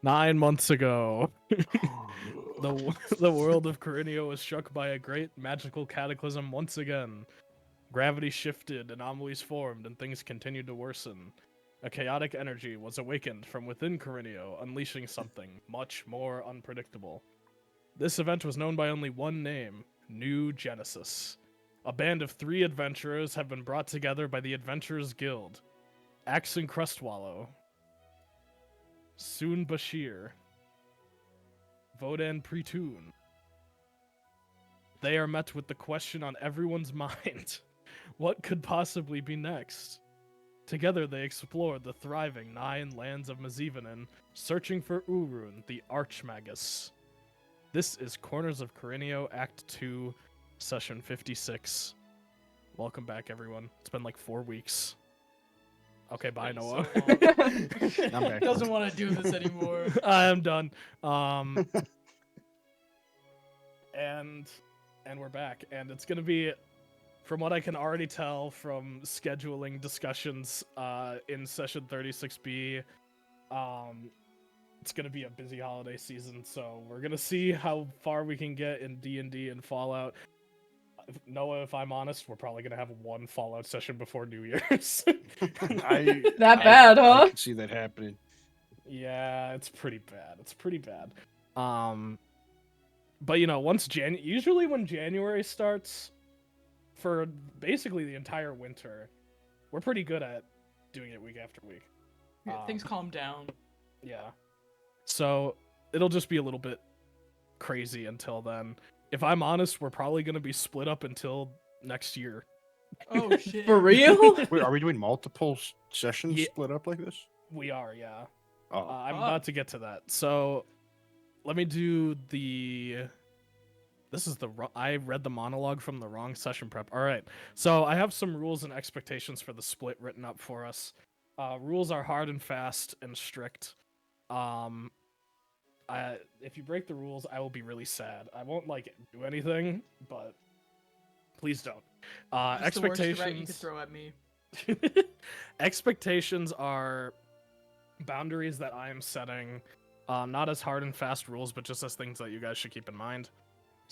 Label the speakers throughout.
Speaker 1: 9 months ago, the world of Korrineo was struck by a great magical cataclysm once again. Gravity shifted, anomalies formed, and things continued to worsen. A chaotic energy was awakened from within Korrineo, unleashing something much more unpredictable. This event was known by only one name, New Genesis. A band of 3 adventurers have been brought together by the Adventurers Guild. Axe and Crestwallow, Soon Bashir, Vodan Pretoon. They are met with the question on everyone's mind. What could possibly be next? Together they explored the thriving 9 lands of Mazivanen, searching for Urun, the Archmagus. This is Corners of Korrineo, Act 2, Session 56. Welcome back, everyone. It's been like 4 weeks. Okay, bye, Noah.
Speaker 2: I'm back.
Speaker 3: Doesn't want to do this anymore.
Speaker 1: I am done. And we're back, and it's gonna be, from what I can already tell from scheduling discussions in session 36B, it's gonna be a busy holiday season. So we're gonna see how far we can get in D&D and Fallout. Noah, if I'm honest, we're probably gonna have 1 Fallout session before New Year's.
Speaker 2: That
Speaker 4: bad, huh?
Speaker 2: I can see that happening.
Speaker 1: Yeah, it's pretty bad. It's pretty bad. But you know, usually when January starts, for basically the entire winter, we're pretty good at doing it week after week.
Speaker 3: Yeah, things calm down.
Speaker 1: Yeah. So it'll just be a little bit crazy until then. If I'm honest, we're probably going to be split up until next year.
Speaker 3: Oh shit.
Speaker 4: For real?
Speaker 2: Wait, are we doing multiple sessions
Speaker 1: Yeah.
Speaker 2: split up like this?
Speaker 1: We are, yeah.
Speaker 2: Oh,
Speaker 1: I'm about to get to that. So let me do the... I read the monologue from the wrong session prep. All right. So I have some rules and expectations for the split written up for us. Rules are hard and fast and strict. If you break the rules, I will be really sad. I won't do anything, but please don't.
Speaker 3: That's the worst threat you
Speaker 1: Expectations.
Speaker 3: could throw at me.
Speaker 1: Expectations are boundaries that I am setting, not as hard and fast rules, but just as things that you guys should keep in mind.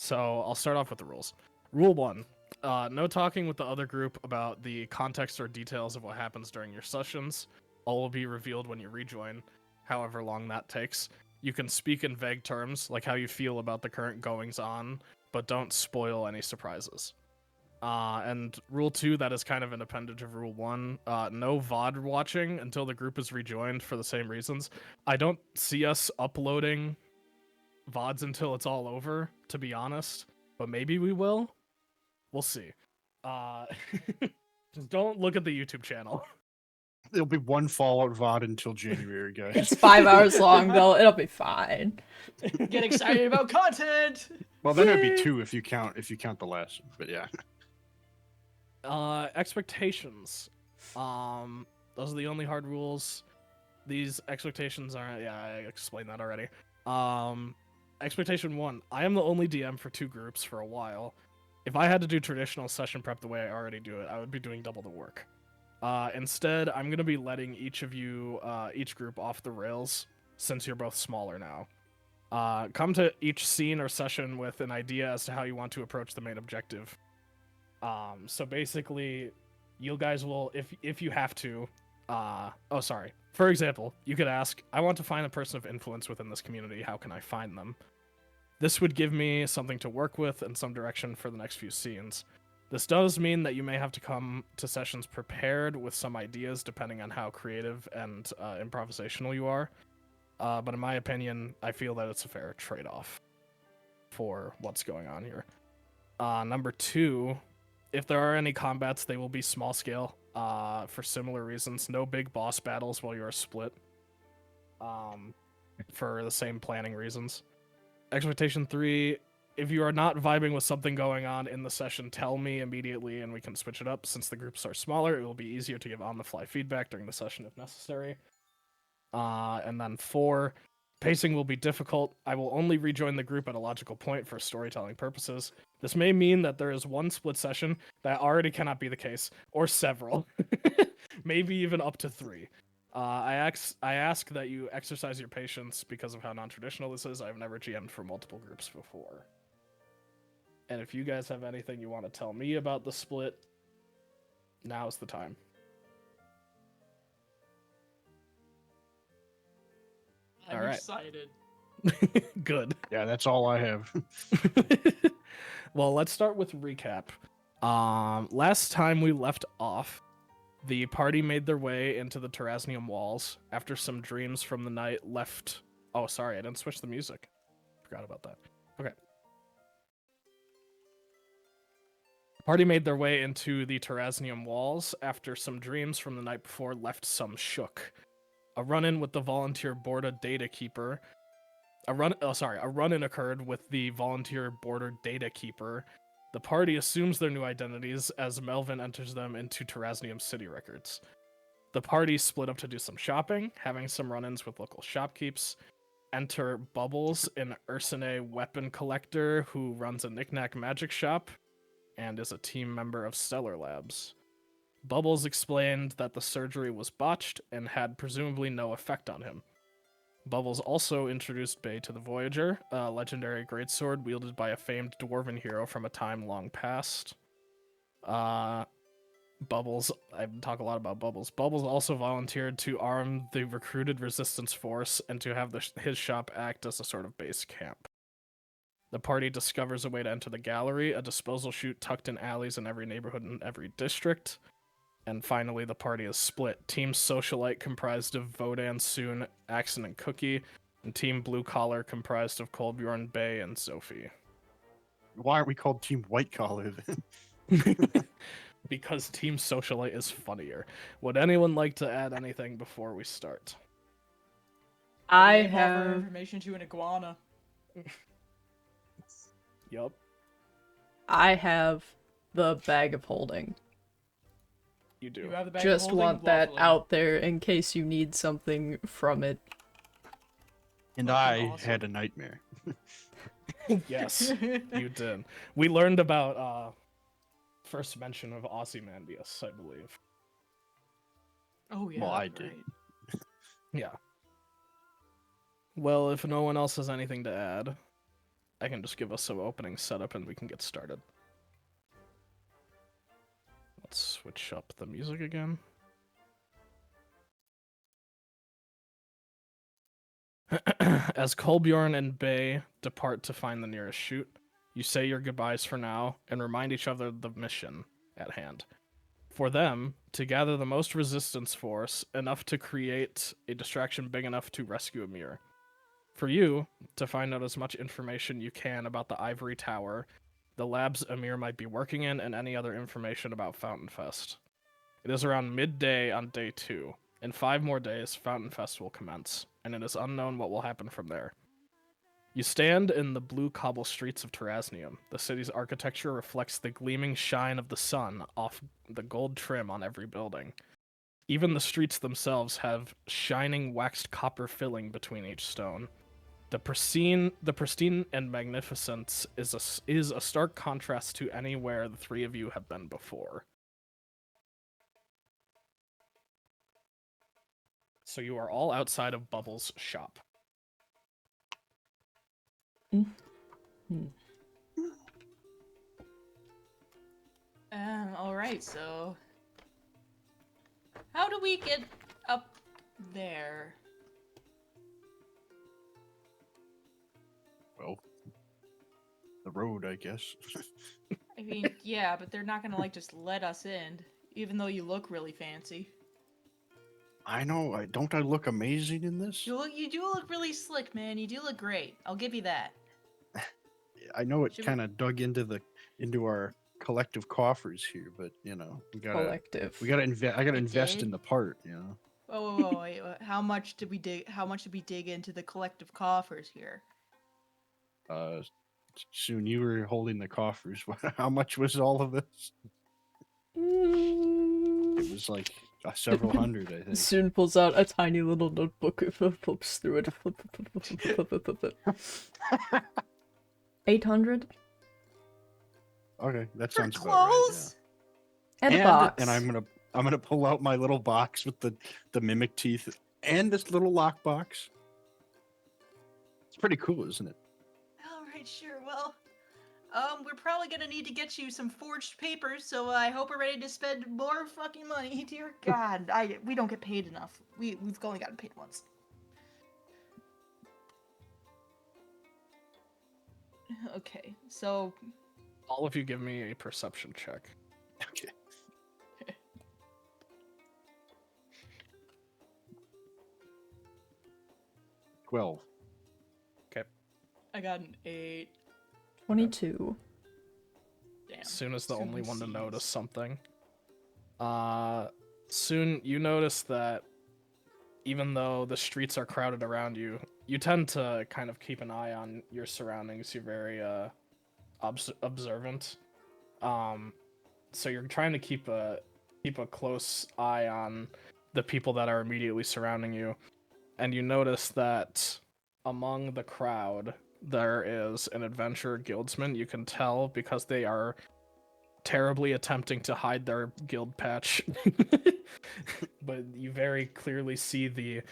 Speaker 1: So I'll start off with the rules. Rule 1. No talking with the other group about the context or details of what happens during your sessions. All will be revealed when you rejoin, however long that takes. You can speak in vague terms, like how you feel about the current goings-on, but don't spoil any surprises. And Rule 2, that is kind of an appendage of Rule 1. No VOD watching until the group is rejoined for the same reasons. I don't see us uploading VODs until it's all over, to be honest. But maybe we will. We'll see. Just don't look at the YouTube channel.
Speaker 2: there'll be 1 Fallout VOD until January, guys.
Speaker 4: It's 5 hours long though. It'll be fine.
Speaker 3: Get excited about content.
Speaker 2: Well, then it'd be 2 if you count the last one. But yeah.
Speaker 1: Expectations. Those are the only hard rules. These expectations are, yeah, I explained that already. Expectation 1. I am the only DM for 2 groups for a while. If I had to do traditional session prep the way I already do it, I would be doing double the work. Instead, I'm going to be letting each group off the rails, since you're both smaller now. Come to each scene or session with an idea as to how you want to approach the main objective. So basically, you guys will, if you have to, for example, you could ask, I want to find a person of influence within this community, how can I find them? This would give me something to work with and some direction for the next few scenes. This does mean that you may have to come to sessions prepared with some ideas depending on how creative and improvisational you are. But in my opinion, I feel that it's a fair trade-off for what's going on here. Number 2, if there are any combats, they will be small scale for similar reasons. No big boss battles while you are split for the same planning reasons. Expectation 3, if you are not vibing with something going on in the session, tell me immediately and we can switch it up. Since the groups are smaller, it will be easier to give on-the-fly feedback during the session if necessary. And then 4, pacing will be difficult. I will only rejoin the group at a logical point for storytelling purposes. This may mean that there is 1 split session that already cannot be the case, or several. Maybe even up to 3. I ask that you exercise your patience because of how non-traditional this is. I've never GM'd for multiple groups before. And if you guys have anything you want to tell me about the split, now's the time.
Speaker 3: I'm
Speaker 1: All right.
Speaker 3: excited.
Speaker 1: Good.
Speaker 2: Yeah, that's all I have.
Speaker 1: Well, let's start with recap. Last time we left off, the party made their way into the Terrasnium walls after some dreams from the night left. Oh, sorry, I didn't switch the music. Forgot about that. Okay. The party made their way into the Terrasnium walls after some dreams from the night before left some shook. A run-in with the volunteer border data keeper. A run-in occurred with the volunteer border data keeper. The party assumes their new identities as Melvin enters them into Terrasnium city records. The party split up to do some shopping, having some run-ins with local shopkeepers. Enter Bubbles, an Ursine weapon collector who runs a knickknack magic shop and is a team member of Stellar Labs. Bubbles explained that the surgery was botched and had presumably no effect on him. Bubbles also introduced Bay to the Voyager, a legendary greatsword wielded by a famed dwarven hero from a time long past. Bubbles, I talk a lot about Bubbles. Bubbles also volunteered to arm the recruited resistance force and to have his shop act as a sort of base camp. The party discovers a way to enter the gallery, a disposal chute tucked in alleys in every neighborhood and every district. And finally, the party is split. Team Socialite comprised of Vodan, Soon, Axon, and Cookie, and Team Blue Collar comprised of Kolbjorn, Bay, and Sophie.
Speaker 2: Why aren't we called Team White Collar then?
Speaker 1: Because Team Socialite is funnier. Would anyone like to add anything before we start?
Speaker 4: I
Speaker 3: Gave all of our
Speaker 4: have
Speaker 3: information to an iguana.
Speaker 1: Yup.
Speaker 4: I have the bag of holding.
Speaker 1: You do.
Speaker 3: You have the bag of
Speaker 4: Just
Speaker 3: holding?
Speaker 4: want that
Speaker 3: Lovely.
Speaker 4: out there in case you need something from it.
Speaker 2: And
Speaker 3: Fucking
Speaker 2: I
Speaker 3: awesome.
Speaker 2: had a nightmare.
Speaker 1: Yes, you did. We learned about first mention of Ozymandias, I believe.
Speaker 3: Oh yeah.
Speaker 2: Well, I
Speaker 3: right.
Speaker 2: did.
Speaker 1: Yeah. Well, if no one else has anything to add, I can just give us some opening setup and we can get started. Let's switch up the music again. As Kolbjorn and Bay depart to find the nearest chute, you say your goodbyes for now and remind each other of the mission at hand. For them, to gather the most resistance force, enough to create a distraction big enough to rescue Amir. For you, to find out as much information you can about the Ivory Tower, the labs Amir might be working in, and any other information about Fountain Fest. It is around midday on day 2. In 5 more days, Fountain Fest will commence, and it is unknown what will happen from there. You stand in the blue cobble streets of Terrasnium. The city's architecture reflects the gleaming shine of the sun off the gold trim on every building. Even the streets themselves have shining waxed copper filling between each stone. The pristine and magnificence is a stark contrast to anywhere the three of you have been before. So you are all outside of Bubbles' shop.
Speaker 3: Alright, so... How do we get up there?
Speaker 2: Well, the road, I guess.
Speaker 3: I mean, yeah, but they're not gonna, like, just let us in, even though you look really fancy.
Speaker 2: I know. Don't I look amazing in this?
Speaker 3: You do look really slick, man. You do look great. I'll give you that.
Speaker 2: I know it
Speaker 3: Should we-
Speaker 2: kind of dug into our collective coffers here, but you know, we
Speaker 4: Collective.
Speaker 2: gotta invest. I gotta
Speaker 3: It
Speaker 2: invest
Speaker 3: did?
Speaker 2: in the part. You know.
Speaker 3: Whoa, wait, how much did we dig? How much did we dig into the collective coffers here?
Speaker 2: Soon you were holding the coffers. How much was all of this? It was like several hundred, I think.
Speaker 4: Soon pulls out a tiny little notebook, flips through it. 800?
Speaker 2: Okay, that sounds about right.
Speaker 3: Close.
Speaker 4: And a
Speaker 2: Yeah.
Speaker 4: box.
Speaker 2: And I'm gonna I'm gonna pull out my little box with the mimic teeth and this little lock box. It's pretty cool, isn't it?
Speaker 3: All right, sure. Well, we're probably gonna need to get you some forged papers, so I hope we're ready to spend more fucking money. Dear God, we don't get paid enough. We've only gotten paid once. Okay, so
Speaker 1: All of you give me a perception check.
Speaker 2: Okay. 12.
Speaker 3: I got an 8.
Speaker 4: 22.
Speaker 3: Damn.
Speaker 1: Soon is the
Speaker 3: Soon
Speaker 1: only one to
Speaker 3: sees.
Speaker 1: notice something. Soon you notice that even though the streets are crowded around you, you tend to kind of keep an eye on your surroundings. You're very observant. So you're trying to keep a close eye on the people that are immediately surrounding you, and you notice that among the crowd there is an adventurer guildsman. You can tell because they are terribly attempting to hide their guild patch. But you very clearly see the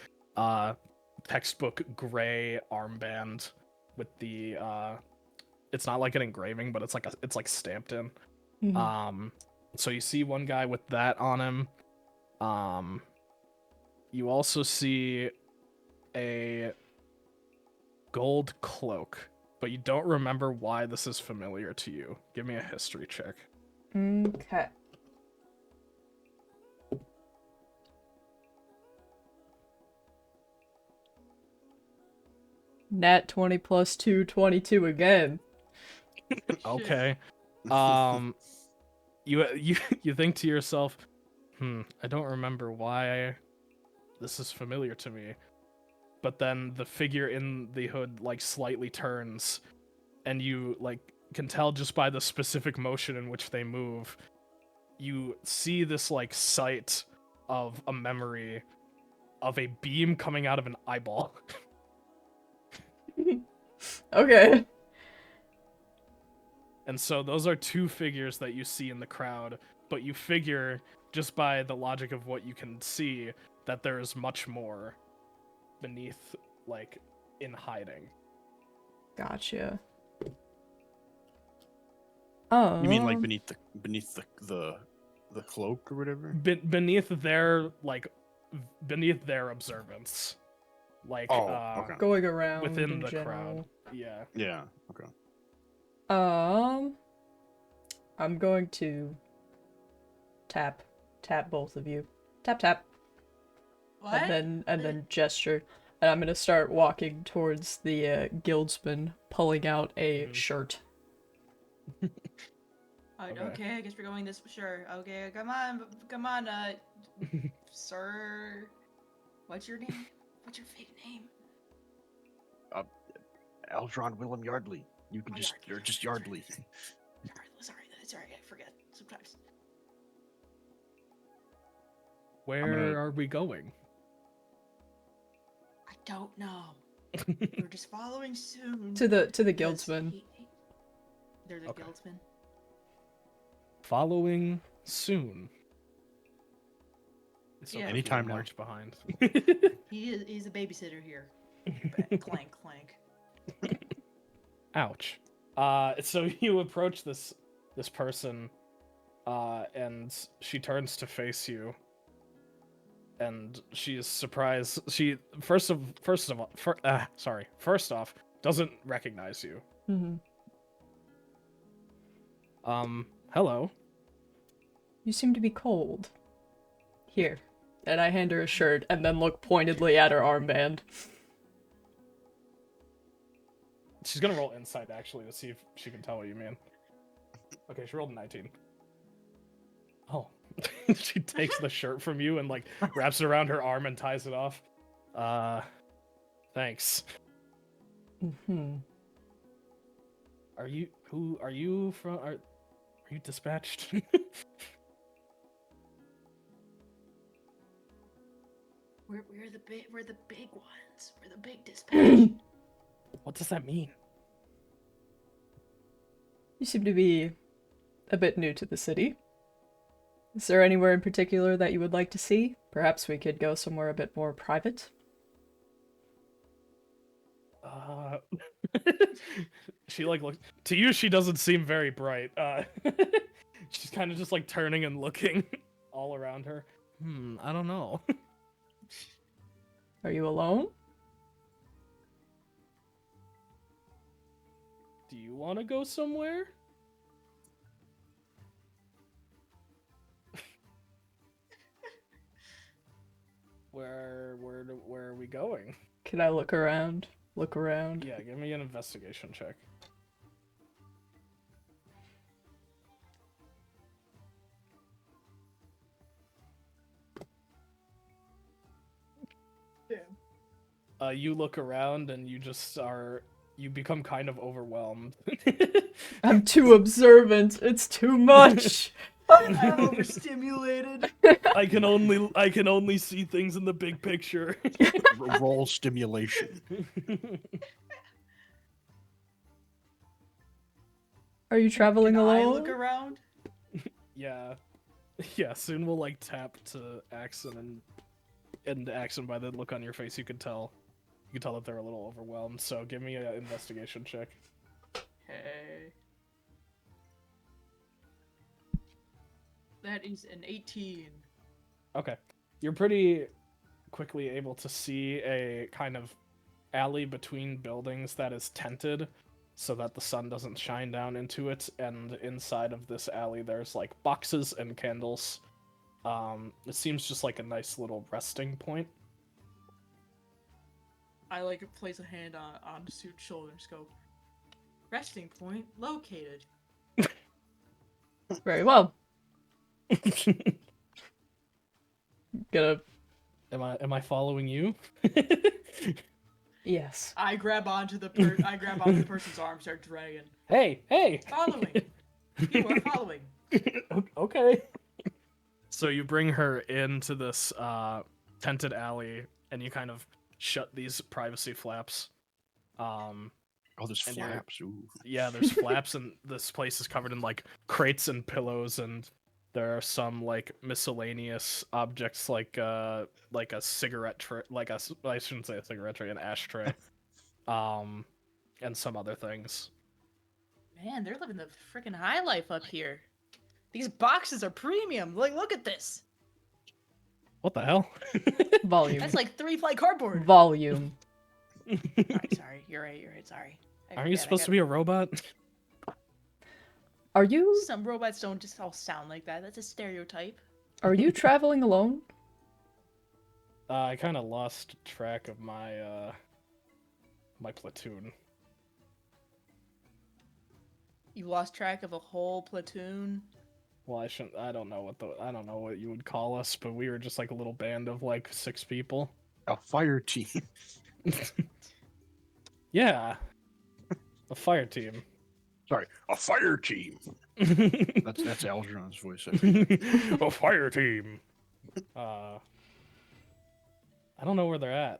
Speaker 1: textbook gray armband with the it's not like an engraving, but it's like stamped in.
Speaker 4: Mhm.
Speaker 1: So you see one guy with that on him. You also see a gold cloak, but you don't remember why this is familiar to you. Give me a history check.
Speaker 4: Okay. Nat 20 plus 2, 22 again.
Speaker 1: Okay. You think to yourself, I don't remember why this is familiar to me. But then the figure in the hood like slightly turns, and you like can tell just by the specific motion in which they move. You see this like sight of a memory of a beam coming out of an eyeball.
Speaker 4: Okay.
Speaker 1: And so those are two figures that you see in the crowd, but you figure just by the logic of what you can see that there is much more beneath, like, in hiding.
Speaker 4: Gotcha.
Speaker 2: You mean like beneath the cloak or whatever?
Speaker 1: Beneath their observance, like
Speaker 2: Okay.
Speaker 4: Going around
Speaker 1: within
Speaker 4: in
Speaker 1: the
Speaker 4: general.
Speaker 1: crowd. Yeah.
Speaker 2: Yeah. Okay.
Speaker 4: I'm going to tap both of you. Tap tap.
Speaker 3: What?
Speaker 4: And then gesture. And I'm gonna start walking towards the guildsman, pulling out a
Speaker 1: Mhm.
Speaker 4: shirt.
Speaker 3: Okay, I guess we're going this. Sure. Okay, come on, sir. What's your name? What's your fake name?
Speaker 2: Aldron Willem Yardley. You can you're just Yardley.
Speaker 3: Sorry, I forget sometimes.
Speaker 1: Where are we going?
Speaker 3: I don't know. We're just following soon.
Speaker 4: To the
Speaker 3: because
Speaker 4: guildsman.
Speaker 3: They're the
Speaker 1: Okay.
Speaker 3: guildsmen.
Speaker 1: Following soon. So
Speaker 3: Yeah.
Speaker 2: Anytime now.
Speaker 1: march behind.
Speaker 3: He's a babysitter here. Clank, clank.
Speaker 1: Ouch. So you approach this person, and she turns to face you, and she is surprised. She first off doesn't recognize you.
Speaker 4: Mm-hmm.
Speaker 1: Hello.
Speaker 4: You seem to be cold. Here. And I hand her a shirt and then look pointedly at her armband.
Speaker 1: She's gonna roll insight actually to see if she can tell what you mean. Okay, she rolled a 19. Oh. She takes the shirt from you and like wraps it around her arm and ties it off. Thanks.
Speaker 4: Mm-hmm.
Speaker 1: Are you from are you dispatched?
Speaker 3: We're the big ones. We're the big dispatch.
Speaker 1: What does that mean?
Speaker 4: You seem to be a bit new to the city. Is there anywhere in particular that you would like to see? Perhaps we could go somewhere a bit more private.
Speaker 1: Uh, she like looks to you. She doesn't seem very bright. She's kind of just like turning and looking all around her. I don't know.
Speaker 4: Are you alone?
Speaker 1: Do you want to go somewhere? Where are we going?
Speaker 4: Can I look around? Look around.
Speaker 1: Yeah, give me an investigation check. You look around and you become kind of overwhelmed.
Speaker 4: I'm too observant. It's too much.
Speaker 3: I'm overstimulated.
Speaker 1: I can only see things in the big picture.
Speaker 2: Roll stimulation.
Speaker 4: Are you traveling
Speaker 3: Can I
Speaker 4: alone?
Speaker 3: look around?
Speaker 1: Yeah. Yeah, soon we'll like tap to Axon and Axon, by the look on your face, you can tell that they're a little overwhelmed. So give me an investigation check.
Speaker 3: Okay. That is an 18.
Speaker 1: Okay. You're pretty quickly able to see a kind of alley between buildings that is tented so that the sun doesn't shine down into it, and inside of this alley there's like boxes and candles. It seems just like a nice little resting point.
Speaker 3: I like place a hand on Suit's shoulder and just go, resting point located.
Speaker 4: Very well. Gonna.
Speaker 1: Am I following you?
Speaker 4: Yes.
Speaker 3: I grab onto the person's arm, start dragging.
Speaker 1: Hey!
Speaker 3: Following. You are following.
Speaker 1: Okay. So you bring her into this tented alley, and you kind of shut these privacy flaps.
Speaker 2: Oh, there's
Speaker 1: And you're-
Speaker 2: flaps. Ooh.
Speaker 1: Yeah, there's flaps, and this place is covered in like crates and pillows, and there are some like miscellaneous objects like a cigarette tray, I shouldn't say a cigarette tray, an ashtray, and some other things.
Speaker 3: Man, they're living the freaking high life up here. These boxes are premium. Like, look at this.
Speaker 1: What the hell?
Speaker 4: Volume.
Speaker 3: That's like 3-ply cardboard.
Speaker 4: Volume.
Speaker 3: Sorry. You're right. Sorry.
Speaker 1: Aren't you supposed to be a robot?
Speaker 4: Are you
Speaker 3: Some robots don't just all sound like that. That's a stereotype.
Speaker 4: traveling alone?
Speaker 1: I kind of lost track of my my platoon.
Speaker 3: You lost track of a whole platoon.
Speaker 1: Well, I don't know what you would call us, but we were just like a little band of like 6 people.
Speaker 2: A fire team.
Speaker 1: Yeah, a fire team.
Speaker 2: Sorry, a fire team. That's Algernon's voice. I think.
Speaker 1: A fire team. I don't know where they're at.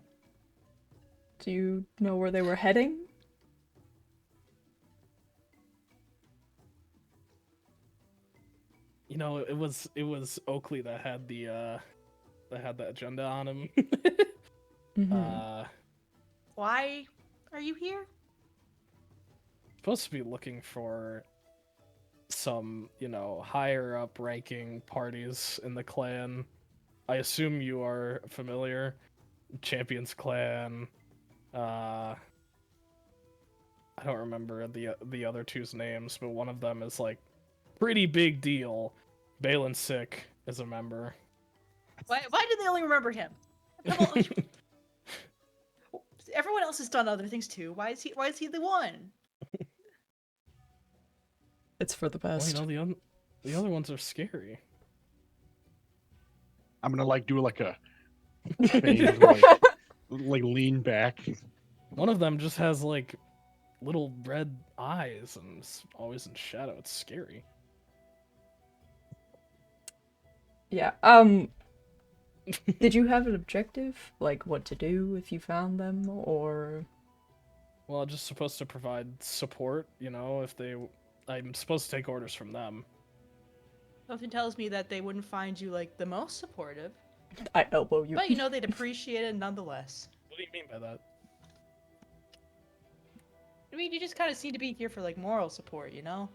Speaker 4: Do you know where they were heading?
Speaker 1: You know, it was Oakley that had the agenda on him.
Speaker 4: Mhm.
Speaker 3: Why are you here?
Speaker 1: Supposed to be looking for some, higher up ranking parties in the clan. I assume you are familiar. Champions Clan. I don't remember the other two's names, but one of them is like pretty big deal. Balin Sick is a member.
Speaker 3: Why did they only remember him? Everyone else has done other things too. Why is he the one?
Speaker 4: It's for the
Speaker 1: Well,
Speaker 4: best.
Speaker 1: the other ones are scary.
Speaker 2: I'm gonna like do like a phase, like lean back.
Speaker 1: One of them just has like little red eyes and is always in shadow. It's scary.
Speaker 4: Yeah. Did you have an objective? Like what to do if you found them, or?
Speaker 1: Well, just supposed to provide support, if I'm supposed to take orders from them.
Speaker 3: Something tells me that they wouldn't find you like the most supportive,
Speaker 4: I elbow you.
Speaker 3: but they'd appreciate it nonetheless.
Speaker 1: What do you mean by that?
Speaker 3: I mean, you just kind of seem to be here for like moral support, you know?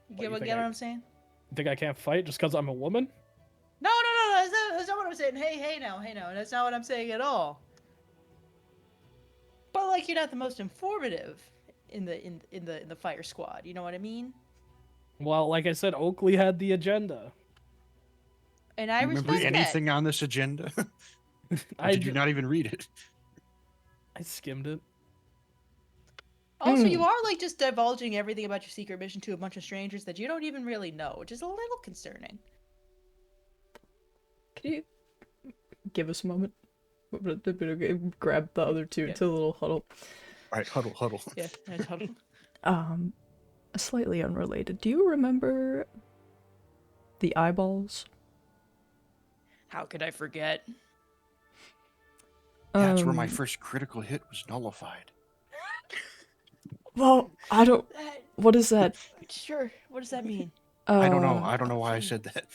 Speaker 3: You
Speaker 1: What,
Speaker 3: get
Speaker 1: you
Speaker 3: what
Speaker 1: think
Speaker 3: get
Speaker 1: I-
Speaker 3: what I'm saying?
Speaker 1: You think I can't fight just because I'm a woman?
Speaker 3: No, that's not what I'm saying. Hey now, that's not what I'm saying at all. But like, you're not the most informative in the fire squad. You know what I mean?
Speaker 1: Well, like I said, Oakley had the agenda.
Speaker 3: And I
Speaker 2: Remember
Speaker 3: respect that.
Speaker 2: anything on this agenda? Or did you not even read it?
Speaker 1: I skimmed it.
Speaker 3: Also,
Speaker 4: Mm.
Speaker 3: you are like just divulging everything about your secret mission to a bunch of strangers that you don't even really know, which is a little concerning.
Speaker 4: Can you give us a moment? Grab the other two
Speaker 3: Yeah.
Speaker 4: to a little huddle.
Speaker 2: All right, huddle.
Speaker 3: Yeah, totally.
Speaker 4: Slightly unrelated. Do you remember the eyeballs?
Speaker 3: How could I forget?
Speaker 2: That's where my
Speaker 4: Um,
Speaker 2: first critical hit was nullified.
Speaker 4: Well, I don't. What is that?
Speaker 3: Sure. What does that mean?
Speaker 2: I don't know. I don't know why I said that.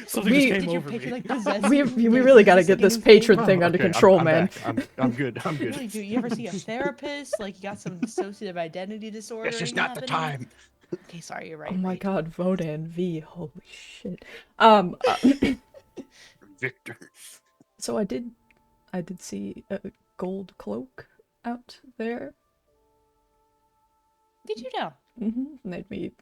Speaker 1: Something
Speaker 4: We-
Speaker 1: just came
Speaker 3: Did your
Speaker 1: over
Speaker 3: patron
Speaker 1: me.
Speaker 3: like possess
Speaker 4: We
Speaker 3: you?
Speaker 4: really got to
Speaker 3: Is this,
Speaker 4: get
Speaker 3: like, a
Speaker 4: this
Speaker 3: new
Speaker 4: patron
Speaker 3: thing?
Speaker 4: thing under
Speaker 2: Okay,
Speaker 4: control,
Speaker 2: I'm
Speaker 4: man.
Speaker 2: back. I'm good. I'm
Speaker 3: Really,
Speaker 2: good.
Speaker 3: do you ever see a therapist? Like you got some dissociative identity disorder?
Speaker 2: This is not the time.
Speaker 3: Okay, sorry, you're right.
Speaker 4: Oh my
Speaker 3: right.
Speaker 4: god, Vodan V, holy shit.
Speaker 2: Victor.
Speaker 4: So I did see a gold cloak out there.
Speaker 3: Did you know?
Speaker 4: Made me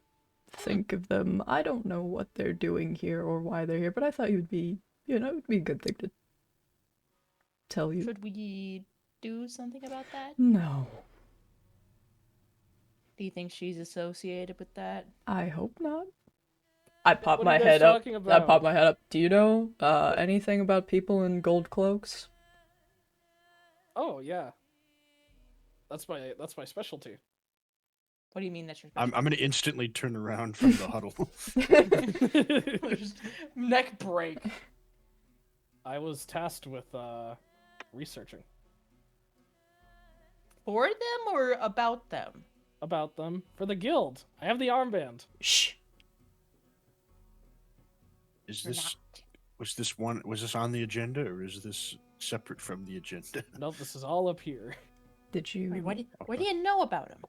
Speaker 4: think of them. I don't know what they're doing here or why they're here, but I thought it'd be a good thing to tell you.
Speaker 3: Should we do something about that?
Speaker 4: No,
Speaker 3: Do you think she's associated with that?
Speaker 4: I hope not. I pop
Speaker 1: What are
Speaker 4: my
Speaker 1: you guys
Speaker 4: head up.
Speaker 1: talking
Speaker 4: I
Speaker 1: about?
Speaker 4: pop my head up. Do you know anything about people in gold cloaks?
Speaker 1: Oh yeah. That's my specialty.
Speaker 3: What do you mean that's your
Speaker 2: I'm gonna instantly turn around from the huddle.
Speaker 3: Just neck break?
Speaker 1: I was tasked with researching
Speaker 3: For them or about them?
Speaker 1: about them for the guild. I have the armband.
Speaker 4: Shh.
Speaker 2: Is
Speaker 3: You're
Speaker 2: this
Speaker 3: not.
Speaker 2: was this on the agenda or is this separate from the agenda?
Speaker 1: Nope, this is all up here.
Speaker 4: Did you?
Speaker 3: Wait, what do you know about them?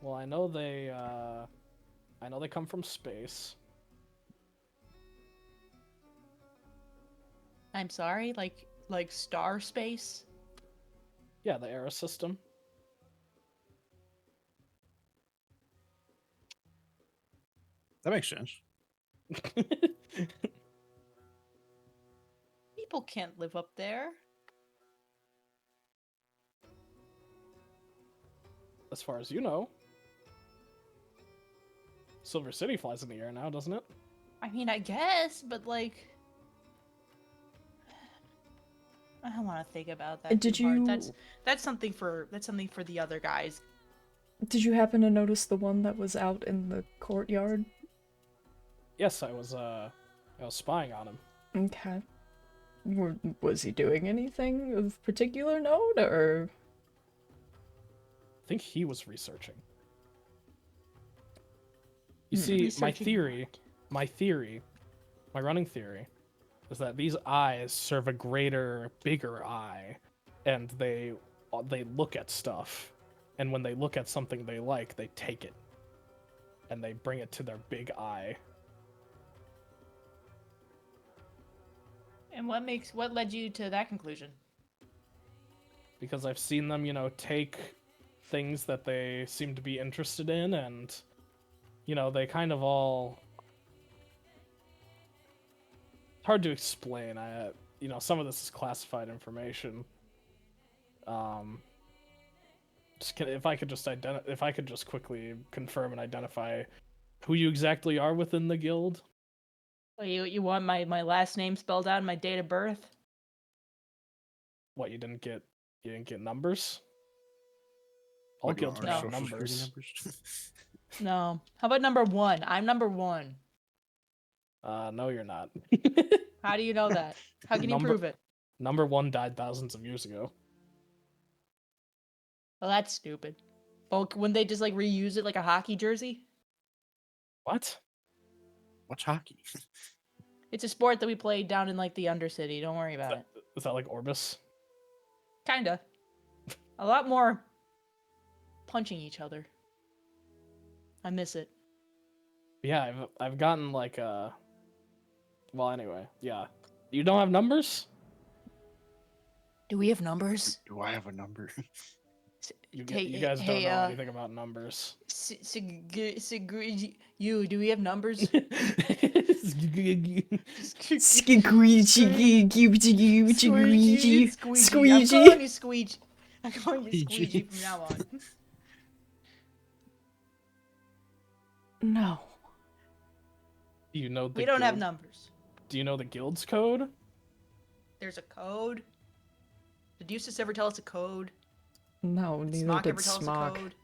Speaker 1: Well, I know they come from space.
Speaker 3: I'm sorry, like star space?
Speaker 1: Yeah, the Era system.
Speaker 2: That makes sense.
Speaker 3: People can't live up there.
Speaker 1: As far as you know. Silver City flies in the air now, doesn't it?
Speaker 3: I mean, I guess, but like, I don't want to think about that.
Speaker 4: Did
Speaker 3: too hard.
Speaker 4: you-
Speaker 3: That's something for the other guys.
Speaker 4: Did you happen to notice the one that was out in the courtyard?
Speaker 1: Yes, I was spying on him.
Speaker 4: Okay. Was he doing anything of particular note, or?
Speaker 1: I think he was researching. You see, my running theory, is that these eyes serve a greater, bigger eye, and they look at stuff, and when they look at something they like, they take it, and they bring it to their big eye.
Speaker 3: And what led you to that conclusion?
Speaker 1: Because I've seen them, take things that they seem to be interested in, and they kind of all. It's hard to explain. Some of this is classified information. If I could just quickly confirm and identify who you exactly are within the guild.
Speaker 3: Well, you want my last name spelled out and my date of birth?
Speaker 1: What, you didn't get numbers? All
Speaker 2: What,
Speaker 1: guilds
Speaker 2: our
Speaker 1: have
Speaker 2: social security
Speaker 1: numbers.
Speaker 2: numbers?
Speaker 3: No. How about number 1? I'm number 1.
Speaker 1: No, you're not.
Speaker 3: How do you know that? How can you prove it?
Speaker 1: Number 1 died thousands of years ago.
Speaker 3: Well, that's stupid. Well, wouldn't they just like reuse it like a hockey jersey?
Speaker 1: What?
Speaker 2: What's hockey?
Speaker 3: It's a sport that we played down in like the Undercity. Don't worry about it.
Speaker 1: Is that like Orbis?
Speaker 3: Kinda. A lot more punching each other. I miss it.
Speaker 1: Yeah, I've gotten like well, anyway, yeah. You don't have numbers?
Speaker 3: Do we have numbers?
Speaker 2: Do I have a number?
Speaker 1: You guys don't know anything about numbers.
Speaker 3: You, do we have numbers?
Speaker 4: Squeegee.
Speaker 3: I'm
Speaker 4: Squeegee.
Speaker 3: calling you Squeegee. I'm calling you Squeegee from now on.
Speaker 4: No.
Speaker 1: Do you know the
Speaker 3: We don't have
Speaker 1: guild-
Speaker 3: numbers.
Speaker 1: Do you know the guild's code?
Speaker 3: There's a code. Did Eustace ever tell us a code?
Speaker 4: No,
Speaker 3: Did
Speaker 4: neither
Speaker 3: Smock
Speaker 4: did
Speaker 3: ever tell us a
Speaker 4: Smock.
Speaker 3: code?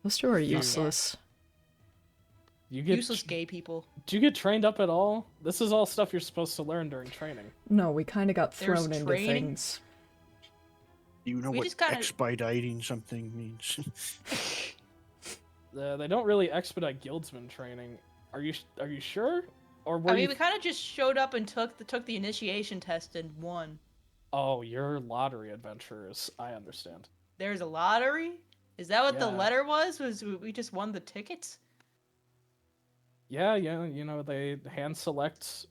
Speaker 4: Those two are
Speaker 1: Yeah.
Speaker 4: useless.
Speaker 1: You get
Speaker 3: Useless gay people.
Speaker 1: Do you get trained up at all? This is all stuff you're supposed to learn during training.
Speaker 4: No, we kind of got
Speaker 3: There's
Speaker 4: thrown into
Speaker 3: training?
Speaker 4: things.
Speaker 2: Do you know
Speaker 3: We
Speaker 2: what
Speaker 3: just gotta-
Speaker 2: expediting something means?
Speaker 1: They don't really expedite guildsman training. Are you sure? Or were
Speaker 3: I mean,
Speaker 1: you...
Speaker 3: we kind of just showed up and took the initiation test and won.
Speaker 1: Oh, you're lottery adventurers. I understand.
Speaker 3: There's a lottery? Is that what the
Speaker 1: Yeah.
Speaker 3: letter was? Was we just won the tickets?
Speaker 1: Yeah, you know, they hand select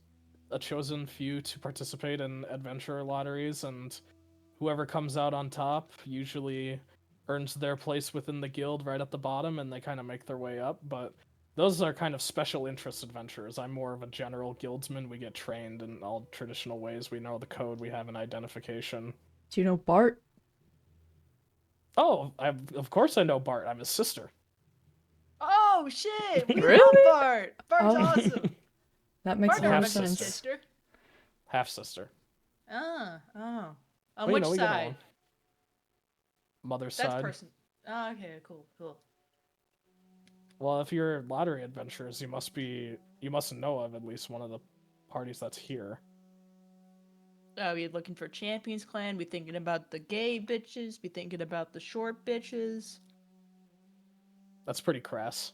Speaker 1: a chosen few to participate in adventure lotteries, and whoever comes out on top usually earns their place within the guild right at the bottom, and they kind of make their way up. But those are kind of special interest adventurers. I'm more of a general guildsman. We get trained in all traditional ways. We know the code. We have an identification.
Speaker 4: Do you know Bart?
Speaker 1: Oh, of course I know Bart. I'm his sister.
Speaker 3: Oh shit! We
Speaker 4: Really?
Speaker 3: love Bart. Bart's
Speaker 4: Oh.
Speaker 3: awesome.
Speaker 4: That makes
Speaker 3: Bart
Speaker 4: a lot
Speaker 3: never
Speaker 4: of
Speaker 3: met his
Speaker 4: sense.
Speaker 3: sister.
Speaker 1: Half sister.
Speaker 3: Oh. On
Speaker 1: Well, you
Speaker 3: which
Speaker 1: know, we get
Speaker 3: side?
Speaker 1: along. Mother's
Speaker 3: That's
Speaker 1: side.
Speaker 3: person. Oh, okay, cool.
Speaker 1: Well, if you're lottery adventurers, you must know of at least one of the parties that's here.
Speaker 3: We looking for Champions Clan. We thinking about the gay bitches. We thinking about the short bitches.
Speaker 1: That's pretty crass.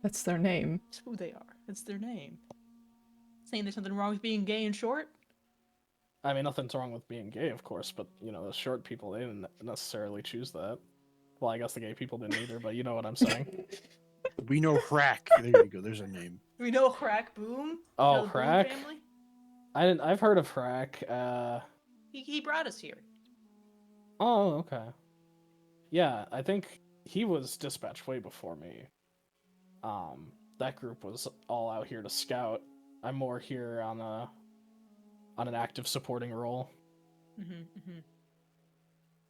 Speaker 4: That's their name.
Speaker 3: That's who they are. That's their name. Saying there's something wrong with being gay and short?
Speaker 1: I mean, nothing's wrong with being gay, of course, but you know, the short people, they didn't necessarily choose that. Well, I guess the gay people didn't either, but you know what I'm saying.
Speaker 2: We know Hrack. There you go. There's a name.
Speaker 3: We know Crack Boom.
Speaker 1: Oh,
Speaker 3: You know the Boom
Speaker 1: Crack?
Speaker 3: family?
Speaker 1: I've heard of Frack.
Speaker 3: He brought us here.
Speaker 1: Oh, okay. Yeah, I think he was dispatched way before me. That group was all out here to scout. I'm more here on an active supporting role.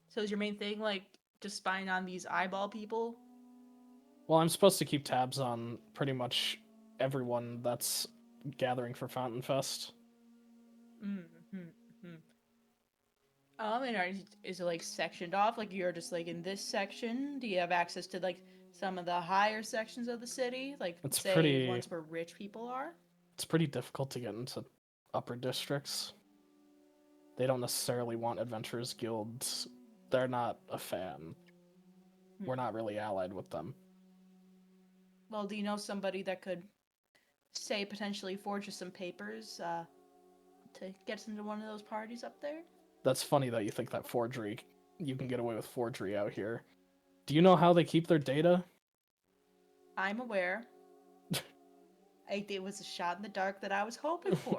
Speaker 3: So is your main thing like just spying on these eyeball people?
Speaker 1: Well, I'm supposed to keep tabs on pretty much everyone that's gathering for Fountain Fest.
Speaker 3: And is it like sectioned off? Like you're just like in this section? Do you have access to like some of the higher sections of the city? Like
Speaker 1: It's
Speaker 3: say
Speaker 1: pretty-
Speaker 3: ones where rich people are?
Speaker 1: It's pretty difficult to get into upper districts. They don't necessarily want adventurers guilds. They're not a fan. We're not really allied with them.
Speaker 3: Well, do you know somebody that could say potentially forge us some papers to get us into one of those parties up there?
Speaker 1: That's funny that you think that you can get away with forgery out here. Do you know how they keep their data?
Speaker 3: I'm aware. It was a shot in the dark that I was hoping for.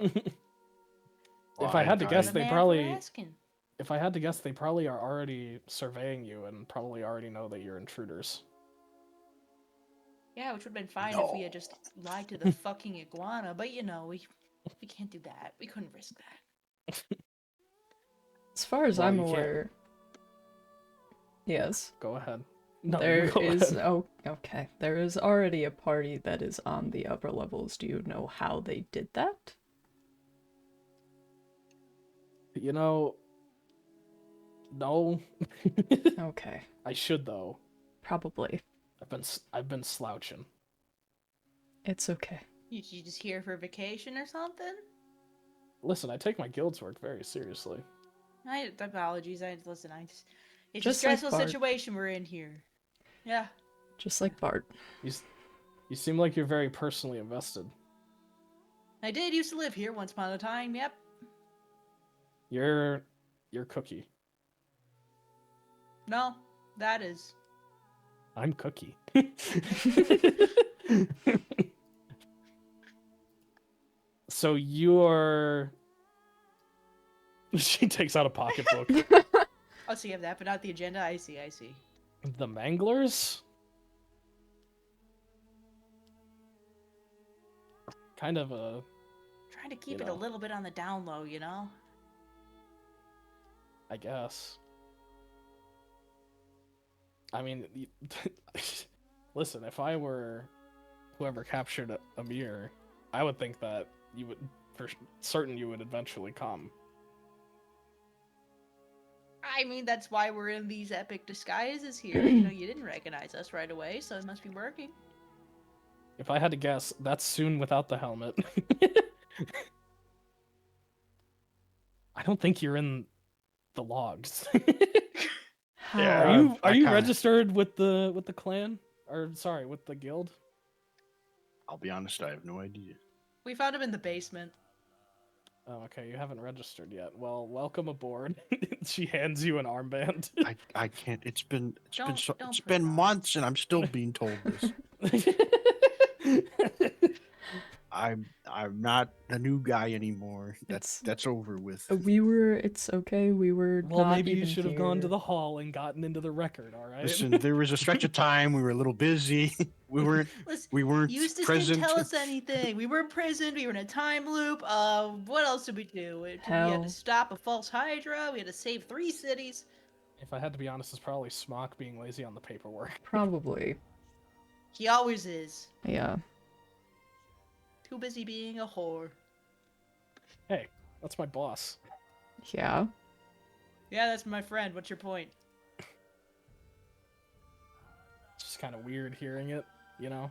Speaker 1: If I had to
Speaker 2: Why?
Speaker 1: guess,
Speaker 3: I'm the
Speaker 1: they
Speaker 3: man for
Speaker 1: probably.
Speaker 3: asking.
Speaker 1: If I had to guess, they probably are already surveying you and probably already know that you're intruders.
Speaker 3: Yeah, which would have been fine if we had just lied to the fucking iguana, but you know, we can't do that. We couldn't risk that.
Speaker 4: As far as
Speaker 1: Well,
Speaker 4: I'm
Speaker 1: you can't-
Speaker 4: aware, yes,
Speaker 1: Go ahead. No,
Speaker 4: there
Speaker 1: you go
Speaker 4: is.
Speaker 1: ahead.
Speaker 4: Oh, okay. There is already a party that is on the upper levels. Do you know how they did that?
Speaker 1: You know. No.
Speaker 4: Okay,
Speaker 1: I should though.
Speaker 4: probably.
Speaker 1: I've been slouching.
Speaker 4: It's okay.
Speaker 3: You just here for vacation or something?
Speaker 1: Listen, I take my guild's work very seriously.
Speaker 3: Apologies. It's
Speaker 4: Just
Speaker 3: a
Speaker 4: like
Speaker 3: stressful
Speaker 4: Bart.
Speaker 3: situation we're in here. Yeah.
Speaker 4: Just like Bart.
Speaker 1: You You seem like you're very personally invested.
Speaker 3: I did used to live here once upon a time, yep.
Speaker 1: You're Cookie.
Speaker 3: No, that is.
Speaker 1: I'm Cookie. So you're... She takes out a pocketbook.
Speaker 3: Oh, so you have that, but not the agenda? I see.
Speaker 1: The Manglers? Kind of a...
Speaker 3: Trying to keep
Speaker 1: You
Speaker 3: it a
Speaker 1: know.
Speaker 3: little bit on the down low, you know?
Speaker 1: I guess. I mean, listen, if I were whoever captured Amir, I would think that you would, for certain, you would eventually come.
Speaker 3: I mean, that's why we're in these epic disguises here. You know, you didn't recognize us right away, so it must be working.
Speaker 1: If I had to guess, that's soon without the helmet. I don't think you're in the logs.
Speaker 2: Yeah,
Speaker 4: How?
Speaker 1: Are
Speaker 2: I
Speaker 1: you
Speaker 2: kinda-
Speaker 1: registered with the clan? Or sorry, with the guild?
Speaker 2: I'll be honest, I have no idea.
Speaker 3: We found him in the basement.
Speaker 1: Oh, okay, you haven't registered yet. Well, welcome aboard. She hands you an armband.
Speaker 2: I can't. It's been
Speaker 3: Don't
Speaker 2: it's
Speaker 3: put
Speaker 2: been
Speaker 3: it on.
Speaker 2: months, and I'm still being told this. I'm not a new guy anymore.
Speaker 4: It's-
Speaker 2: That's over with.
Speaker 4: It's okay, we were
Speaker 1: Well,
Speaker 4: not
Speaker 1: maybe you
Speaker 4: even
Speaker 1: should have gone to
Speaker 4: here.
Speaker 1: the hall and gotten into the record, all right?
Speaker 2: Listen, there was a stretch of time we were a little busy. We weren't
Speaker 3: Listen,
Speaker 2: we weren't
Speaker 3: Eustace
Speaker 2: present.
Speaker 3: didn't tell us anything. We were in prison. We were in a time loop. What else did we do? We had
Speaker 4: Hell.
Speaker 3: to stop a false Hydra. We had to save 3 cities.
Speaker 1: If I had to be honest, it's probably Smock being lazy on the paperwork.
Speaker 4: Probably.
Speaker 3: He always is.
Speaker 4: Yeah.
Speaker 3: Too busy being a whore.
Speaker 1: Hey, that's my boss.
Speaker 4: Yeah.
Speaker 3: Yeah, that's my friend. What's your point?
Speaker 1: It's just kind of weird hearing it, you know?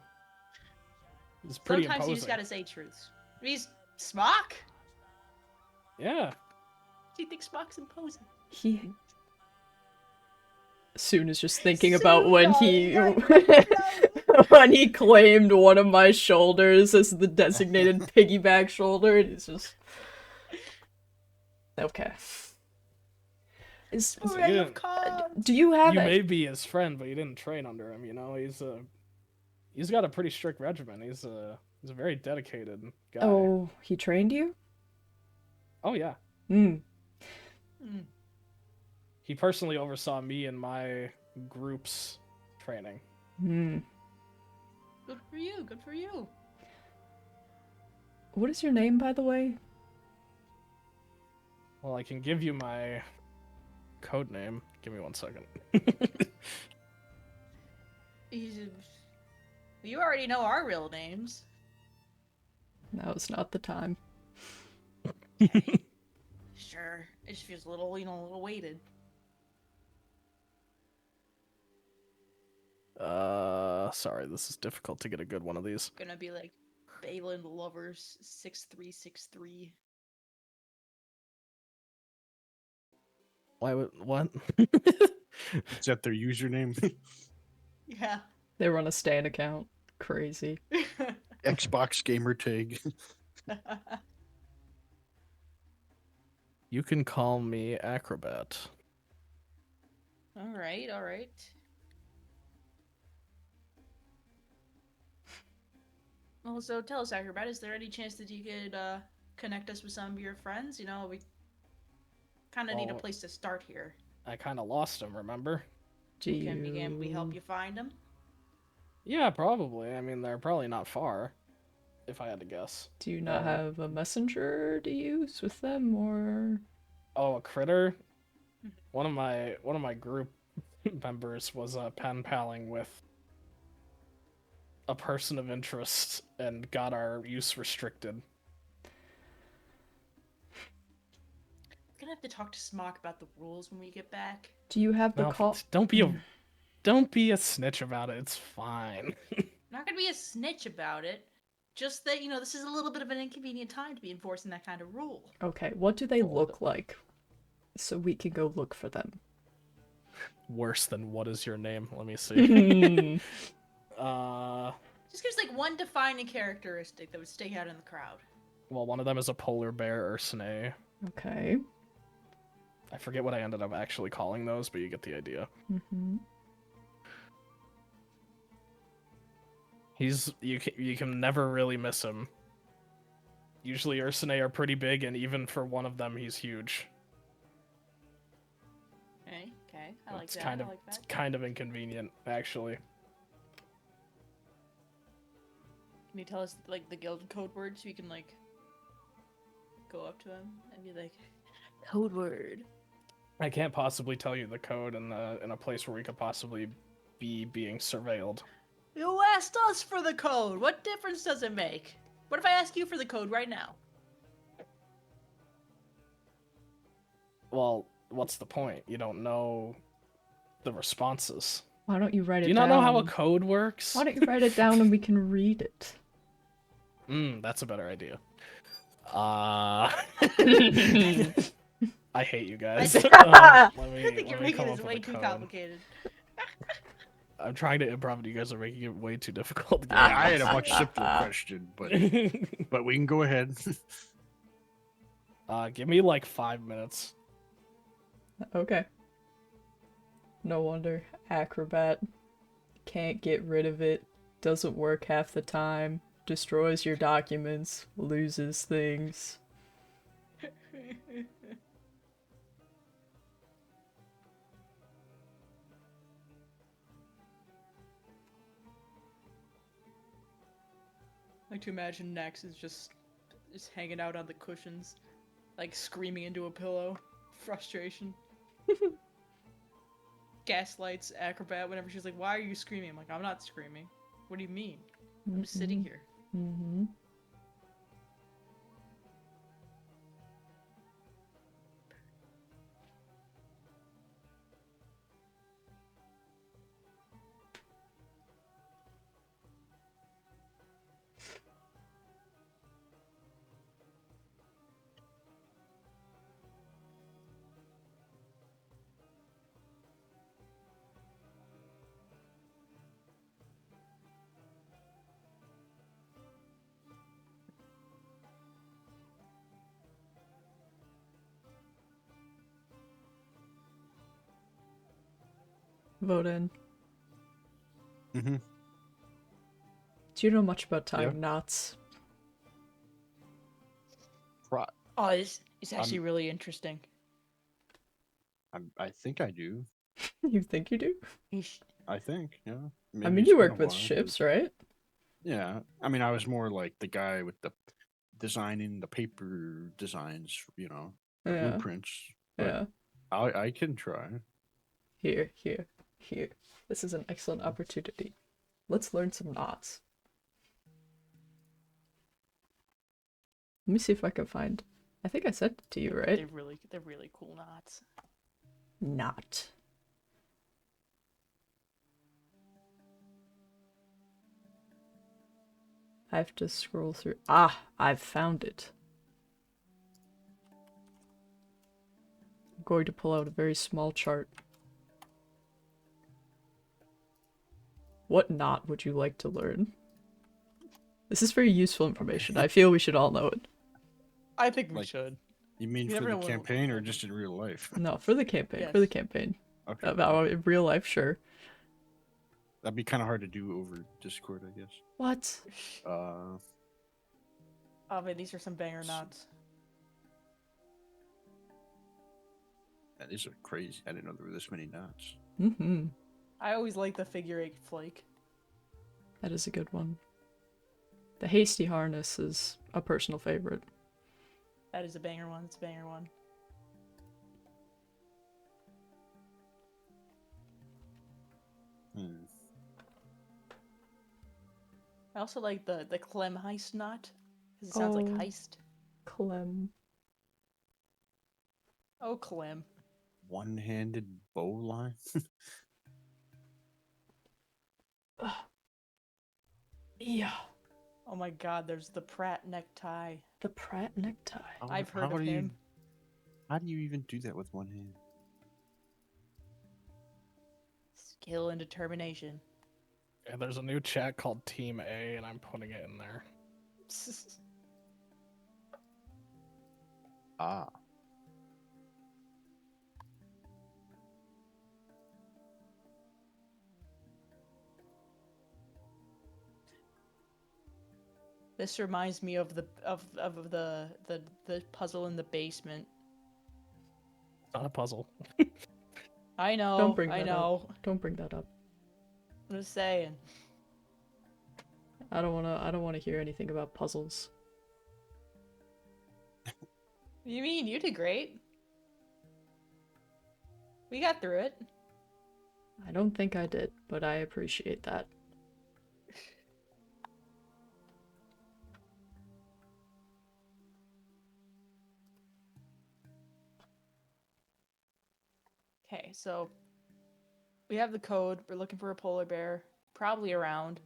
Speaker 1: It's pretty
Speaker 3: Sometimes
Speaker 1: imposing.
Speaker 3: you just gotta say truths. He's Smock?
Speaker 1: Yeah.
Speaker 3: Do you think Smock's imposing?
Speaker 4: He. Soon is just thinking
Speaker 3: Soon,
Speaker 4: about when
Speaker 3: darling,
Speaker 4: he
Speaker 3: I know.
Speaker 4: when he claimed one of my shoulders as the designated piggyback shoulder, and he's just okay. Is
Speaker 1: Listen,
Speaker 3: Hooray
Speaker 1: you
Speaker 3: of
Speaker 1: didn't-
Speaker 3: cons.
Speaker 4: do you have
Speaker 1: You
Speaker 4: a-
Speaker 1: may be his friend, but you didn't train under him, you know? He's got a pretty strict regimen. He's a very dedicated guy.
Speaker 4: Oh, he trained you?
Speaker 1: Oh yeah.
Speaker 4: Hmm.
Speaker 3: Hmm.
Speaker 1: He personally oversaw me and my group's training.
Speaker 4: Hmm.
Speaker 3: Good for you. Good for you.
Speaker 4: What is your name, by the way?
Speaker 1: Well, I can give you my code name. Give me 1 second.
Speaker 3: You already know our real names.
Speaker 4: Now's not the time.
Speaker 3: Sure. It just feels a little, a little weighted.
Speaker 1: Sorry, this is difficult to get a good one of these.
Speaker 3: Gonna be like Balin Lovers 6363.
Speaker 1: Why would what?
Speaker 2: Is that their username?
Speaker 3: Yeah.
Speaker 4: They run a Stan account. Crazy.
Speaker 2: Xbox gamer tag.
Speaker 1: You can call me Acrobat.
Speaker 3: All right. Well, so tell us, Acrobat, is there any chance that you could connect us with some of your friends? You know, we kind of need a
Speaker 1: Well,
Speaker 3: place to start here.
Speaker 1: I kind of lost him, remember?
Speaker 4: Do you...
Speaker 3: Can we help you find them?
Speaker 1: Yeah, probably. I mean, they're probably not far, if I had to guess.
Speaker 4: Do you not have a messenger to use with them, or...
Speaker 1: Oh, a critter? One of my group members was pen paling with a person of interest and got our use restricted.
Speaker 3: Gonna have to talk to Smock about the rules when we get back.
Speaker 4: Do you have the
Speaker 1: No,
Speaker 4: call...
Speaker 1: don't be a snitch about it. It's fine.
Speaker 3: I'm not gonna be a snitch about it. Just that, this is a little bit of an inconvenient time to be enforcing that kind of rule.
Speaker 4: Okay, what do they
Speaker 1: Hold
Speaker 4: look like? So we can go look for them.
Speaker 1: Worse than what is your name? Let me see.
Speaker 3: Just gives like one defining characteristic that would stick out in the crowd.
Speaker 1: Well, one of them is a polar bear ursine.
Speaker 4: Okay.
Speaker 1: I forget what I ended up actually calling those, but you get the idea.
Speaker 4: Mm-hmm.
Speaker 1: You can never really miss him. Usually ursine are pretty big, and even for one of them, he's huge.
Speaker 3: Okay, I like
Speaker 1: It's
Speaker 3: that.
Speaker 1: kind of
Speaker 3: I like that.
Speaker 1: it's kind of inconvenient, actually.
Speaker 3: Can you tell us like the guild code word so we can like go up to him and be like, code word?
Speaker 1: I can't possibly tell you the code in a place where we could possibly be being surveilled.
Speaker 3: You asked us for the code. What difference does it make? What if I ask you for the code right now?
Speaker 1: Well, what's the point? You don't know the responses.
Speaker 4: Why don't you write it
Speaker 1: Do you
Speaker 4: down?
Speaker 1: not know how a code works?
Speaker 4: Why don't you write it down and we can read it?
Speaker 1: That's a better idea. I hate you guys.
Speaker 3: I
Speaker 1: Let
Speaker 3: think you're
Speaker 1: me
Speaker 3: making
Speaker 1: come
Speaker 3: this
Speaker 1: up
Speaker 3: way
Speaker 1: with a
Speaker 3: too
Speaker 1: code.
Speaker 3: complicated.
Speaker 1: I'm trying to improv, and you guys are making it way too difficult.
Speaker 2: I had a much simpler question, but we can go ahead.
Speaker 1: Give me like 5 minutes.
Speaker 4: Okay. No wonder. Acrobat. Can't get rid of it. Doesn't work half the time. Destroys your documents. Loses things.
Speaker 3: I like to imagine Nex is just hanging out on the cushions, like screaming into a pillow. Frustration. Gaslights Acrobat whenever she's like, "Why are you screaming?" I'm like, "I'm not screaming. What do you mean? I'm just sitting here."
Speaker 4: Mm-hmm. Vote in.
Speaker 2: Mm-hmm.
Speaker 4: Do you know much about time
Speaker 2: Yeah.
Speaker 4: knots?
Speaker 3: Oh, it's actually
Speaker 2: I'm-
Speaker 3: really interesting.
Speaker 2: I think I do.
Speaker 4: You think you do?
Speaker 2: I think, yeah.
Speaker 4: I
Speaker 2: Maybe
Speaker 4: mean,
Speaker 2: it's
Speaker 4: you
Speaker 2: been
Speaker 4: worked
Speaker 2: a
Speaker 4: with
Speaker 2: while.
Speaker 4: ships, right?
Speaker 2: Yeah. I mean, I was more like the guy with the designing the paper designs, the
Speaker 4: Yeah.
Speaker 2: blueprints. But
Speaker 4: Yeah.
Speaker 2: I can try.
Speaker 4: Here. This is an excellent opportunity. Let's learn some knots. Let me see if I can find. I think I sent it to you, right?
Speaker 3: They're really cool knots.
Speaker 4: Knot. I have to scroll through. Ah, I've found it. I'm going to pull out a very small chart. What knot would you like to learn? This is very useful information. I feel we should all know it.
Speaker 3: I think we
Speaker 2: Like-
Speaker 3: should.
Speaker 2: You mean
Speaker 3: You
Speaker 2: for
Speaker 3: never
Speaker 2: the
Speaker 3: know when-
Speaker 2: campaign or just in real life?
Speaker 4: No, for the campaign.
Speaker 3: Yes.
Speaker 4: For the campaign.
Speaker 2: Okay.
Speaker 4: About in real life, sure.
Speaker 2: That'd be kind of hard to do over Discord, I guess.
Speaker 4: What?
Speaker 3: Oh man, these are some banger knots.
Speaker 2: Yeah, these are crazy. I didn't know there were this many knots.
Speaker 4: Mm-hmm.
Speaker 3: I always like the figure 8 flake.
Speaker 4: That is a good one. The hasty harness is a personal favorite.
Speaker 3: That is a banger one. It's a banger one.
Speaker 2: Hmm.
Speaker 3: I also like the Clem heist knot. 'Cause it sounds like
Speaker 4: Oh.
Speaker 3: heist.
Speaker 4: Clem.
Speaker 3: Oh, Clem.
Speaker 2: One-handed bow line.
Speaker 4: Yeah.
Speaker 3: Oh my god, there's the Pratt necktie.
Speaker 4: The Pratt necktie.
Speaker 3: I've heard
Speaker 2: How
Speaker 3: of
Speaker 2: do you-
Speaker 3: him.
Speaker 2: How do you even do that with one hand?
Speaker 3: Skill and determination.
Speaker 1: Okay, there's a new chat called Team A, and I'm putting it in there.
Speaker 2: Ah.
Speaker 3: This reminds me of the puzzle in the basement.
Speaker 1: It's not a puzzle.
Speaker 3: I know.
Speaker 4: Don't bring
Speaker 3: I
Speaker 4: that
Speaker 3: know.
Speaker 4: up. Don't bring that up.
Speaker 3: I'm just saying.
Speaker 4: I don't wanna hear anything about puzzles.
Speaker 3: You mean you did great? We got through it.
Speaker 4: I don't think I did, but I appreciate that.
Speaker 3: Okay, so we have the code. We're looking for a polar bear, probably around.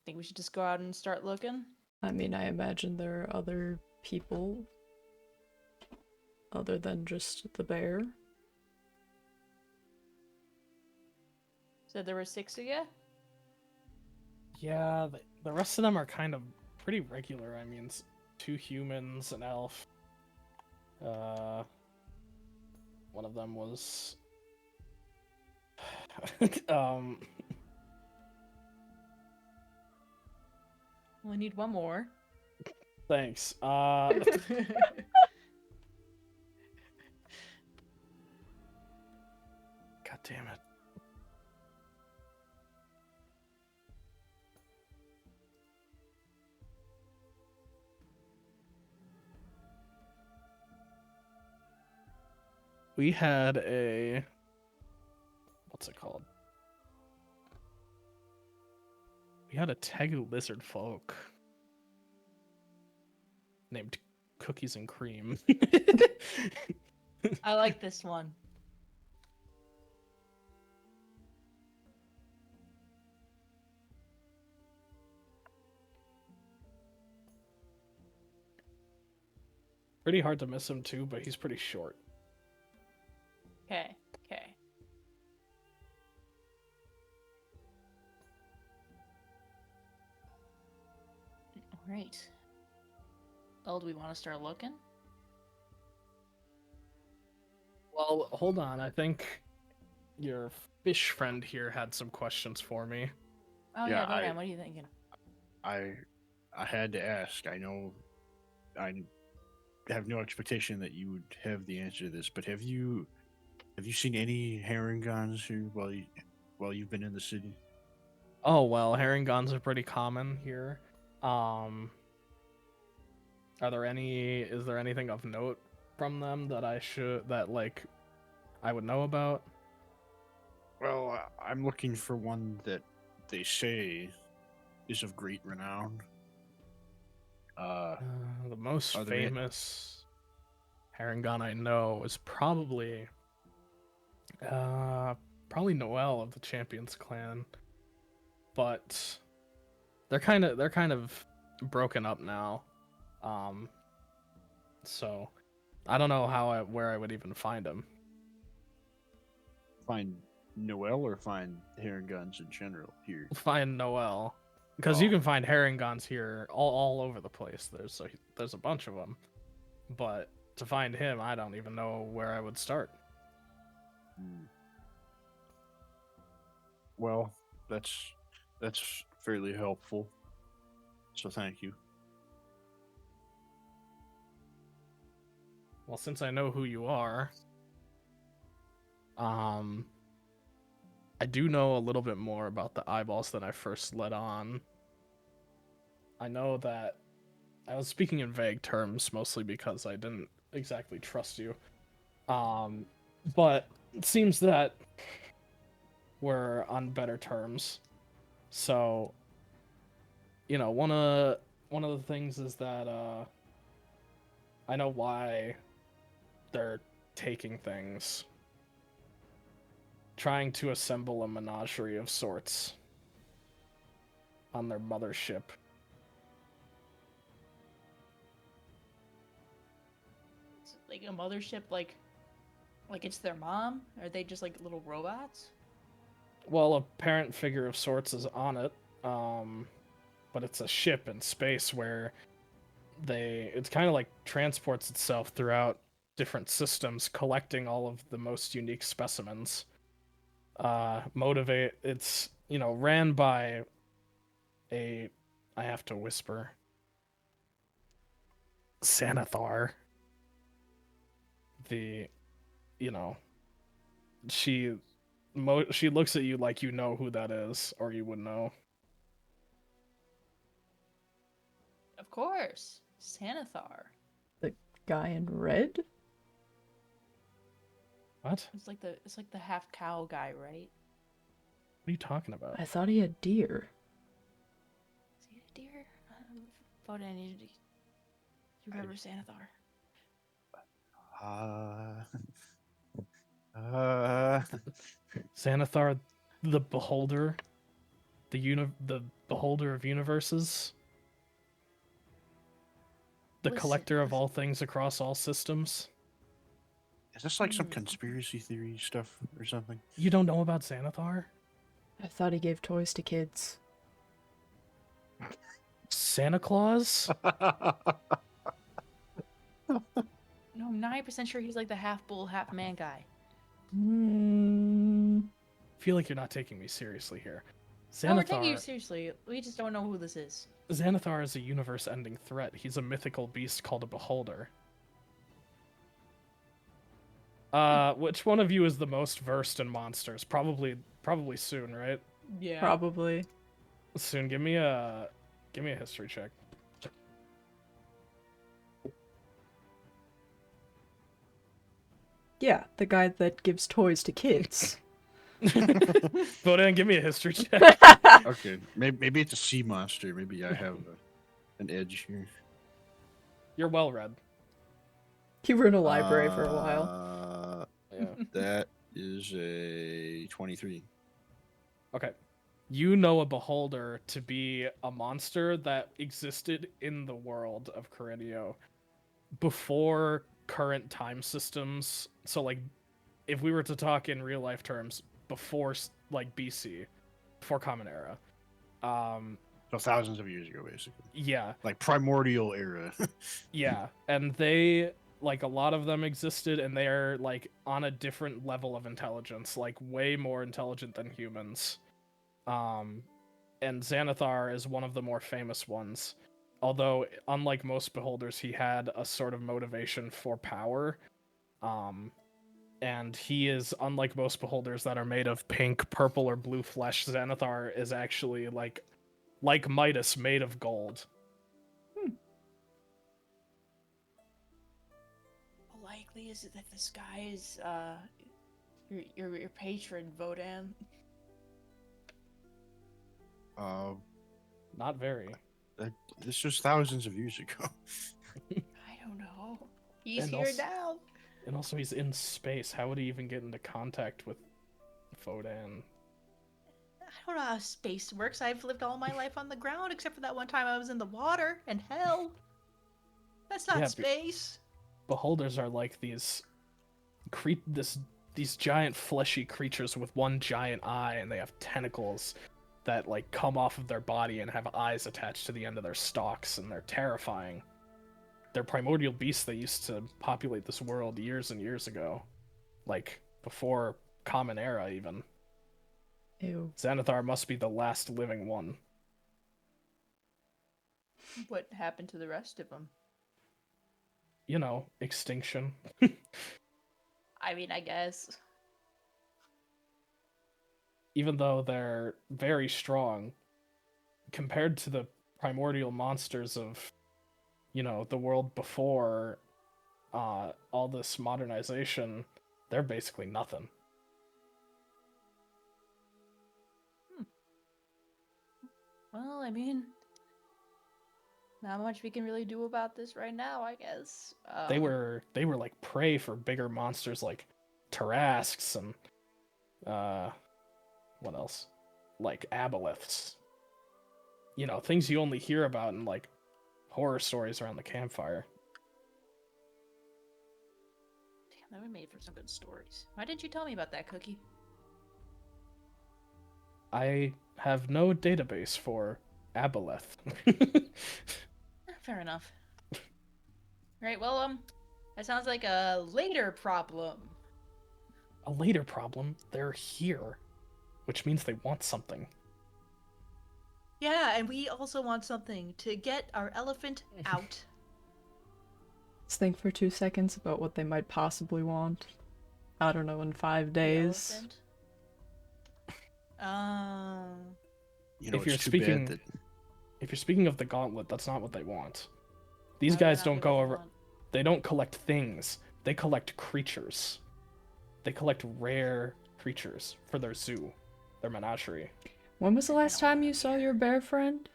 Speaker 3: Think we should just go out and start looking?
Speaker 4: I mean, I imagine there are other people other than just the bear.
Speaker 3: Said there were 6 of you?
Speaker 1: Yeah, the rest of them are kind of pretty regular. I mean, 2 humans, an elf. One of them was
Speaker 3: Only need one more.
Speaker 1: thanks.
Speaker 3: God
Speaker 1: God damn it. We had a what's it called? We had a Tegu lizard folk named Cookies and Cream.
Speaker 3: I like this one.
Speaker 1: Pretty hard to miss him too, but he's pretty short.
Speaker 3: Okay, okay. Alright. Well, do we want to start looking?
Speaker 1: Well, hold on. I think your fish friend here had some questions for me.
Speaker 3: Oh
Speaker 2: Yeah,
Speaker 3: yeah, Bowman, what are you thinking?
Speaker 2: I had to ask. I know I have no expectation that you would have the answer to this, but have you seen any herringons here while you've been in the city?
Speaker 1: Oh well, herringons are pretty common here. Are there any? Is there anything of note from them that I would know about?
Speaker 2: Well, I'm looking for one that they say is of great renown.
Speaker 1: The most
Speaker 2: Are there any-
Speaker 1: famous herringon I know is probably Noel of the Champions Clan, but they're kind of broken up now. So I don't know where I would even find him.
Speaker 2: find Noel or find herringons in general here?
Speaker 1: Find Noel, because you
Speaker 2: Oh.
Speaker 1: can find herringons here all over the place. There's a bunch of them, but to find him, I don't even know where I would start.
Speaker 2: Well, that's fairly helpful. So thank you.
Speaker 1: Well, since I know who you are, I do know a little bit more about the eyeballs than I first let on. I know that I was speaking in vague terms, mostly because I didn't exactly trust you. But it seems that we're on better terms. So, one of the things is that I know why they're taking things, trying to assemble a menagerie of sorts on their mothership.
Speaker 3: It's like a mothership, like it's their mom? Are they just like little robots?
Speaker 1: Well, a parent figure of sorts is on it, but it's a ship in space where it's kind of like transports itself throughout different systems, collecting all of the most unique specimens. It's ran by a, I have to whisper, Xanathar. The you know she she looks at you like you know who that is, or you would know.
Speaker 3: Of course, Sanathar.
Speaker 4: The guy in red?
Speaker 1: What?
Speaker 3: It's like the half cow guy, right?
Speaker 1: What are you talking about?
Speaker 4: I thought he had deer.
Speaker 3: Is he a deer? Vodan, you remember Sanathar?
Speaker 1: Xanathar, the beholder, the beholder of universes, the
Speaker 3: Was-
Speaker 1: collector of all things across all systems.
Speaker 2: Is this like some conspiracy theory stuff or something?
Speaker 1: You don't know about Xanathar?
Speaker 4: I thought he gave toys to kids.
Speaker 1: Santa Claus?
Speaker 3: No, I'm 90% sure he's like the half bull, half man guy.
Speaker 4: Hmm.
Speaker 1: Feel like you're not taking me seriously here.
Speaker 3: No, we're taking you
Speaker 1: Xanathar,
Speaker 3: seriously. We just don't know who this is.
Speaker 1: Xanathar is a universe-ending threat. He's a mythical beast called a beholder. Which one of you is the most versed in monsters? Probably Soon, right?
Speaker 3: Yeah.
Speaker 4: Probably.
Speaker 1: Soon, give me a history check.
Speaker 4: Yeah, the guy that gives toys to kids.
Speaker 1: Vodan, give me a history check.
Speaker 2: Okay, maybe it's a sea monster. Maybe I have an edge here.
Speaker 1: You're well read.
Speaker 4: You were in a library for a while.
Speaker 1: Yeah.
Speaker 2: That is a 23.
Speaker 1: Okay. You know a beholder to be a monster that existed in the world of Korrineo before current time systems. So, like, if we were to talk in real life terms, before, like, BC, before Common Era.
Speaker 2: So thousands of years ago, basically.
Speaker 1: Yeah.
Speaker 2: Like primordial era.
Speaker 1: Yeah. And they, like, a lot of them existed, and they're, like, on a different level of intelligence, like, way more intelligent than humans. And Xanathar is one of the more famous ones. Although, unlike most beholders, he had a sort of motivation for power. And he is, unlike most beholders that are made of pink, purple, or blue flesh, Xanathar is actually like Midas, made of gold.
Speaker 3: How likely is it that this guy is your patron, Vodan?
Speaker 1: Not very.
Speaker 2: This was thousands of years ago.
Speaker 3: I don't know. He's
Speaker 1: And
Speaker 3: here
Speaker 1: also-
Speaker 3: now.
Speaker 1: And also, he's in space. How would he even get into contact with Vodan?
Speaker 3: I don't know how space works. I've lived all my life on the ground, except for that one time I was in the water and hell. That's not
Speaker 1: Yeah,
Speaker 3: space.
Speaker 1: Beholders are like these giant fleshy creatures with one giant eye, and they have tentacles that like come off of their body and have eyes attached to the end of their stalks, and they're terrifying. They're primordial beasts that used to populate this world years and years ago, like before Common Era even.
Speaker 4: Ew.
Speaker 1: Xanathar must be the last living one.
Speaker 3: What happened to the rest of them?
Speaker 1: You know, extinction.
Speaker 3: I mean, I guess.
Speaker 1: Even though they're very strong, compared to the primordial monsters of, the world before all this modernization, they're basically nothing.
Speaker 3: Well, I mean, not much we can really do about this right now, I guess.
Speaker 1: They were like prey for bigger monsters like Tarrasques and what else? Like aboleths. Things you only hear about in like horror stories around the campfire.
Speaker 3: Damn, that would be made for some good stories. Why didn't you tell me about that, Cookie?
Speaker 1: I have no database for aboleth.
Speaker 3: Fair enough. Right, well, that sounds like a later problem.
Speaker 1: A later problem, they're here, which means they want something.
Speaker 3: Yeah, and we also want something to get our elephant out.
Speaker 4: Let's think for 2 seconds about what they might possibly want. I don't know, in 5
Speaker 3: The
Speaker 4: days.
Speaker 3: elephant.
Speaker 2: You know,
Speaker 1: If you're
Speaker 2: it's too
Speaker 1: speaking-
Speaker 2: bad that
Speaker 1: If you're speaking of the gauntlet, that's not what they want. These
Speaker 3: why would
Speaker 1: guys
Speaker 3: that
Speaker 1: don't
Speaker 3: be
Speaker 1: go
Speaker 3: what they
Speaker 1: over.
Speaker 3: want?
Speaker 1: They don't collect things. They collect creatures. They collect rare creatures for their zoo, their menagerie.
Speaker 4: When was the last time you saw your bear friend?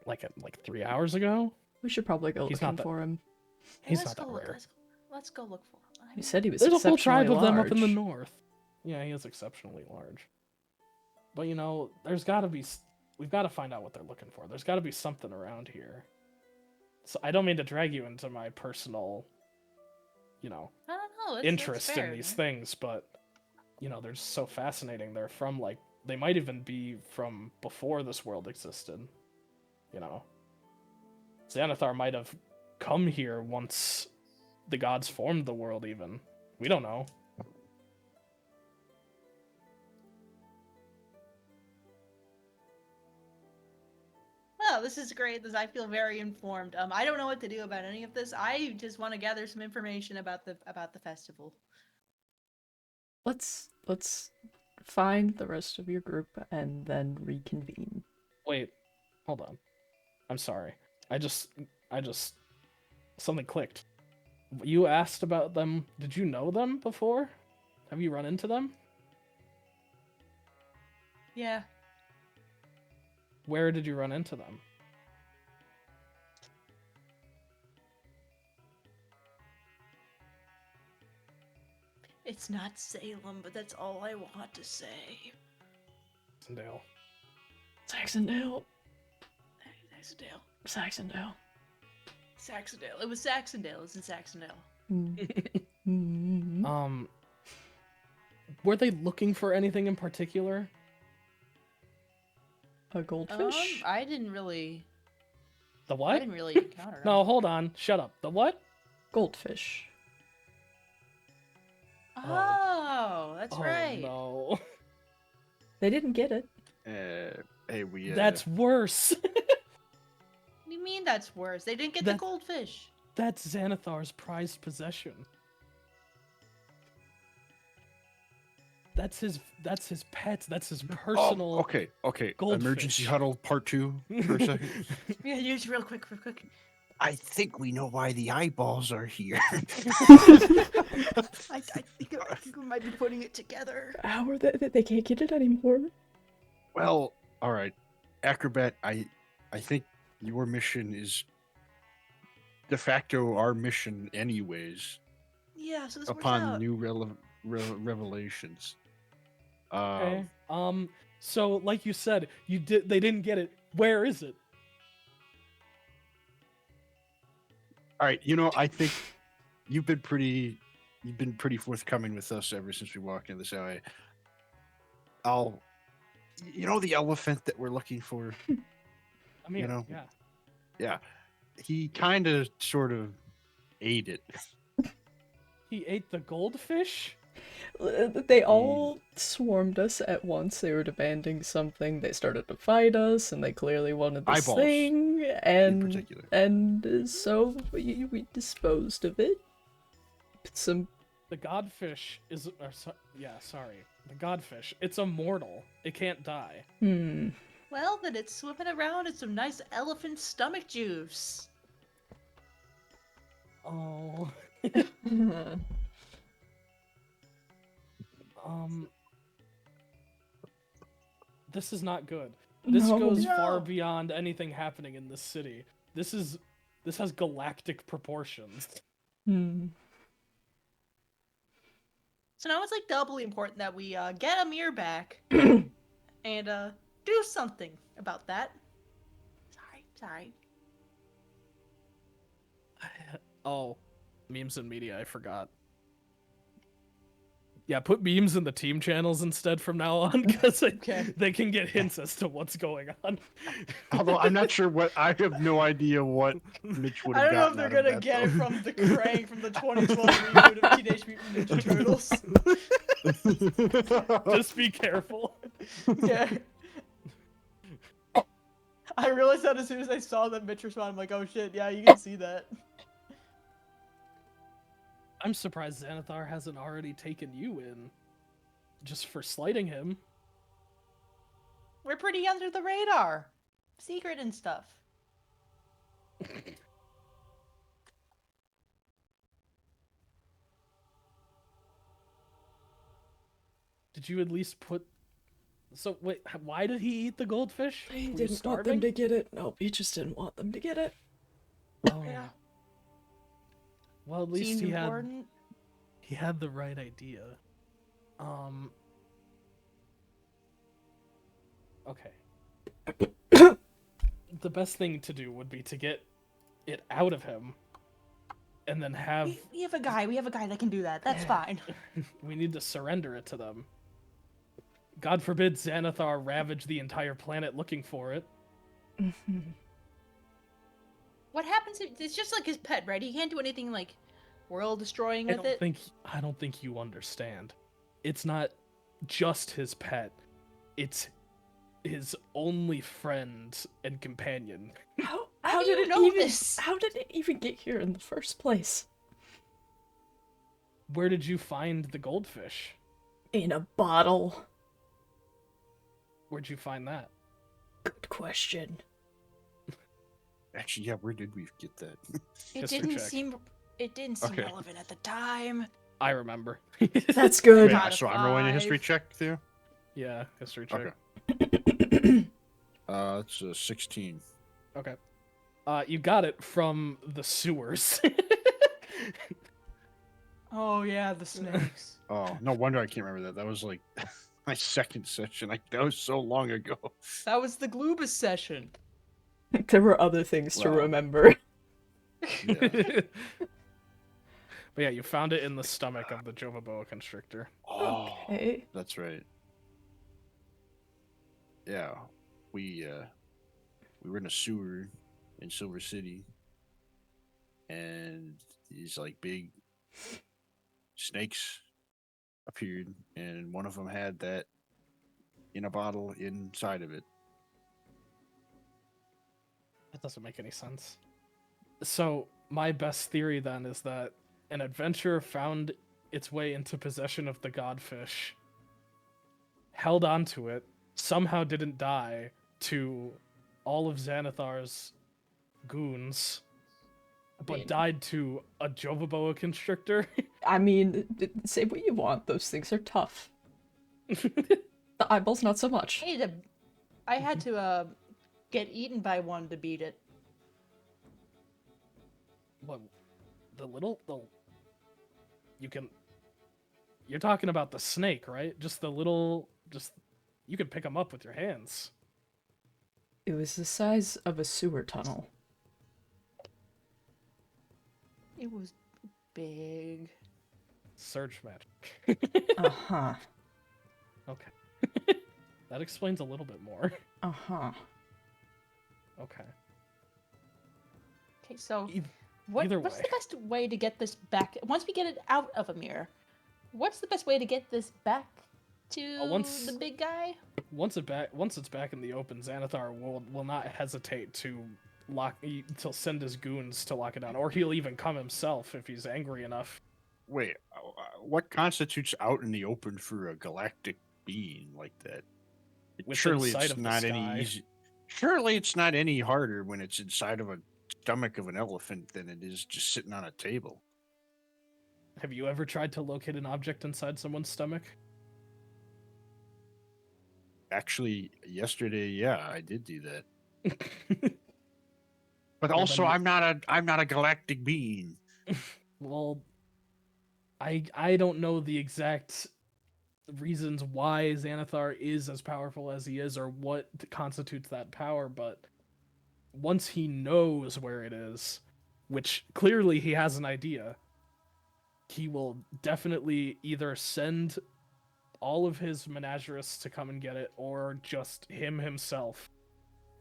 Speaker 1: Like 3 hours ago.
Speaker 4: We should probably go
Speaker 1: He's not
Speaker 4: looking
Speaker 1: that-
Speaker 4: for him.
Speaker 3: Hey,
Speaker 1: He's
Speaker 3: let's
Speaker 1: not
Speaker 3: go
Speaker 1: that
Speaker 3: look.
Speaker 1: rare.
Speaker 3: Let's go look for him.
Speaker 4: You said he was
Speaker 1: There's a whole
Speaker 4: exceptionally
Speaker 1: tribe of them up in the
Speaker 4: large.
Speaker 1: north. Yeah, he is exceptionally large. But you know, there's got to be. We've got to find out what they're looking for. There's got to be something around here. So I don't mean to drag you into my personal,
Speaker 3: I don't know.
Speaker 1: interest
Speaker 3: that's fair,
Speaker 1: in these
Speaker 3: man.
Speaker 1: things, but you know, they're just so fascinating. They're from they might even be from before this world existed. You know, Xanathar might have come here once the gods formed the world. Even we don't know.
Speaker 3: Well, this is great. I feel very informed. I don't know what to do about any of this. I just want to gather some information about the festival.
Speaker 4: Let's find the rest of your group and then reconvene.
Speaker 1: Wait, hold on. I'm sorry. I just something clicked. You asked about them. Did you know them before? Have you run into them?
Speaker 3: Yeah.
Speaker 1: Where did you run into them?
Speaker 3: It's not Salem, but that's all I want to say.
Speaker 1: Sandale.
Speaker 4: Saxondale.
Speaker 3: Saxondale.
Speaker 4: Saxondale.
Speaker 3: Saxondale. It was Saxondale. It was in Saxondale.
Speaker 4: Mm.
Speaker 1: Were they looking for anything in particular?
Speaker 4: A goldfish?
Speaker 3: I didn't really.
Speaker 1: The
Speaker 3: I
Speaker 1: what?
Speaker 3: didn't really encounter.
Speaker 1: No,
Speaker 3: them.
Speaker 1: hold on. Shut up. The what?
Speaker 4: Goldfish.
Speaker 3: Oh, that's
Speaker 1: Oh
Speaker 3: right.
Speaker 1: no.
Speaker 4: They didn't get it.
Speaker 2: hey, we
Speaker 1: That's worse.
Speaker 3: What do you mean that's worse? They didn't get the
Speaker 1: That-
Speaker 3: goldfish.
Speaker 1: That's Xanathar's prized possession. That's his pet. That's his personal.
Speaker 2: okay.
Speaker 1: goldfish.
Speaker 2: Emergency huddle part 2 for a second.
Speaker 3: Yeah, just real quick, real quick.
Speaker 2: I think we know why the eyeballs are here.
Speaker 3: I think we might be putting it together.
Speaker 4: How are they can't get it anymore?
Speaker 2: Well, all right, Acrobat. I think your mission is de facto our mission, anyways.
Speaker 3: Yeah, so this works
Speaker 2: Upon
Speaker 3: out.
Speaker 2: new revelations.
Speaker 1: Okay. So like you said, they didn't get it. Where is it?
Speaker 2: All right, I think you've been pretty forthcoming with us ever since we walked in this alley. The elephant that we're looking for.
Speaker 1: I mean,
Speaker 2: Yeah, he kind of sort of ate it.
Speaker 1: He ate the goldfish?
Speaker 4: They all swarmed us at once. They were demanding something. They started to fight us, and they clearly wanted this
Speaker 2: Eyeballs,
Speaker 4: thing.
Speaker 2: in particular.
Speaker 4: And so we disposed of it. Some
Speaker 1: The godfish is. Sorry. The godfish. It's immortal. It can't die.
Speaker 3: Well, then it's swimming around in some nice elephant stomach juice.
Speaker 1: Oh. This is not good. This
Speaker 4: No.
Speaker 1: goes far
Speaker 3: No.
Speaker 1: beyond anything happening in this city. This has galactic proportions.
Speaker 3: So now it's like doubly important that we get Amir back and do something about that. Sorry.
Speaker 1: Oh, memes and media, I forgot. Yeah, put memes in the team channels instead from now on, because
Speaker 3: Okay.
Speaker 1: they can get hints as to what's going on.
Speaker 2: Although I'm not sure what. I have no idea what Mitch would
Speaker 3: I
Speaker 2: have
Speaker 3: don't know if
Speaker 2: gotten
Speaker 3: they're
Speaker 2: out of
Speaker 3: gonna
Speaker 2: that,
Speaker 3: get it
Speaker 2: though.
Speaker 3: from the crank from the 2012 reboot of Teenage Mutant Ninja Turtles.
Speaker 1: Just be careful.
Speaker 3: Yeah. I realized that as soon as I saw that Mitch respond, I'm like, oh shit, yeah, you can see that.
Speaker 1: I'm surprised Xanathar hasn't already taken you in, just for slighting him.
Speaker 3: We're pretty under the radar. Secret and stuff.
Speaker 1: Did you at least put... So, wait, why did he eat the goldfish?
Speaker 4: He
Speaker 1: Were you
Speaker 4: didn't want
Speaker 1: starving?
Speaker 4: them to get it. Nope, he just didn't want them to get it.
Speaker 1: Oh.
Speaker 3: Yeah.
Speaker 1: Well, at least
Speaker 3: Seemed
Speaker 1: he had...
Speaker 3: important.
Speaker 1: He had the right idea. Okay. The best thing to do would be to get it out of him, and then have...
Speaker 3: We have a guy that can do that. That's fine.
Speaker 1: We need to surrender it to them. God forbid Xanathar ravage the entire planet looking for it.
Speaker 3: What happens if it's just like his pet, right? He can't do anything like world destroying with it.
Speaker 1: I don't think you understand. It's not just his pet. It's his only friend and companion.
Speaker 3: How do you know this?
Speaker 4: How did it even get here in the first place?
Speaker 1: Where did you find the goldfish?
Speaker 4: In a bottle.
Speaker 1: Where'd you find that?
Speaker 4: Good question.
Speaker 2: Actually, yeah, where did we get that?
Speaker 3: It
Speaker 1: History
Speaker 3: didn't
Speaker 1: check.
Speaker 3: seem
Speaker 2: Okay.
Speaker 3: relevant at the time.
Speaker 1: I remember.
Speaker 4: That's good.
Speaker 2: Wait,
Speaker 3: Out of
Speaker 2: so I'm rolling a history
Speaker 3: 5.
Speaker 2: check there?
Speaker 1: Yeah, history check.
Speaker 2: Okay. It's a 16.
Speaker 1: Okay. You got it from the sewers.
Speaker 3: Oh yeah, the snakes.
Speaker 2: Oh, no wonder I can't remember that. That was like my second session. That was so long ago.
Speaker 3: That was the Glubus session.
Speaker 4: There were other things to
Speaker 2: Wow.
Speaker 4: remember.
Speaker 2: Yeah.
Speaker 1: But yeah, you found it in the stomach of the Jova boa constrictor.
Speaker 2: Oh,
Speaker 4: Okay.
Speaker 2: that's right. Yeah, we were in a sewer in Silver City, and these like big snakes appeared, and one of them had that in a bottle inside of it.
Speaker 1: That doesn't make any sense. So, my best theory then is that an adventurer found its way into possession of the godfish, held onto it, somehow didn't die to all of Xanathar's goons, but died to a Jova boa constrictor.
Speaker 4: I mean, say what you want, those things are tough. The eyeballs, not so much.
Speaker 3: I had to get eaten by one to beat it.
Speaker 1: What? You're talking about the snake, right? You can pick them up with your hands.
Speaker 4: It was the size of a sewer tunnel.
Speaker 3: It was big.
Speaker 1: Surge magic.
Speaker 4: Uh-huh.
Speaker 1: Okay. That explains a little bit more.
Speaker 4: Uh-huh.
Speaker 1: Okay.
Speaker 3: Okay, so
Speaker 1: either
Speaker 3: what's
Speaker 1: way.
Speaker 3: the best way to get this back? Once we get it out of a mirror, what's the best way to get this back to
Speaker 1: once-
Speaker 3: the big guy?
Speaker 1: Once it's back in the open, Xanathar will not hesitate to send his goons to lock it down, or he'll even come himself if he's angry enough.
Speaker 2: Wait, what constitutes out in the open for a galactic being like that?
Speaker 1: Within
Speaker 2: Surely
Speaker 1: sight
Speaker 2: it's
Speaker 1: of the
Speaker 2: not
Speaker 1: sky.
Speaker 2: any easy. Surely it's not any harder when it's inside of a stomach of an elephant than it is just sitting on a table.
Speaker 1: Have you ever tried to locate an object inside someone's stomach?
Speaker 2: Actually, yesterday, yeah, I did do that. But
Speaker 1: Well,
Speaker 2: also,
Speaker 1: then
Speaker 2: I'm not a galactic being.
Speaker 1: Well, I don't know the exact reasons why Xanathar is as powerful as he is, or what constitutes that power, but once he knows where it is, which clearly he has an idea, he will definitely either send all of his menagerists to come and get it, or just him himself,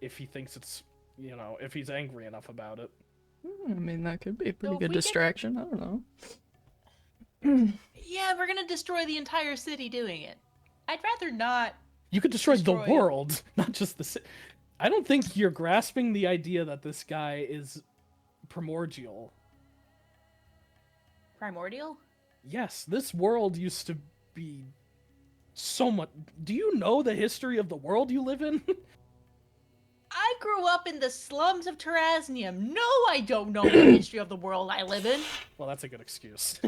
Speaker 1: if he thinks it's, if he's angry enough about it.
Speaker 4: I mean, that could be a pretty
Speaker 3: if
Speaker 4: good
Speaker 3: we get-
Speaker 4: distraction. I don't know.
Speaker 3: Yeah, we're gonna destroy the entire city doing it. I'd rather not.
Speaker 1: You could destroy
Speaker 3: Destroy
Speaker 1: the
Speaker 3: it.
Speaker 1: world, not just the city. I don't think you're grasping the idea that this guy is primordial.
Speaker 3: Primordial?
Speaker 1: Yes, this world used to be so much. Do you know the history of the world you live in?
Speaker 3: I grew up in the slums of Terraznium. No, I don't know the history of the world I live in.
Speaker 1: Well, that's a good excuse.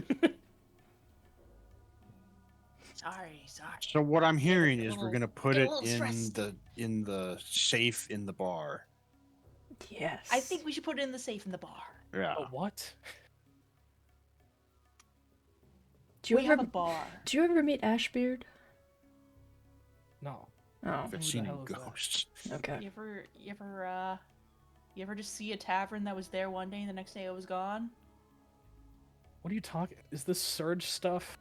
Speaker 3: Sorry.
Speaker 2: So what I'm hearing is we're
Speaker 3: little-
Speaker 2: gonna put
Speaker 3: get a
Speaker 2: it
Speaker 3: little stressed.
Speaker 2: in the safe in the bar.
Speaker 4: Yes.
Speaker 3: I think we should put it in the safe in the bar.
Speaker 2: Yeah.
Speaker 1: A what?
Speaker 4: Do you
Speaker 3: We have
Speaker 4: ever
Speaker 3: a bar.
Speaker 4: do you ever meet Ashbeard?
Speaker 1: No.
Speaker 4: Oh,
Speaker 2: I've
Speaker 1: the
Speaker 2: seen
Speaker 1: hell is that?
Speaker 2: ghosts.
Speaker 4: okay.
Speaker 3: You ever just see a tavern that was there one day and the next day it was gone?
Speaker 1: What are you talking? Is this Surge stuff?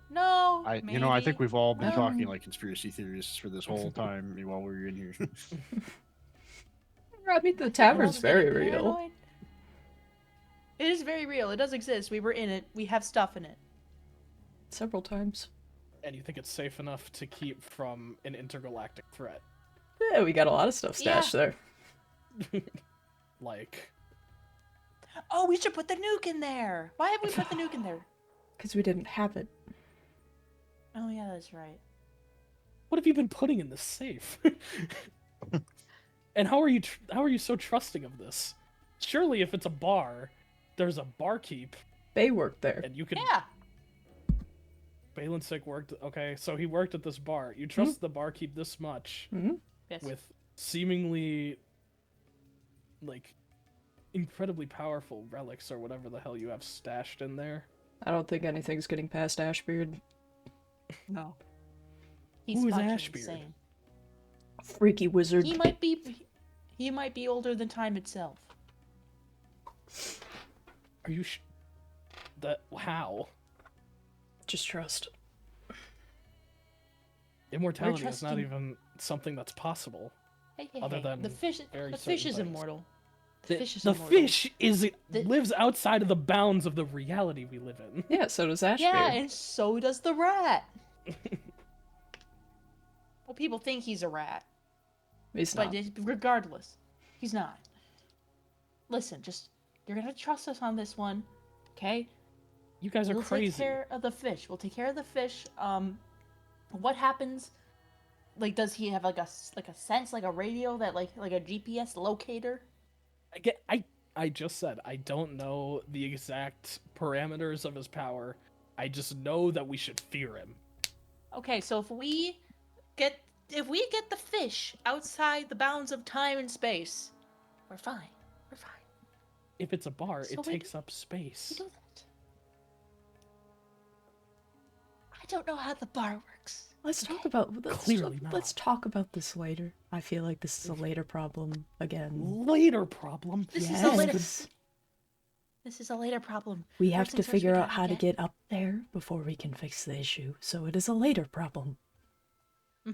Speaker 3: No.
Speaker 2: I
Speaker 3: maybe.
Speaker 2: think we've all been
Speaker 3: Um,
Speaker 2: talking like conspiracy theorists for this whole time while we were in here.
Speaker 4: I mean, the
Speaker 3: We're all
Speaker 4: tavern's
Speaker 3: just
Speaker 4: very
Speaker 3: getting
Speaker 4: real.
Speaker 3: paranoid. It is very real. It does exist. We were in it. We have stuff in it.
Speaker 4: Several times.
Speaker 1: And you think it's safe enough to keep from an intergalactic threat?
Speaker 4: Yeah, we got a lot of stuff stashed there.
Speaker 1: Like,
Speaker 3: Oh, we should put the nuke in there. Why have we put the nuke in there?
Speaker 4: Because we didn't have it.
Speaker 3: Oh yeah, that's right.
Speaker 1: what have you been putting in the safe? And how are you so trusting of this? Surely, if it's a bar, there's a barkeep,
Speaker 4: They worked there.
Speaker 1: and you can.
Speaker 3: Yeah.
Speaker 1: Balancic worked. Okay, so he worked at this bar. You trust the barkeep this much
Speaker 4: Hmm.
Speaker 3: Yes.
Speaker 1: with seemingly, like, incredibly powerful relics or whatever the hell you have stashed in there.
Speaker 4: I don't think anything's getting past Ashbeard.
Speaker 3: No. He's
Speaker 1: Who is
Speaker 3: fucking
Speaker 1: Ashbeard?
Speaker 3: insane.
Speaker 4: Freaky wizard.
Speaker 3: He might be older than time itself.
Speaker 1: Are you that how?
Speaker 4: Just trust.
Speaker 1: Immortality is not
Speaker 3: trusting-
Speaker 1: even something that's possible.
Speaker 3: Hey,
Speaker 1: Other than
Speaker 3: the fish.
Speaker 1: very
Speaker 3: The fish
Speaker 1: certain
Speaker 3: is
Speaker 1: things.
Speaker 3: immortal.
Speaker 1: The
Speaker 3: fish is
Speaker 1: the
Speaker 3: immortal.
Speaker 1: fish is
Speaker 3: The-
Speaker 1: lives outside of the bounds of the reality we live in.
Speaker 4: Yeah, so does Ashbeard.
Speaker 3: Yeah, and so does the rat. Well, people think he's a rat,
Speaker 4: He's
Speaker 3: but
Speaker 4: not.
Speaker 3: regardless, he's not. Listen, you're gonna trust us on this one, okay?
Speaker 1: You guys are
Speaker 3: We'll
Speaker 1: crazy.
Speaker 3: take care of the fish. We'll take care of the fish. What happens? Like, does he have like a sense, like a radio that like a GPS locator?
Speaker 1: I just said I don't know the exact parameters of his power. I just know that we should fear him.
Speaker 3: Okay, so if we get the fish outside the bounds of time and space, we're fine. We're fine.
Speaker 1: If it's a bar,
Speaker 3: So
Speaker 1: it
Speaker 3: we
Speaker 1: takes up space.
Speaker 3: We do that. I don't know how the bar works.
Speaker 4: Let's talk about
Speaker 1: Clearly
Speaker 4: let's
Speaker 1: not.
Speaker 4: talk about this later. I feel like this is a later problem again.
Speaker 1: Later problem.
Speaker 3: This
Speaker 4: Yes.
Speaker 3: is a later. This is a later problem.
Speaker 4: We have
Speaker 3: First
Speaker 4: to
Speaker 3: things first,
Speaker 4: figure
Speaker 3: we
Speaker 4: out
Speaker 3: gotta
Speaker 4: how to get up there before we can fix the issue. So it is a later problem.
Speaker 3: We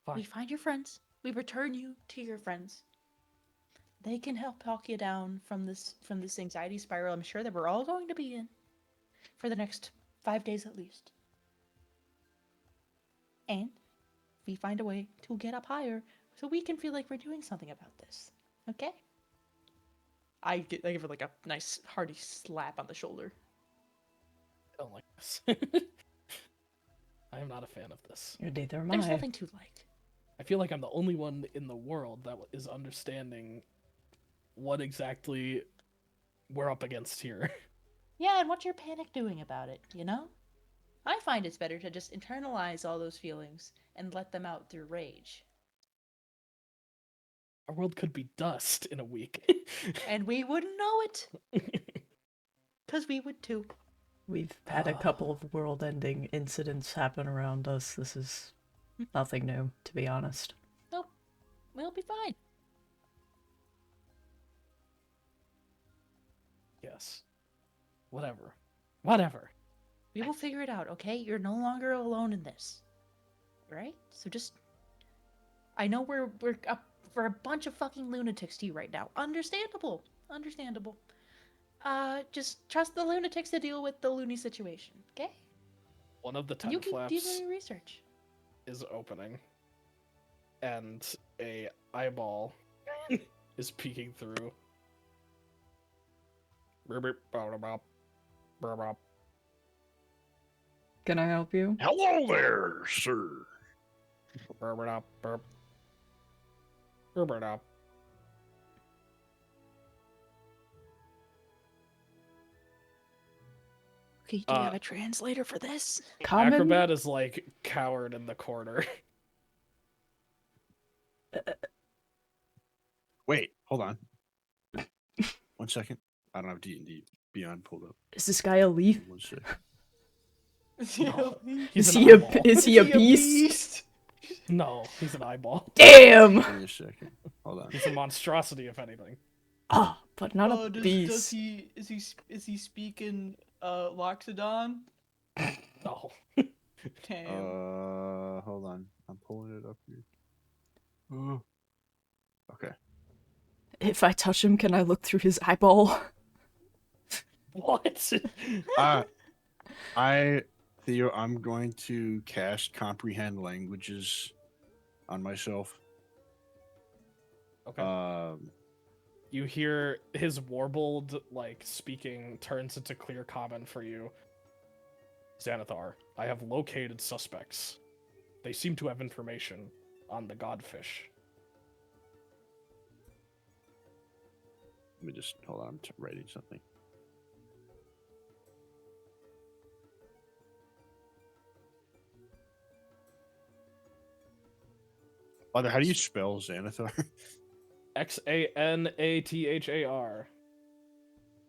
Speaker 1: Fine.
Speaker 3: find your friends. We return you to your friends. They can help talk you down from this anxiety spiral. I'm sure that we're all going to be in for the next 5 days at least. And we find a way to get up higher so we can feel like we're doing something about this. Okay? I give her like a nice hearty slap on the shoulder.
Speaker 1: I don't like this. I am not a fan of this.
Speaker 4: Neither am
Speaker 3: There's
Speaker 4: I.
Speaker 3: nothing to like.
Speaker 1: I feel like I'm the only one in the world that is understanding what exactly we're up against here.
Speaker 3: Yeah, and what's your panic doing about it, you know? I find it's better to just internalize all those feelings and let them out through rage.
Speaker 1: Our world could be dust in a week.
Speaker 3: And we wouldn't know it. Because we would too.
Speaker 4: We've had a couple of world-ending incidents happen around us. This is nothing new, to be honest.
Speaker 3: Nope. We'll be fine.
Speaker 1: Yes. Whatever. Whatever.
Speaker 3: We will figure it out, okay? You're no longer alone in this. Right? So just I know we're up for a bunch of fucking lunatics to you right now. Understandable. Understandable. Just trust the lunatics to deal with the loony situation, okay?
Speaker 1: One of the
Speaker 3: And you
Speaker 1: tent
Speaker 3: keep doing
Speaker 1: flaps
Speaker 3: your research.
Speaker 1: is opening, and a eyeball is peeking through. Burp, burp, burp, burp, burp, burp.
Speaker 4: Can I help you?
Speaker 2: Hello there, sir.
Speaker 1: Burp, burp, burp. Burp, burp, burp.
Speaker 3: Okay, do you have a translator for this?
Speaker 4: Common?
Speaker 1: Acrobat is like cowered in the corner.
Speaker 2: Wait, hold on. 1 second. I don't have D&D Beyond pulled up.
Speaker 4: Is this guy a leaf?
Speaker 2: 1 second.
Speaker 1: No,
Speaker 4: Is
Speaker 1: he's an
Speaker 4: he a
Speaker 1: eyeball.
Speaker 4: is he a beast?
Speaker 1: No, he's an eyeball.
Speaker 4: Damn!
Speaker 2: Give me a second. Hold on.
Speaker 1: He's a monstrosity, if anything.
Speaker 4: Ah, but not a
Speaker 5: Does
Speaker 4: beast.
Speaker 5: he is he speaking Loxodon?
Speaker 1: No.
Speaker 5: Damn.
Speaker 2: Hold on. I'm pulling it up here. Oh. Okay.
Speaker 4: If I touch him, can I look through his eyeball?
Speaker 1: What?
Speaker 2: Theo, I'm going to cast Comprehend Languages on myself.
Speaker 1: Okay. You hear his warbled, like, speaking turns into clear common for you. Xanathar, I have located suspects. They seem to have information on the godfish.
Speaker 2: Let me just hold on. I'm writing something. Father, how do you spell Xanathar?
Speaker 1: Xanathar.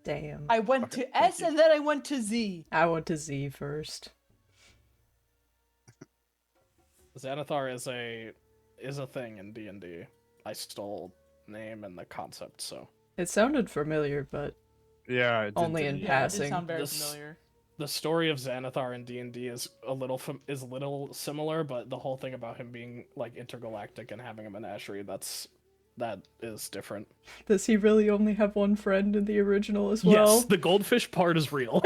Speaker 4: Damn.
Speaker 5: I went
Speaker 2: Okay,
Speaker 5: to
Speaker 2: thank
Speaker 5: S
Speaker 2: you.
Speaker 5: and then I went to Z.
Speaker 4: I went to Z first.
Speaker 1: Xanathar is a thing in D&D. I stole name and the concept, so
Speaker 4: It sounded familiar, but
Speaker 2: Yeah, it did
Speaker 4: Only
Speaker 2: to
Speaker 4: in
Speaker 2: me.
Speaker 5: Yeah, it
Speaker 4: passing.
Speaker 5: did sound very
Speaker 1: This-
Speaker 5: familiar.
Speaker 1: the story of Xanathar in D&D is a little similar, but the whole thing about him being like intergalactic and having a menagerie that is different.
Speaker 4: does he really only have one friend in the original as well?
Speaker 1: Yes, the goldfish part is real.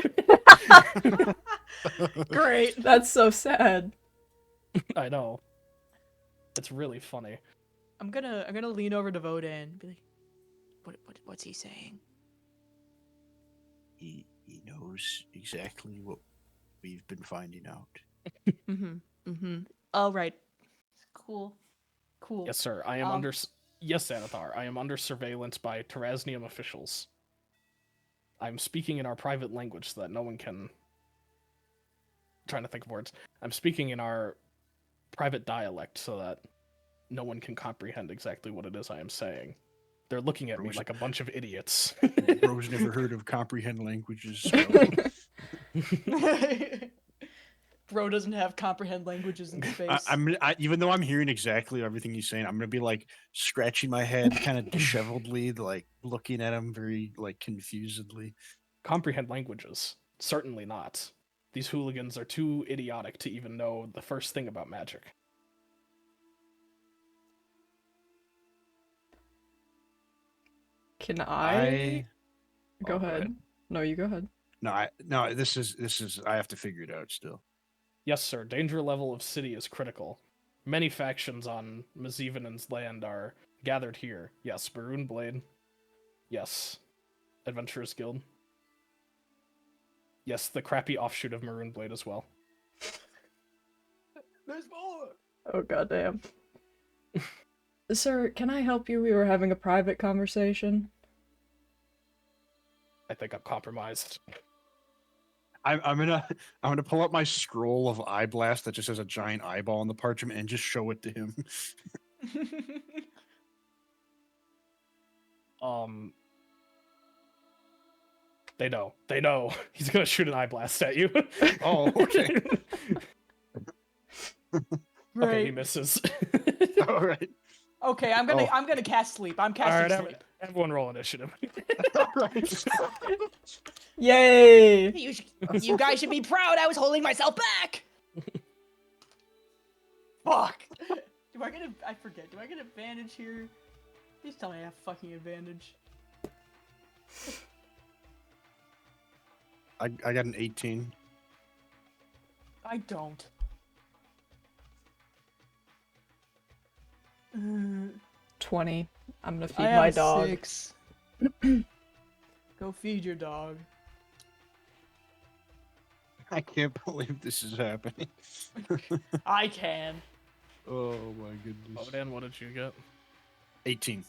Speaker 5: Great.
Speaker 4: That's so sad.
Speaker 1: I know. It's really funny.
Speaker 5: I'm gonna lean over to Vodan and be like, what's he saying?
Speaker 2: He knows exactly what we've been finding out.
Speaker 5: Mm-hmm. Mm-hmm. All right. Cool. Cool.
Speaker 1: Yes, sir. I am
Speaker 5: Um,
Speaker 1: Yes, Xanathar. I am under surveillance by Terraznium officials. I'm speaking in our private language so that no one can... trying to think of words. I'm speaking in our private dialect so that no one can comprehend exactly what it is I am saying. They're looking at me
Speaker 2: Bro's-
Speaker 1: like a bunch of idiots.
Speaker 2: Bro's never heard of Comprehend Languages.
Speaker 5: Bro doesn't have comprehend languages in space.
Speaker 2: Even though I'm hearing exactly everything he's saying, I'm gonna be like scratching my head, kind of disheveledly, like looking at him very like confusedly.
Speaker 1: Comprehend languages? Certainly not. These hooligans are too idiotic to even know the first thing about magic.
Speaker 4: Can I go
Speaker 2: Oh, go
Speaker 4: ahead?
Speaker 2: ahead.
Speaker 4: No, you go ahead.
Speaker 2: No. This is. I have to figure it out still.
Speaker 1: Yes, sir. Danger level of city is critical. Many factions on Mazevenan's land are gathered here. Yes, Maroon Blade. Yes. Adventurers Guild. Yes, the crappy offshoot of Maroon Blade as well.
Speaker 5: There's more.
Speaker 4: Oh goddamn. Sir, can I help you? We were having a private conversation.
Speaker 1: I think I'm compromised.
Speaker 2: I'm gonna pull up my scroll of eye blast that just has a giant eyeball on the parchment and just show it to him.
Speaker 1: They know. They know. He's gonna shoot an eye blast at you.
Speaker 2: Oh, okay.
Speaker 5: Right.
Speaker 1: Okay, he misses.
Speaker 2: All right.
Speaker 5: Okay, I'm gonna cast sleep. I'm casting
Speaker 1: Alright,
Speaker 5: sleep.
Speaker 1: everyone roll initiative.
Speaker 2: All right.
Speaker 4: Yay!
Speaker 5: You guys should be proud. I was holding myself back. Fuck. Do I get a? I forget. Do I get advantage here? Please tell me I have fucking advantage.
Speaker 2: I got an 18.
Speaker 5: I don't.
Speaker 4: 20. I'm gonna feed
Speaker 5: I
Speaker 4: my
Speaker 5: have
Speaker 4: dog.
Speaker 5: 6. Go feed your dog.
Speaker 2: I can't believe this is happening.
Speaker 5: I can.
Speaker 2: Oh my goodness.
Speaker 1: Oh, Dan, what did you get?
Speaker 2: 18.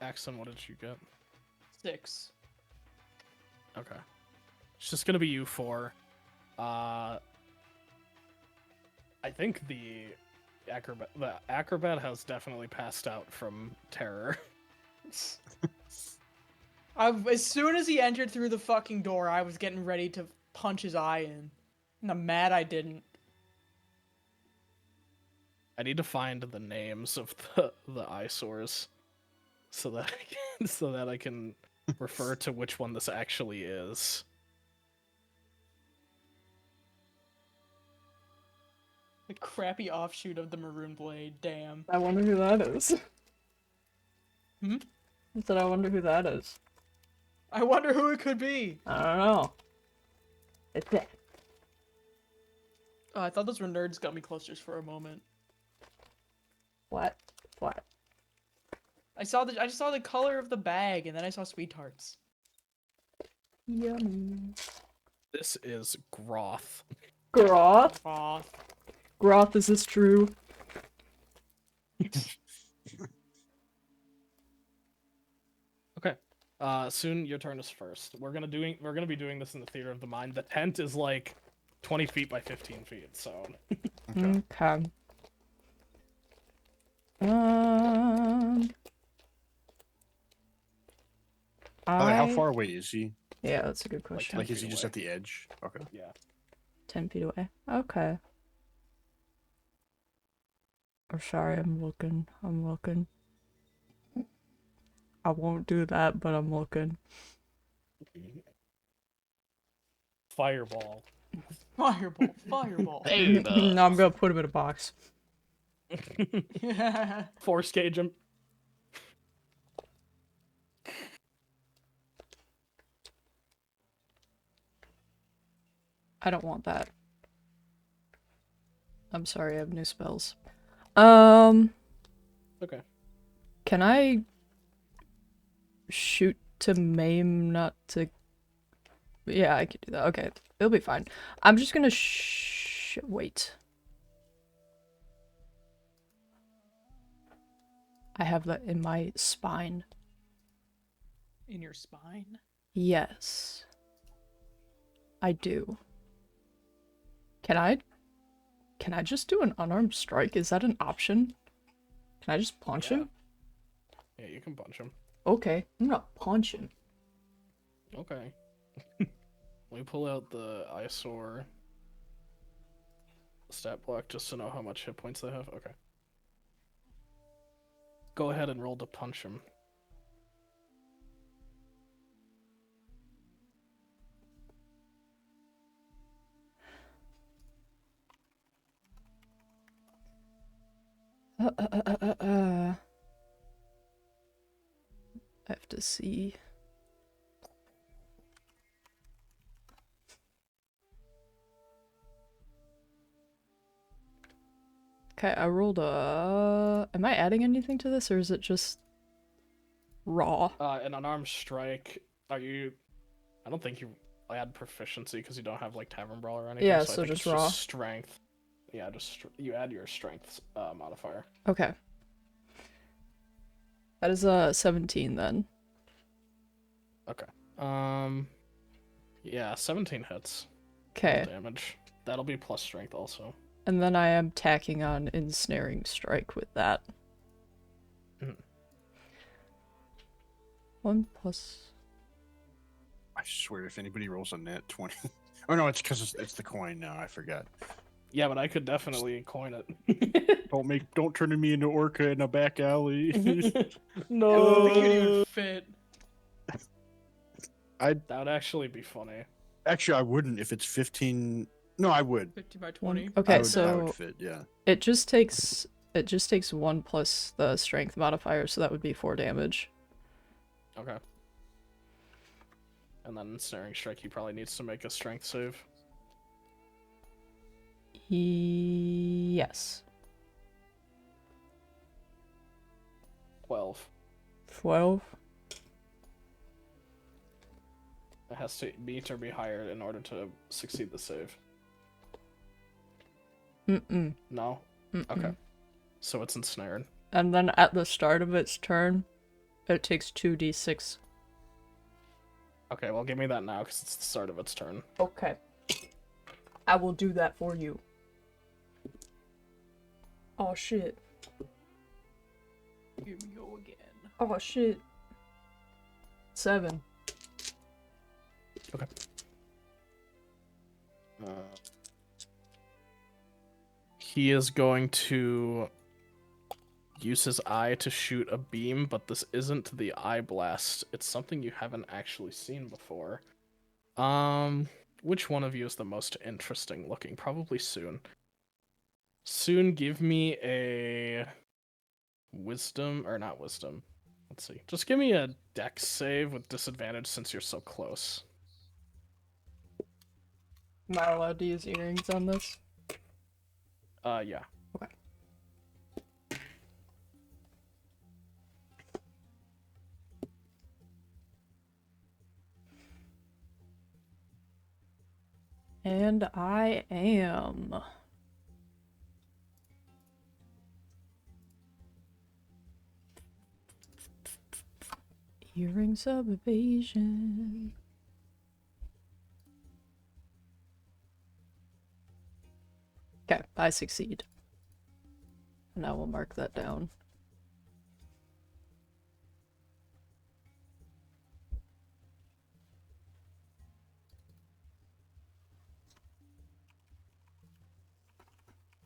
Speaker 1: Axon, what did you get?
Speaker 5: 6.
Speaker 1: Okay. It's just gonna be you four. I think the acrobat has definitely passed out from terror.
Speaker 5: As soon as he entered through the fucking door, I was getting ready to punch his eye in. And I'm mad I didn't.
Speaker 1: I need to find the names of the eyesores so that I can refer to which one this actually is.
Speaker 5: The crappy offshoot of the maroon blade. Damn.
Speaker 4: I wonder who that is.
Speaker 5: Hmm?
Speaker 4: I said I wonder who that is.
Speaker 5: I wonder who it could be.
Speaker 4: I don't know. It's it.
Speaker 5: Oh, I thought those were nerds got me closers for a moment.
Speaker 4: What? What?
Speaker 5: I just saw the color of the bag, and then I saw sweethearts.
Speaker 4: Yummy.
Speaker 1: This is Groth.
Speaker 4: Groth?
Speaker 5: Aw.
Speaker 4: Groth, is this true?
Speaker 1: Okay. Soon your turn is first. We're gonna be doing this in the theater of the mind. The tent is like 20 feet by 15 feet, so
Speaker 4: Okay. Um.
Speaker 2: How far away is he?
Speaker 4: Yeah, that's a good question.
Speaker 2: Like, is
Speaker 1: feet
Speaker 2: he just
Speaker 1: away.
Speaker 2: at the edge? Okay.
Speaker 1: yeah.
Speaker 4: 10 feet away. Okay. Oh, sorry, I'm looking. I'm looking. I won't do that, but I'm looking.
Speaker 1: Fireball.
Speaker 5: Fireball. Fireball.
Speaker 4: No, I'm gonna put him in a box.
Speaker 1: Force gauge him.
Speaker 4: I don't want that. I'm sorry, I have new spells.
Speaker 1: Okay.
Speaker 4: Can I shoot to maim, not to... Yeah, I could do that. Okay, it'll be fine. I'm just gonna wait. I have that in my spine.
Speaker 5: In your spine?
Speaker 4: Yes. I do. Can I just do an unarmed strike? Is that an option? Can I just punch
Speaker 1: Yeah.
Speaker 4: him?
Speaker 1: Yeah, you can punch him.
Speaker 4: Okay, I'm gonna punch him.
Speaker 1: Okay. Let me pull out the eyesore stat block just to know how much hit points they have. Okay. Go ahead and roll to punch him.
Speaker 4: I have to see. Okay, I rolled a... Am I adding anything to this, or is it just raw?
Speaker 1: An unarmed strike. Are you? I don't think you add proficiency because you don't have like Tavern Brawl or anything.
Speaker 4: Yeah,
Speaker 1: I
Speaker 4: so
Speaker 1: think
Speaker 4: just
Speaker 1: it's
Speaker 4: raw.
Speaker 1: strength. Yeah, you add your strength modifier.
Speaker 4: Okay. That is a 17 then.
Speaker 1: Okay. Yeah, 17 hits.
Speaker 4: Okay,
Speaker 1: Damage. That'll be plus strength also.
Speaker 4: and then I am tacking on ensnaring strike with that.
Speaker 1: Mhm.
Speaker 4: 1 plus...
Speaker 2: I swear, if anybody rolls a net 20. Oh no, it's because it's the coin now. I forgot.
Speaker 1: Yeah, but I could definitely coin it.
Speaker 2: Don't turn me into Orca in a back alley.
Speaker 1: No.
Speaker 5: I don't think you'd even fit.
Speaker 2: I
Speaker 1: That would actually be funny.
Speaker 2: actually I wouldn't if it's 15. No, I would.
Speaker 5: 50 by 20.
Speaker 4: Okay,
Speaker 2: I would
Speaker 4: so
Speaker 2: fit. Yeah.
Speaker 4: it just takes 1 plus the strength modifier, so that would be 4 damage.
Speaker 1: Okay. And then Snaring Strike, he probably needs to make a strength save.
Speaker 4: Yes.
Speaker 1: 12.
Speaker 4: 12.
Speaker 1: It has to meet or be higher in order to succeed the save.
Speaker 4: Mm-mm.
Speaker 1: No?
Speaker 4: Mm-mm.
Speaker 1: Okay. So it's ensnared.
Speaker 4: And then at the start of its turn, it takes 2d6.
Speaker 1: Okay, well give me that now because it's the start of its turn.
Speaker 4: Okay. I will do that for you. Oh shit.
Speaker 5: Here we go again.
Speaker 4: Oh shit. 7.
Speaker 1: Okay. He is going to use his eye to shoot a beam, but this isn't the eye blast. It's something you haven't actually seen before. Which one of you is the most interesting looking? Probably Soon. Soon, give me a wisdom, or not wisdom. Let's see. Just give me a dex save with disadvantage since you're so close.
Speaker 4: Am I allowed to use earrings on this?
Speaker 1: Yeah.
Speaker 4: Okay. And I am. Earrings of evasion. Okay, I succeed. And I will mark that down.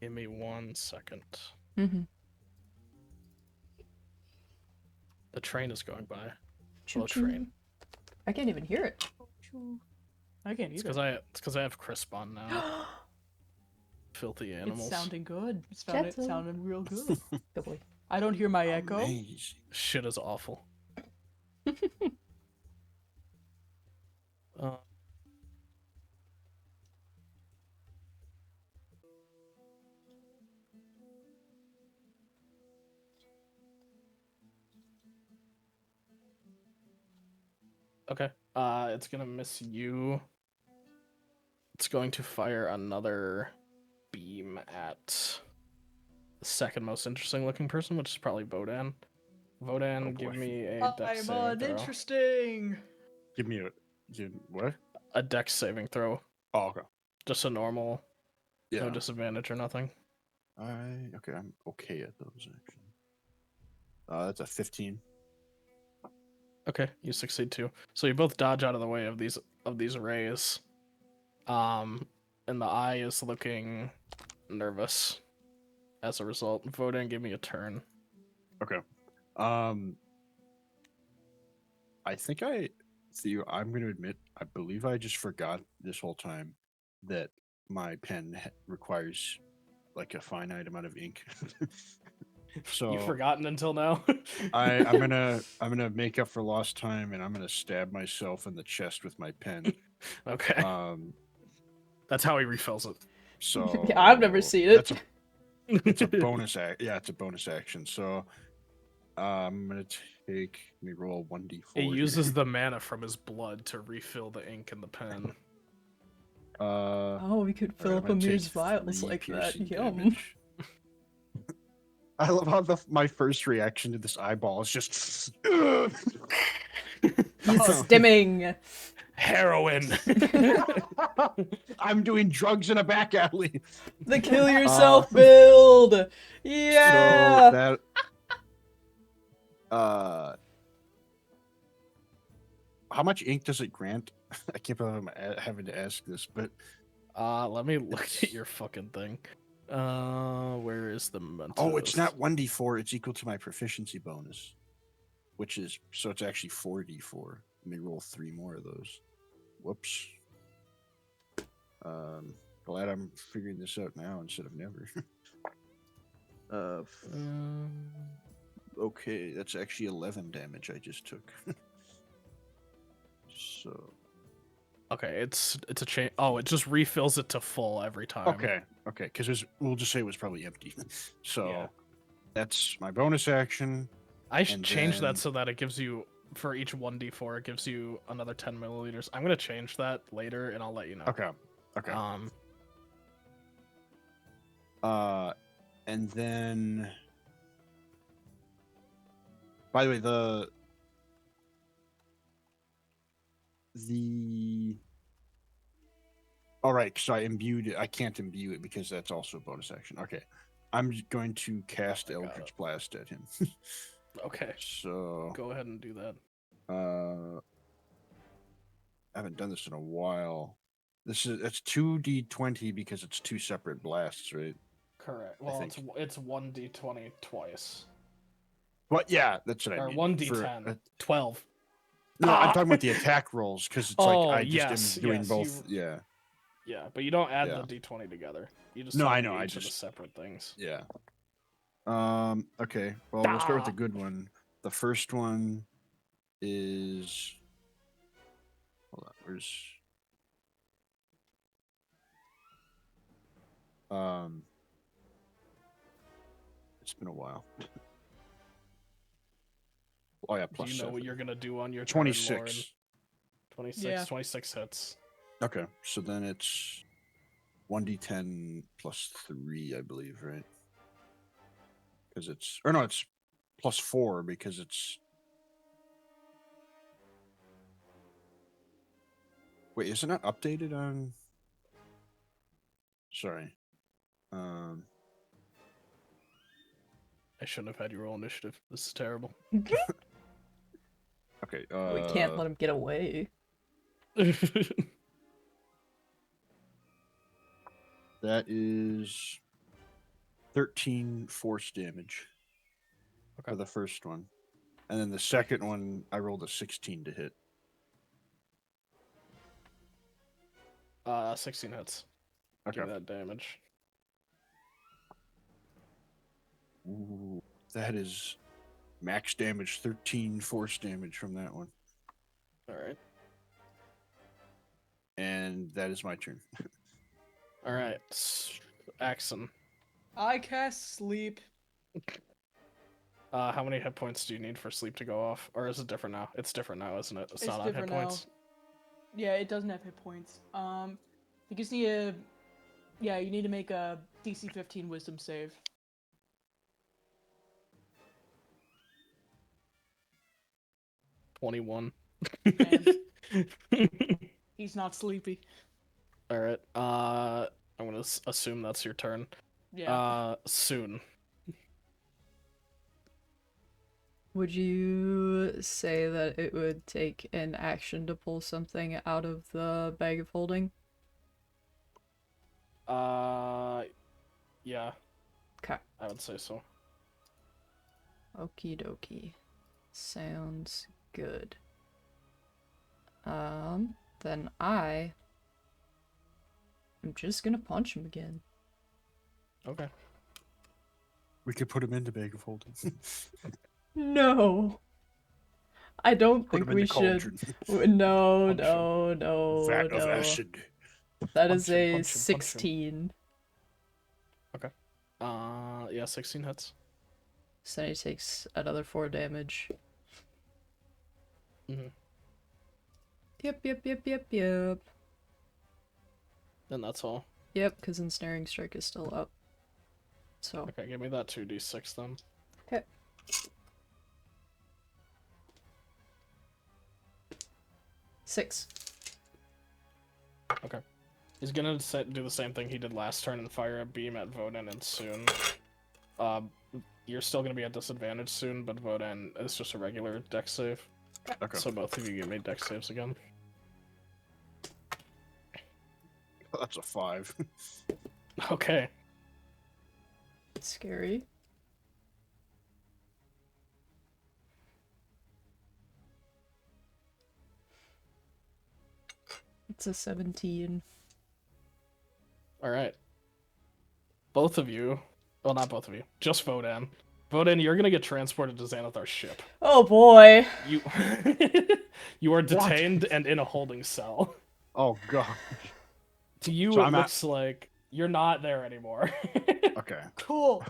Speaker 1: Give me 1 second.
Speaker 4: Mm-hmm.
Speaker 1: The train is going by.
Speaker 4: Choo
Speaker 1: Slow train.
Speaker 4: I can't even hear it.
Speaker 5: I can't
Speaker 1: It's
Speaker 5: either.
Speaker 1: because I have Crisp on now. Filthy animals.
Speaker 5: It's sounding good. It's
Speaker 4: Jetson.
Speaker 5: sounding real good.
Speaker 4: Good boy.
Speaker 5: I don't hear my echo.
Speaker 2: Amazing.
Speaker 1: Shit is awful. Uh, okay. It's gonna miss you. It's going to fire another beam at the second most interesting looking person, which is probably Vodan. Vodan,
Speaker 2: Oh,
Speaker 1: give
Speaker 2: boy.
Speaker 1: me a dex
Speaker 5: I'm
Speaker 1: saving throw.
Speaker 5: uninteresting.
Speaker 2: Give me what?
Speaker 1: A dex saving throw.
Speaker 2: Oh, okay.
Speaker 1: Just a normal,
Speaker 2: Yeah.
Speaker 1: no disadvantage or nothing.
Speaker 2: I'm okay at those actually. That's a 15.
Speaker 1: Okay, you succeed too. So you both dodge out of the way of these rays. And the eye is looking nervous as a result. Vodan, give me a turn.
Speaker 2: Okay. I think Theo, I'm going to admit, I believe I just forgot this whole time that my pen requires like a finite amount of ink. So
Speaker 1: You've forgotten until now.
Speaker 2: I'm gonna make up for lost time, and I'm gonna stab myself in the chest with my pen.
Speaker 1: Okay, that's how he refills it.
Speaker 2: So
Speaker 4: Yeah, I've never seen it.
Speaker 2: It's a bonus act. Yeah, it's a bonus action. So I'm gonna let me roll 1d4.
Speaker 1: He uses the mana from his blood to refill the ink in the pen.
Speaker 4: Oh, we could fill
Speaker 2: Alright,
Speaker 4: up
Speaker 2: I'm gonna
Speaker 4: Amir's
Speaker 2: take
Speaker 4: vials
Speaker 2: 3
Speaker 4: like that.
Speaker 2: piercing
Speaker 4: Yum.
Speaker 2: damage. I love how my first reaction to this eyeball is just.
Speaker 4: He's stimming.
Speaker 1: Heroin.
Speaker 2: I'm doing drugs in a back alley.
Speaker 4: The kill yourself build. Yeah.
Speaker 2: So that. How much ink does it grant? I can't believe I'm having to ask this, but
Speaker 1: Let me look at your fucking thing. Where is the mementos?
Speaker 2: Oh, it's not 1d4. It's equal to my proficiency bonus, which is so it's actually 4d4. Let me roll 3 more of those. Whoops. Glad I'm figuring this out now instead of never. Okay, that's actually 11 damage I just took. So.
Speaker 1: Okay, it's a change. Oh, it just refills it to full every time.
Speaker 2: Okay, because we'll just say it was probably empty. So
Speaker 1: Yeah.
Speaker 2: that's my bonus action.
Speaker 1: I should
Speaker 2: And
Speaker 1: change
Speaker 2: then-
Speaker 1: that so that it gives you, for each 1d4, it gives you another 10 milliliters. I'm gonna change that later, and I'll let you know.
Speaker 2: Okay. And then, by the way, the all right. So I imbued it. I can't imbue it because that's also a bonus action. Okay, I'm going to cast
Speaker 1: I got
Speaker 2: Eldritch Blast at him.
Speaker 1: Okay,
Speaker 2: So
Speaker 1: go ahead and do that.
Speaker 2: I haven't done this in a while. That's 2d20 because it's 2 separate blasts, right?
Speaker 1: Correct. Well,
Speaker 2: think.
Speaker 1: it's 1d20 twice.
Speaker 2: But yeah, that's what I
Speaker 1: Or
Speaker 2: mean.
Speaker 1: 1d10. 12.
Speaker 2: No, I'm
Speaker 1: Ah!
Speaker 2: talking about the attack rolls because it's
Speaker 1: Oh,
Speaker 2: like I just
Speaker 1: yes,
Speaker 2: am doing
Speaker 1: yes,
Speaker 2: both. Yeah.
Speaker 1: Yeah, but you don't add
Speaker 2: Yeah.
Speaker 1: the d20 together. You just
Speaker 2: No,
Speaker 1: tell
Speaker 2: I
Speaker 1: me
Speaker 2: know, I
Speaker 1: each of the
Speaker 2: just-
Speaker 1: separate things.
Speaker 2: Yeah. Okay. Well, we'll start with the good one. The first one is. Hold on. Where's. It's been a while. Oh yeah,
Speaker 1: Do
Speaker 2: plus
Speaker 1: you know what
Speaker 2: 7.
Speaker 1: you're gonna do on your turn, Lauren?
Speaker 2: 26.
Speaker 1: 26.
Speaker 5: Yeah.
Speaker 1: 26 hits.
Speaker 2: Okay, so then it's 1d10 plus 3, I believe, right? Because it's or no, it's plus 4 because it's. Wait, isn't it updated on? Sorry.
Speaker 1: I shouldn't have had you roll initiative. This is terrible.
Speaker 2: Okay.
Speaker 4: We can't let him get away.
Speaker 2: That is 13 force damage
Speaker 1: Okay.
Speaker 2: for the first one. And then the second one, I rolled a 16 to hit.
Speaker 1: 16 hits.
Speaker 2: Okay.
Speaker 1: Give me that damage.
Speaker 2: Ooh, that is max damage, 13 force damage from that one.
Speaker 1: Alright.
Speaker 2: And that is my turn.
Speaker 1: Alright. Axon.
Speaker 5: I cast sleep.
Speaker 1: How many hit points do you need for sleep to go off? Or is it different now? It's different now, isn't it? It's
Speaker 5: It's
Speaker 1: not on hit
Speaker 5: different now.
Speaker 1: points.
Speaker 5: Yeah, it doesn't have hit points. You just need a. Yeah, you need to make a DC 15 Wisdom save.
Speaker 1: 21.
Speaker 5: He's not sleepy.
Speaker 1: Alright. I'm gonna assume that's your turn.
Speaker 5: Yeah.
Speaker 1: Soon.
Speaker 4: Would you say that it would take an action to pull something out of the bag of holding?
Speaker 1: Yeah.
Speaker 4: Okay.
Speaker 1: I would say so.
Speaker 4: Okie dokie. Sounds good. Then I am just gonna punch him again.
Speaker 1: Okay.
Speaker 2: We could put him into bag of holding.
Speaker 4: No! I don't
Speaker 2: Put
Speaker 4: think
Speaker 2: him in
Speaker 4: we
Speaker 2: the
Speaker 4: should.
Speaker 2: cauldron.
Speaker 4: No,
Speaker 1: Punch him.
Speaker 4: no, no,
Speaker 2: Vat of
Speaker 4: no.
Speaker 2: acid.
Speaker 4: That
Speaker 1: Punch
Speaker 4: is
Speaker 1: him,
Speaker 4: a
Speaker 1: punch him, punch him.
Speaker 4: 16.
Speaker 1: Yeah, 16 hits.
Speaker 4: So then he takes another 4 damage.
Speaker 1: Mhm.
Speaker 4: Yep.
Speaker 1: And that's all.
Speaker 4: Yep, because Ensnaring Strike is still up. So,
Speaker 1: Okay, give me that 2d6 then.
Speaker 4: okay. Six.
Speaker 1: Okay. He's gonna do the same thing he did last turn and fire a beam at Voden and Soon. You're still gonna be at disadvantage soon, but Voden is just a regular dex save.
Speaker 2: Okay.
Speaker 1: So both of you give me dex saves again.
Speaker 2: That's a 5.
Speaker 1: Okay.
Speaker 4: Scary. It's a 17.
Speaker 1: All right. Both of you. Well, not both of you. Just Vodan. Vodan, you're gonna get transported to Xanathar's ship.
Speaker 4: Oh boy.
Speaker 1: You you are detained and in a holding cell.
Speaker 2: Oh god.
Speaker 1: To you,
Speaker 2: So
Speaker 1: it
Speaker 2: I'm
Speaker 1: looks like you're not there anymore.
Speaker 2: Okay.
Speaker 5: Cool.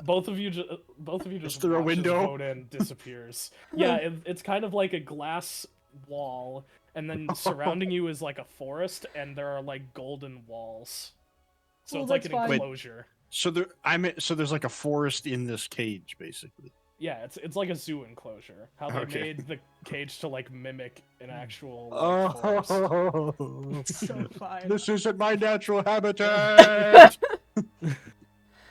Speaker 1: both of you just
Speaker 2: through a
Speaker 1: watch as
Speaker 2: window?
Speaker 1: Vodan disappears. Yeah, it's kind of like a glass wall, and then surrounding you is like a forest, and there are like golden walls. So
Speaker 5: Well,
Speaker 1: it's like
Speaker 5: that's
Speaker 1: an
Speaker 5: fine.
Speaker 1: enclosure.
Speaker 2: So there's like a forest in this cage, basically.
Speaker 1: Yeah, it's like a zoo enclosure. How they
Speaker 2: Okay.
Speaker 1: made the cage to like mimic an actual like, forest.
Speaker 2: Oh,
Speaker 5: So fine.
Speaker 2: this isn't my natural habitat.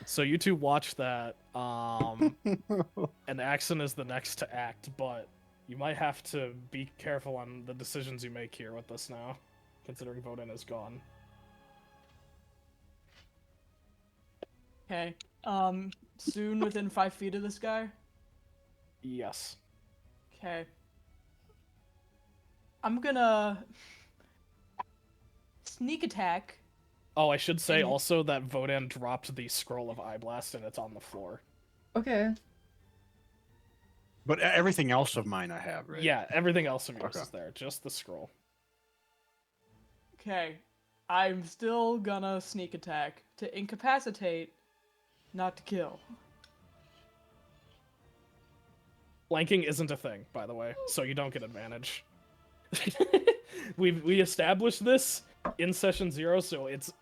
Speaker 1: So you two watch that, and Axon is the next to act, but you might have to be careful on the decisions you make here with this now, considering Vodan is gone.
Speaker 5: Okay. Soon within 5 feet of this guy.
Speaker 1: Yes.
Speaker 5: Okay. I'm gonna sneak attack.
Speaker 1: Oh, I should say
Speaker 5: And-
Speaker 1: also that Vodan dropped the scroll of Eye Blast and it's on the floor.
Speaker 4: Okay.
Speaker 2: But everything else of mine I have, right?
Speaker 1: Yeah, everything else of yours
Speaker 2: Okay.
Speaker 1: is there, just the scroll.
Speaker 5: Okay. I'm still gonna sneak attack to incapacitate, not to kill.
Speaker 1: Flanking isn't a thing, by the way, so you don't get advantage. we established this in session 0, so it's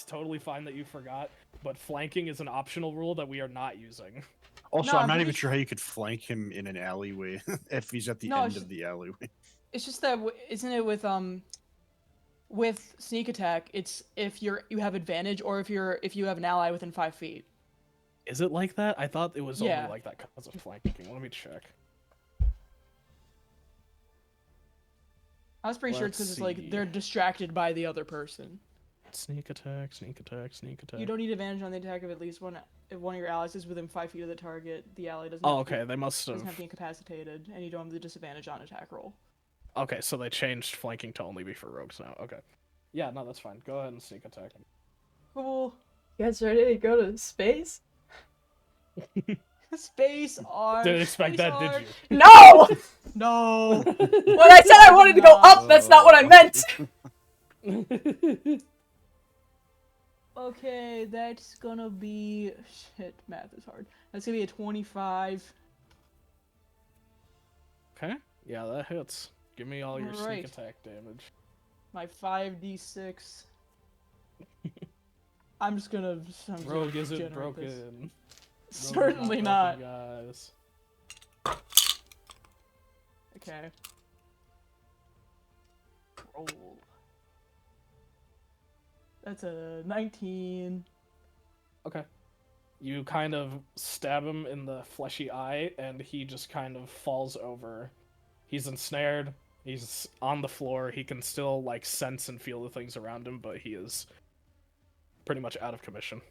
Speaker 1: totally fine that you forgot. But flanking is an optional rule that we are not using.
Speaker 2: Also,
Speaker 5: No,
Speaker 2: I'm
Speaker 5: I'm
Speaker 2: not
Speaker 5: pretty
Speaker 2: even sure how you could flank him in an alleyway if he's at the
Speaker 5: No,
Speaker 2: end
Speaker 5: it's
Speaker 2: of the alleyway.
Speaker 5: It's just that isn't it with sneak attack? It's if you have advantage or if you have an ally within 5 feet.
Speaker 1: Is it like that? I thought it was
Speaker 5: Yeah.
Speaker 1: only like that because of flanking. Let me check.
Speaker 5: I was pretty sure it's
Speaker 1: Let's
Speaker 5: because it's like
Speaker 1: see.
Speaker 5: they're distracted by the other person.
Speaker 1: Sneak attack, sneak attack, sneak attack.
Speaker 5: You don't need advantage on the attack of at least one. If one of your allies is within 5 feet of the target, the ally doesn't.
Speaker 1: Oh,
Speaker 5: have to
Speaker 1: okay.
Speaker 5: be,
Speaker 1: They must
Speaker 5: doesn't have
Speaker 1: have.
Speaker 5: to be incapacitated, and you don't have the disadvantage on attack roll.
Speaker 1: Okay, so they changed flanking to only be for rogues now. Okay. Yeah, no, that's fine. Go ahead and sneak attack.
Speaker 5: Cool.
Speaker 4: You guys ready to go to space?
Speaker 5: Space arc.
Speaker 1: Didn't expect
Speaker 5: space
Speaker 1: that,
Speaker 5: arc.
Speaker 1: did you?
Speaker 4: No!
Speaker 5: No.
Speaker 4: When I said I wanted to go up, that's not what I meant!
Speaker 5: Okay, that's gonna be shit. Math is hard. That's gonna be a 25.
Speaker 1: Okay. Yeah, that hits. Give me all your
Speaker 5: Alright.
Speaker 1: sneak attack damage.
Speaker 5: My 5d6. I'm just gonna.
Speaker 1: Rogue isn't
Speaker 5: generate
Speaker 1: broken.
Speaker 5: this.
Speaker 1: Rogue is
Speaker 5: Certainly not.
Speaker 1: broken, guys.
Speaker 5: Okay. Roll. That's a 19.
Speaker 1: Okay. You kind of stab him in the fleshy eye, and he just kind of falls over. He's ensnared. He's on the floor. He can still, like, sense and feel the things around him, but he is pretty much out of commission.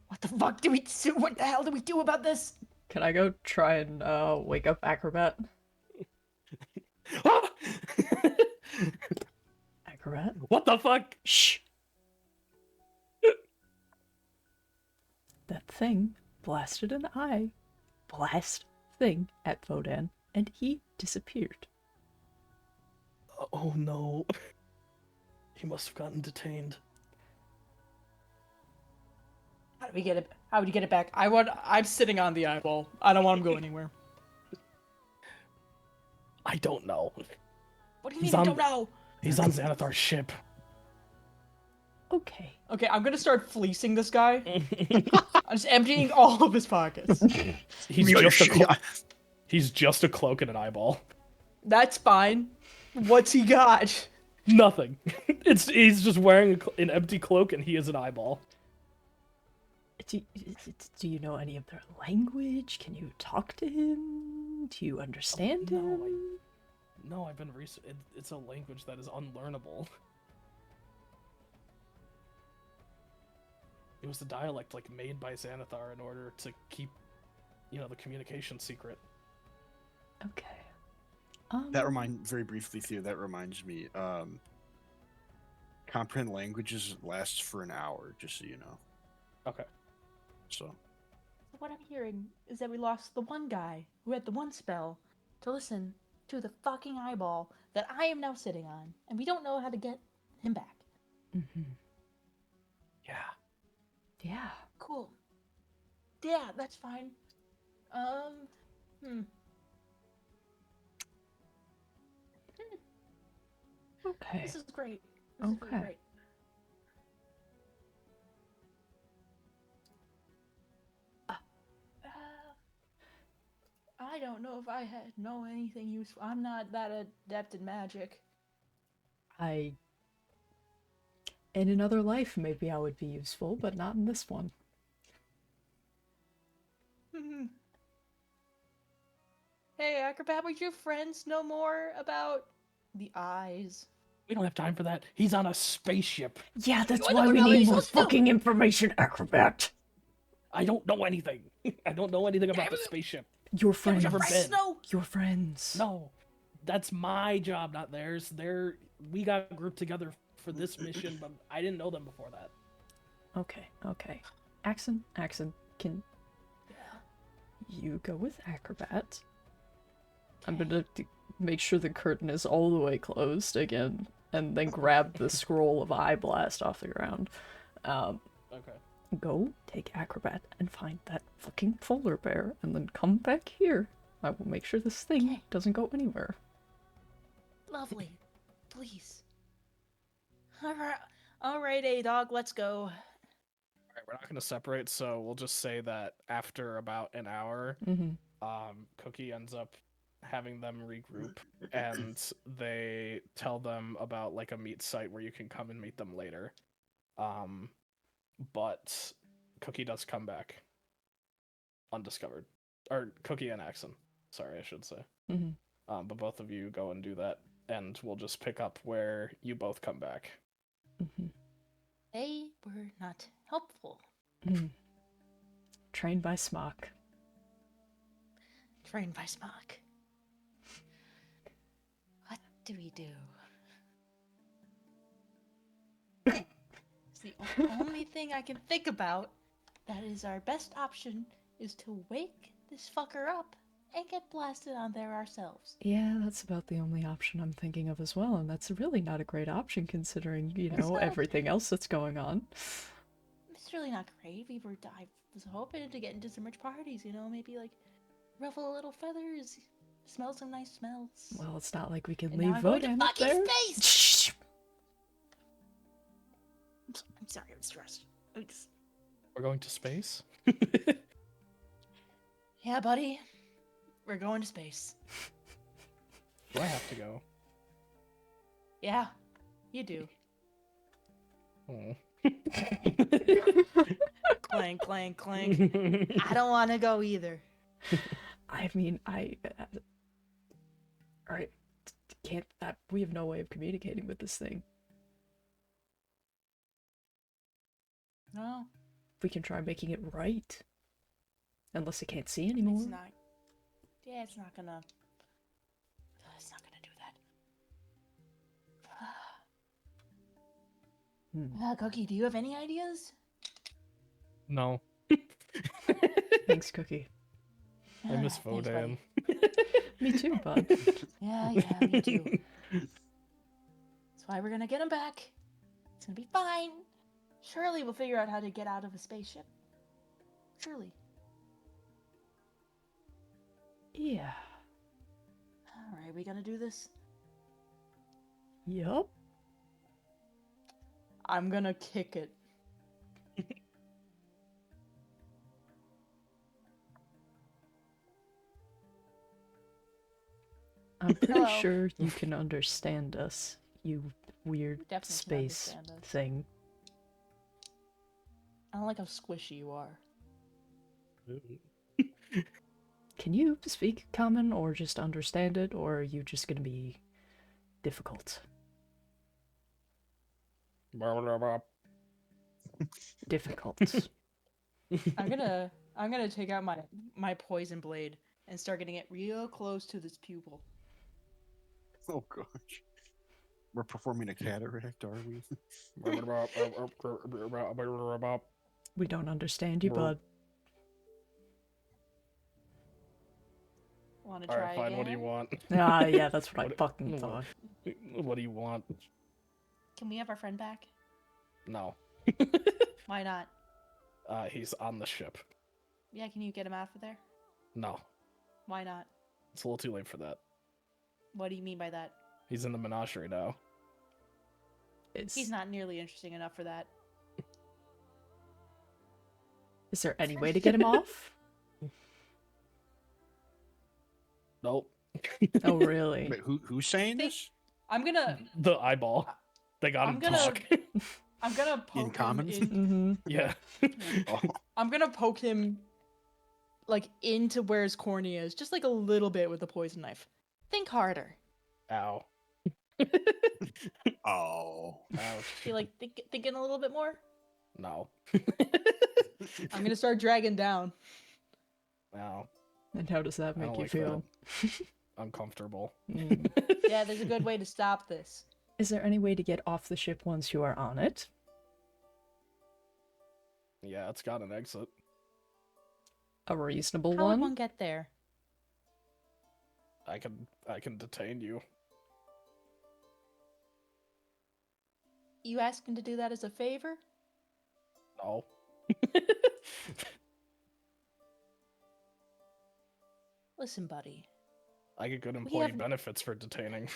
Speaker 3: What the fuck do we do? What the hell do we do about this?
Speaker 4: Can I go try and wake up Acrobat? Acrobat?
Speaker 1: What the fuck?
Speaker 4: Shh! That thing blasted an eye. Blast thing at Vodan, and he disappeared.
Speaker 1: Oh no. He must have gotten detained.
Speaker 5: How do we get it? How would you get it back? I'm sitting on the eyeball. I don't want him to go anywhere.
Speaker 1: I don't know.
Speaker 5: What do you
Speaker 1: He's
Speaker 5: mean? I
Speaker 1: on-
Speaker 5: don't know.
Speaker 1: He's on Xanathar's ship.
Speaker 4: Okay.
Speaker 5: Okay, I'm gonna start fleecing this guy. I'm just emptying all of his pockets.
Speaker 1: He's just a cloak and an eyeball.
Speaker 5: That's fine. What's he got?
Speaker 1: Nothing. He's just wearing an empty cloak and he is an eyeball.
Speaker 4: Do you know any of their language? Can you talk to him? Do you understand him?
Speaker 1: No, I've been it's a language that is unlearnable. It was a dialect like made by Xanathar in order to keep, the communication secret.
Speaker 4: Okay.
Speaker 2: Very briefly, Theo, that reminds me, comprehend languages lasts for an hour, just so you know.
Speaker 1: Okay.
Speaker 2: So,
Speaker 5: So what I'm hearing is that we lost the one guy who had the one spell to listen to the fucking eyeball that I am now sitting on, and we don't know how to get him back.
Speaker 4: Mm-hmm.
Speaker 1: Yeah.
Speaker 4: Yeah.
Speaker 5: Cool. Yeah, that's fine.
Speaker 4: Okay.
Speaker 5: This is great. This is really
Speaker 4: Okay.
Speaker 5: great. I don't know if I know anything useful. I'm not that adept in magic.
Speaker 4: In another life, maybe I would be useful, but not in this one.
Speaker 5: Hey, Acrobat, would your friends know more about the eyes?
Speaker 1: We don't have time for that. He's on a spaceship.
Speaker 4: Yeah, that's
Speaker 5: What
Speaker 4: why
Speaker 5: the
Speaker 4: we
Speaker 5: hell are
Speaker 4: need
Speaker 5: you
Speaker 4: more
Speaker 5: supposed to do?
Speaker 4: fucking information, Acrobat.
Speaker 1: I don't know anything. I don't know anything about the spaceship.
Speaker 4: Your
Speaker 5: Would
Speaker 4: friends.
Speaker 5: your
Speaker 1: Never
Speaker 5: friends
Speaker 1: been.
Speaker 5: know?
Speaker 4: Your friends.
Speaker 1: No, that's my job, not theirs. We got grouped together for this mission, but I didn't know them before that.
Speaker 4: Okay. Axon, can you go with Acrobat? I'm gonna make sure the curtain is all the way closed again, and then grab the scroll of Eye Blast off the ground.
Speaker 1: Okay.
Speaker 4: Go take Acrobat and find that fucking polar bear, and then come back here. I will make sure this thing
Speaker 5: Okay.
Speaker 4: doesn't go anywhere.
Speaker 5: Lovely. Please. Alright, A-Dog, let's go.
Speaker 1: All right, we're not going to separate, so we'll just say that after about an hour, Cookie ends up having them regroup, and they tell them about like a meet site where you can come and meet them later. But Cookie does come back undiscovered, or Cookie and Axon. Sorry, I should say. But both of you go and do that, and we'll just pick up where you both come back.
Speaker 5: They were not helpful.
Speaker 4: Trained by Smock.
Speaker 5: Trained by Smock. What do we do? It's the only thing I can think about that is our best option is to wake this fucker up and get blasted on there ourselves.
Speaker 4: Yeah, that's about the only option I'm thinking of as well, and that's really not a great option considering, everything else that's going on.
Speaker 5: It's really not great. I was hoping to get into some rich parties, maybe like ruffle a little feathers, smell some nice smells.
Speaker 4: Well, it's not like we can
Speaker 5: And now
Speaker 4: leave
Speaker 5: I'm going to
Speaker 4: Vodan up
Speaker 5: fucking
Speaker 4: there.
Speaker 5: space!
Speaker 4: Shh.
Speaker 5: I'm sorry, I'm stressed.
Speaker 1: We're going to space?
Speaker 5: Yeah, buddy. We're going to space.
Speaker 1: Do I have to go?
Speaker 5: Yeah, you do.
Speaker 1: Oh.
Speaker 5: Clank, clank, clank. I don't want to go either.
Speaker 4: I mean, Alright, we have no way of communicating with this thing.
Speaker 5: No,
Speaker 4: We can try making it right. Unless it can't see anymore.
Speaker 5: it's not. Yeah, it's not gonna do that. Cookie, do you have any ideas?
Speaker 1: No.
Speaker 4: Thanks, Cookie.
Speaker 1: I miss
Speaker 5: Thanks,
Speaker 1: Vodan.
Speaker 5: buddy.
Speaker 4: Me too, bud.
Speaker 5: Yeah, me too. That's why we're gonna get him back. It's gonna be fine. Surely we'll figure out how to get out of a spaceship. Surely.
Speaker 4: Yeah.
Speaker 5: Alright, we gonna do this?
Speaker 4: Yup.
Speaker 5: I'm gonna kick it.
Speaker 4: I'm pretty
Speaker 5: Hello.
Speaker 4: sure you can understand us, you weird
Speaker 5: Definitely can
Speaker 4: space
Speaker 5: understand us.
Speaker 4: thing.
Speaker 5: I don't like how squishy you are.
Speaker 4: can you speak common or just understand it, or are you just gonna be difficult? Difficult.
Speaker 5: I'm gonna take out my poison blade and start getting it real close to this pupil.
Speaker 2: Oh gosh. We're performing a cataract, are we?
Speaker 4: We don't understand you, bud.
Speaker 5: Want to
Speaker 1: All
Speaker 5: try
Speaker 1: right, fine.
Speaker 5: again?
Speaker 1: What do you want?
Speaker 4: Ah, yeah, that's what I
Speaker 1: What-
Speaker 4: fucking
Speaker 1: what-
Speaker 4: thought.
Speaker 1: What do you want?
Speaker 5: Can we have our friend back?
Speaker 1: No.
Speaker 5: Why not?
Speaker 1: He's on the ship.
Speaker 5: Yeah, can you get him out of there?
Speaker 1: No,
Speaker 5: Why not?
Speaker 1: it's a little too late for that.
Speaker 5: What do you mean by that?
Speaker 1: He's in the menagerie now.
Speaker 5: He's not nearly interesting enough for that.
Speaker 4: Is there any way to get him off?
Speaker 1: Nope.
Speaker 4: Oh, really?
Speaker 2: Wait, who's saying
Speaker 5: Think-
Speaker 2: this?
Speaker 5: I'm gonna
Speaker 1: The eyeball. They got
Speaker 5: I'm
Speaker 1: him
Speaker 5: gonna-
Speaker 1: talk.
Speaker 5: poke him
Speaker 2: commons?
Speaker 5: in.
Speaker 4: Mm-hmm.
Speaker 1: Yeah.
Speaker 2: Oh,
Speaker 5: I'm gonna poke him like into where his cornea is, just like a little bit with the poison knife. Think harder.
Speaker 1: Ow.
Speaker 2: oh.
Speaker 1: Ouch.
Speaker 5: Feel like thinking a little bit more?
Speaker 1: No.
Speaker 5: I'm gonna start dragging down.
Speaker 1: Ow.
Speaker 4: And how does that
Speaker 1: I
Speaker 4: make
Speaker 1: don't
Speaker 4: you
Speaker 1: like
Speaker 4: feel?
Speaker 1: Uncomfortable.
Speaker 4: Mm.
Speaker 5: Yeah, there's a good way to stop this.
Speaker 4: Is there any way to get off the ship once you are on it?
Speaker 1: Yeah, it's got an exit.
Speaker 4: A reasonable
Speaker 5: How would
Speaker 4: one?
Speaker 5: one get there?
Speaker 1: I can detain you.
Speaker 5: You asking to do that as a favor?
Speaker 1: No.
Speaker 5: Listen, buddy.
Speaker 1: I get good employee
Speaker 5: haven't-
Speaker 1: benefits for detaining.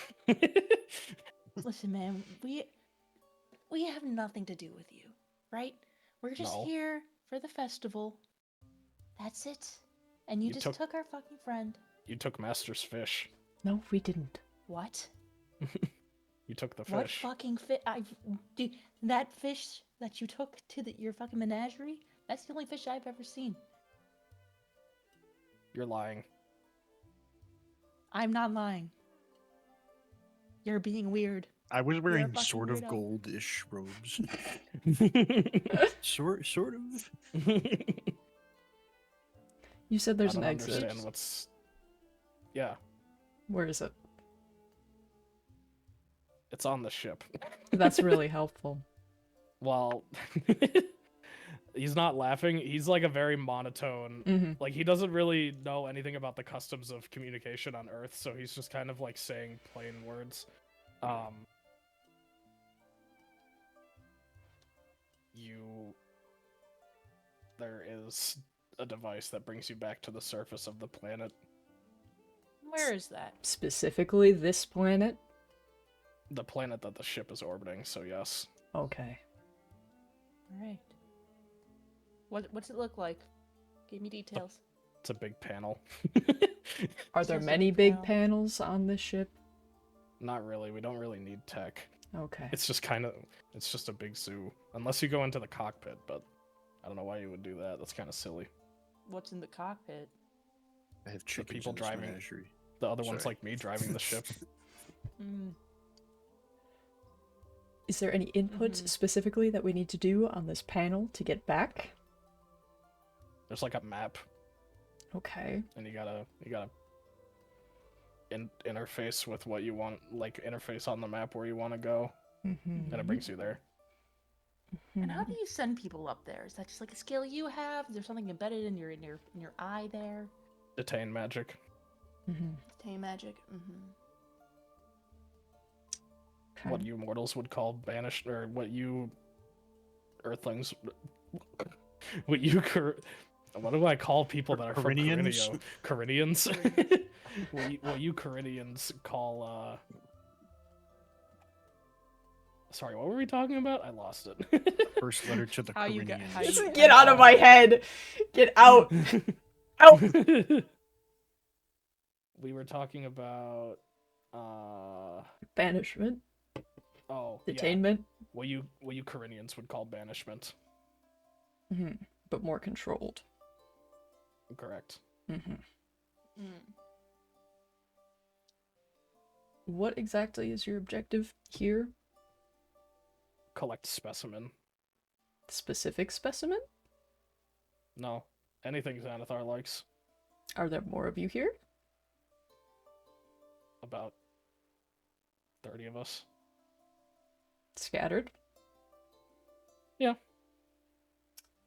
Speaker 5: Listen, man. We have nothing to do with you, right? We're just
Speaker 1: No.
Speaker 5: here for the festival. That's it. And you
Speaker 1: You
Speaker 5: just took our fucking friend.
Speaker 1: You took Master's fish.
Speaker 4: No, we didn't.
Speaker 5: What?
Speaker 1: You took the
Speaker 5: What
Speaker 1: fish.
Speaker 5: fucking fish? That fish that you took to your fucking menagerie? That's the only fish I've ever seen.
Speaker 1: You're lying.
Speaker 5: I'm not lying. You're being weird.
Speaker 2: I was
Speaker 5: a
Speaker 2: wearing
Speaker 5: fucking
Speaker 2: sort of
Speaker 5: weirdo.
Speaker 2: goldish robes. sort of.
Speaker 4: You said there's
Speaker 1: I
Speaker 4: an
Speaker 1: don't
Speaker 4: exit.
Speaker 1: understand what's. Yeah,
Speaker 4: Where is it?
Speaker 1: it's on the ship.
Speaker 4: That's really helpful.
Speaker 1: Well, he's not laughing. He's like a very monotone.
Speaker 4: Mm-hmm.
Speaker 1: Like he doesn't really know anything about the customs of communication on Earth, so he's just kind of like saying plain words. There is a device that brings you back to the surface of the planet.
Speaker 5: Where is that?
Speaker 4: Specifically this planet?
Speaker 1: The planet that the ship is orbiting, so yes.
Speaker 4: Okay.
Speaker 5: All right. What's it look like? Give me details.
Speaker 1: It's a big panel.
Speaker 4: Are there
Speaker 5: Says
Speaker 4: many
Speaker 5: it
Speaker 4: big
Speaker 5: now.
Speaker 4: panels on this ship?
Speaker 1: Not really. We don't really need tech.
Speaker 4: Okay.
Speaker 1: It's just it's just a big zoo. Unless you go into the cockpit, but I don't know why you would do that. That's kind of silly.
Speaker 5: What's in the cockpit?
Speaker 2: I have chickens
Speaker 1: people
Speaker 2: in this
Speaker 1: driving.
Speaker 2: menagerie.
Speaker 1: The other one's
Speaker 2: Sorry.
Speaker 1: like me driving the ship.
Speaker 5: Mm.
Speaker 4: Is there any inputs
Speaker 5: Mhm.
Speaker 4: specifically that we need to do on this panel to get back?
Speaker 1: There's like a map,
Speaker 4: Okay.
Speaker 1: and you gotta interface with what you want, like interface on the map where you want to go,
Speaker 4: Mm-hmm.
Speaker 1: and it brings you there.
Speaker 5: And how do you send people up there? Is that just like a skill you have? Is there something embedded in your eye there?
Speaker 1: Detain magic.
Speaker 4: Mm-hmm.
Speaker 5: Tame magic. Mm-hmm.
Speaker 4: Okay.
Speaker 1: What you mortals would call banished, or what you Earthlings, what you what do I call people that are from
Speaker 2: Korrineans?
Speaker 1: Korrineo? Korrineans. what you Korrineans call Sorry, what were we talking about? I lost it.
Speaker 2: First letter to the
Speaker 5: How you got-
Speaker 2: Korrineans.
Speaker 5: how you-
Speaker 4: Get out of my head! Get out! Out!
Speaker 1: We were talking about
Speaker 4: Banishment?
Speaker 1: yeah.
Speaker 4: Detainment?
Speaker 1: What you Korrineans would call banishment.
Speaker 4: Mm-hmm. But more controlled.
Speaker 1: Correct.
Speaker 4: Mm-hmm.
Speaker 3: Mm.
Speaker 4: What exactly is your objective here?
Speaker 1: Collect specimen.
Speaker 4: Specific specimen?
Speaker 1: No, anything Xanathar likes.
Speaker 4: Are there more of you here?
Speaker 1: About 30 of us.
Speaker 4: Scattered?
Speaker 1: Yeah.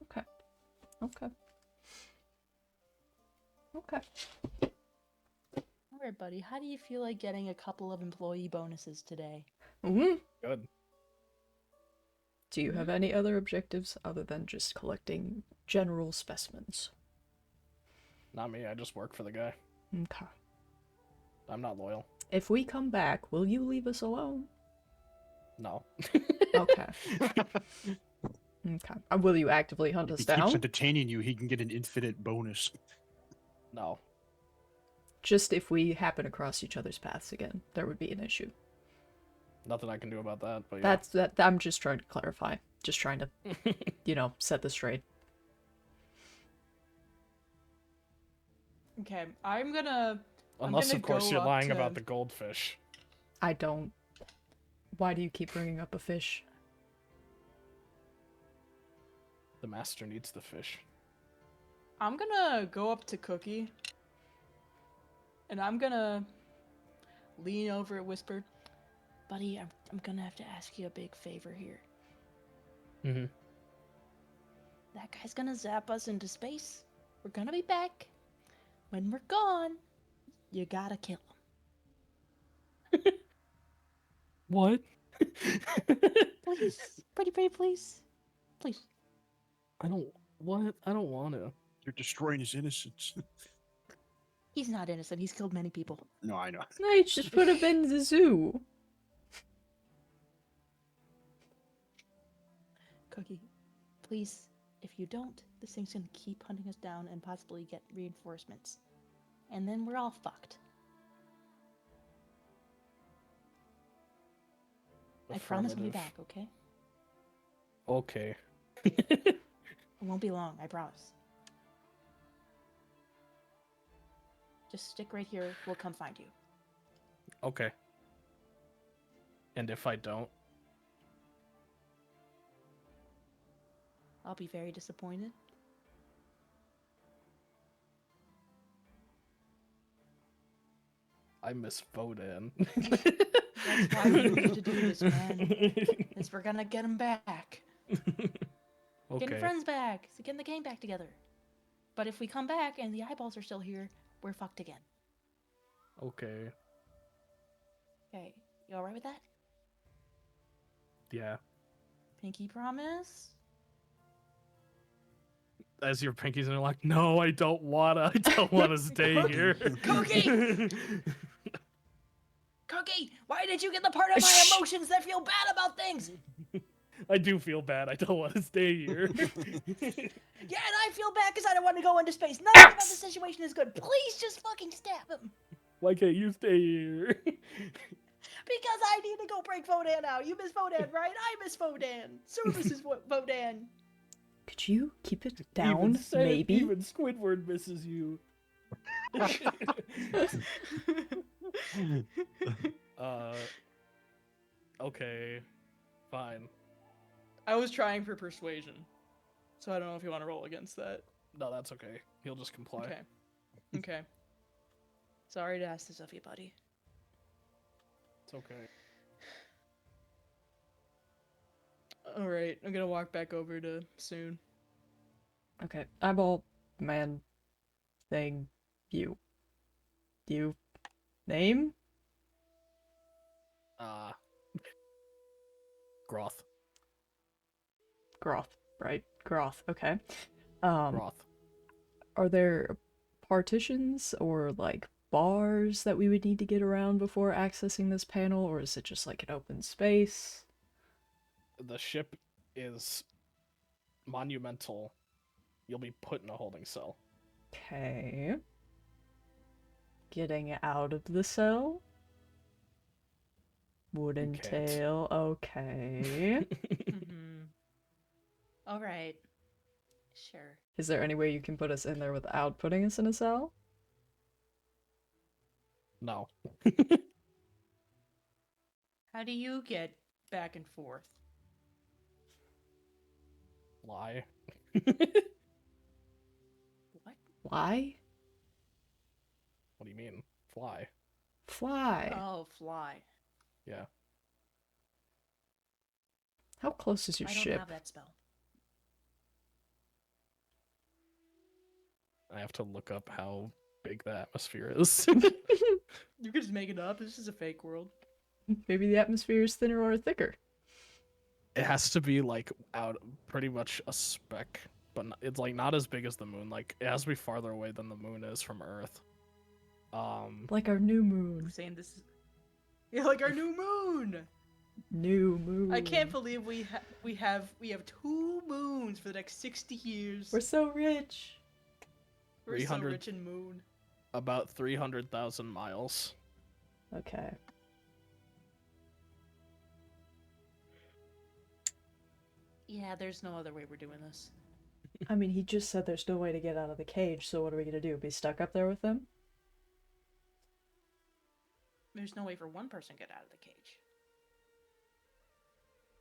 Speaker 4: Okay. Okay. Okay.
Speaker 5: Alright, buddy, how do you feel like getting a couple of employee bonuses today?
Speaker 4: Mm-hmm.
Speaker 1: Good.
Speaker 4: Do you have any other objectives other than just collecting general specimens?
Speaker 1: Not me, I just work for the guy.
Speaker 4: Okay.
Speaker 1: I'm not loyal.
Speaker 4: If we come back, will you leave us alone?
Speaker 1: No.
Speaker 4: Okay. Okay. Will you actively hunt
Speaker 2: If
Speaker 4: us
Speaker 2: he keeps
Speaker 4: down?
Speaker 2: entertaining you, he can get an infinite bonus.
Speaker 1: No.
Speaker 4: Just if we happen across each other's paths again, there would be an issue.
Speaker 1: Nothing I can do about that, but yeah.
Speaker 4: That's that. I'm just trying to clarify. Just trying to, set this straight.
Speaker 3: Okay, I'm gonna
Speaker 1: Unless,
Speaker 3: gonna
Speaker 1: of course,
Speaker 3: go
Speaker 1: you're
Speaker 3: up
Speaker 1: lying
Speaker 3: to-
Speaker 1: about the goldfish.
Speaker 4: I don't. Why do you keep bringing up a fish?
Speaker 1: The master needs the fish.
Speaker 3: I'm gonna go up to Cookie, and I'm gonna lean over and whisper,
Speaker 5: Buddy, I'm gonna have to ask you a big favor here.
Speaker 1: Mm-hmm.
Speaker 5: That guy's gonna zap us into space. We're gonna be back. When we're gone, you gotta kill him.
Speaker 1: What?
Speaker 5: Please. Pretty please. Please.
Speaker 1: I don't. What? I don't want to.
Speaker 2: You're destroying his innocence.
Speaker 5: He's not innocent. He's killed many people.
Speaker 2: No, I know.
Speaker 4: No, you just put him in the zoo.
Speaker 5: Cookie, please, if you don't, this thing's gonna keep hunting us down and possibly get reinforcements. And then we're all fucked. I promise I'll be
Speaker 1: Affirmative.
Speaker 5: back, okay?
Speaker 1: Okay.
Speaker 5: It won't be long, I promise. Just stick right here, we'll come find you.
Speaker 1: Okay. And if I don't?
Speaker 5: I'll be very disappointed.
Speaker 1: I miss Vodan.
Speaker 5: That's why we need to do this, man. Is we're gonna get him back.
Speaker 1: Okay.
Speaker 5: Getting friends back. So getting the gang back together. But if we come back and the eyeballs are still here, we're fucked again.
Speaker 1: Okay.
Speaker 5: Okay, you alright with that?
Speaker 1: Yeah.
Speaker 5: Pinky promise?
Speaker 1: As your pinkies are like, no, I don't wanna. I don't wanna stay here.
Speaker 3: Cookie! Cookie, why did you get the part of my emotions that feel bad about things?
Speaker 1: I do feel bad. I don't want to stay here.
Speaker 3: Yeah, and I feel bad because I don't want to go into space. Nothing about the situation is good. Please just fucking stab him.
Speaker 1: Why can't you stay here?
Speaker 3: Because I need to go break Vodan out. You miss Vodan, right? I miss Vodan. Service is what Vodan.
Speaker 4: Could you keep it down,
Speaker 1: Even
Speaker 4: maybe?
Speaker 1: Even Squidward misses you. Okay, fine.
Speaker 3: I was trying for persuasion, so I don't know if you want to roll against that.
Speaker 1: No, that's okay. He'll just comply.
Speaker 3: Okay. Okay. Sorry to ask this of you, buddy.
Speaker 1: It's okay.
Speaker 3: All right, I'm gonna walk back over to Soon.
Speaker 4: Okay, eyeball man thing. You. Name?
Speaker 1: Groth.
Speaker 4: Groth, right? Groth, okay. Um,
Speaker 1: Groth.
Speaker 4: Are there partitions or like bars that we would need to get around before accessing this panel, or is it just like an open space?
Speaker 1: The ship is monumental. You'll be put in a holding cell.
Speaker 4: Okay. Getting out of the cell would
Speaker 1: You can't.
Speaker 4: entail okay.
Speaker 5: Mm-hmm. Alright. Sure.
Speaker 4: Is there any way you can put us in there without putting us in a cell?
Speaker 1: No.
Speaker 3: How do you get back and forth?
Speaker 1: Lie.
Speaker 3: What?
Speaker 4: Why?
Speaker 1: What do you mean? Fly.
Speaker 4: Fly.
Speaker 3: Oh, fly.
Speaker 1: Yeah.
Speaker 4: How close is your
Speaker 3: I don't
Speaker 4: ship?
Speaker 3: have that spell.
Speaker 1: I have to look up how big the atmosphere is.
Speaker 3: You could just make it up. This is a fake world.
Speaker 4: Maybe the atmosphere is thinner or thicker.
Speaker 1: It has to be like out pretty much a speck, but it's like not as big as the moon. Like it has to be farther away than the moon is from Earth.
Speaker 4: Like our new
Speaker 3: We're
Speaker 4: moon.
Speaker 3: saying this is... Yeah, like our new moon!
Speaker 4: New moon.
Speaker 3: I can't believe we have 2 moons for the next 60 years.
Speaker 4: We're so rich.
Speaker 3: We're so
Speaker 1: 300
Speaker 3: rich in moon.
Speaker 1: about 300,000 miles.
Speaker 4: Okay.
Speaker 3: Yeah, there's no other way we're doing this.
Speaker 4: I mean, he just said there's no way to get out of the cage, so what are we gonna do? Be stuck up there with him?
Speaker 3: There's no way for one person to get out of the cage.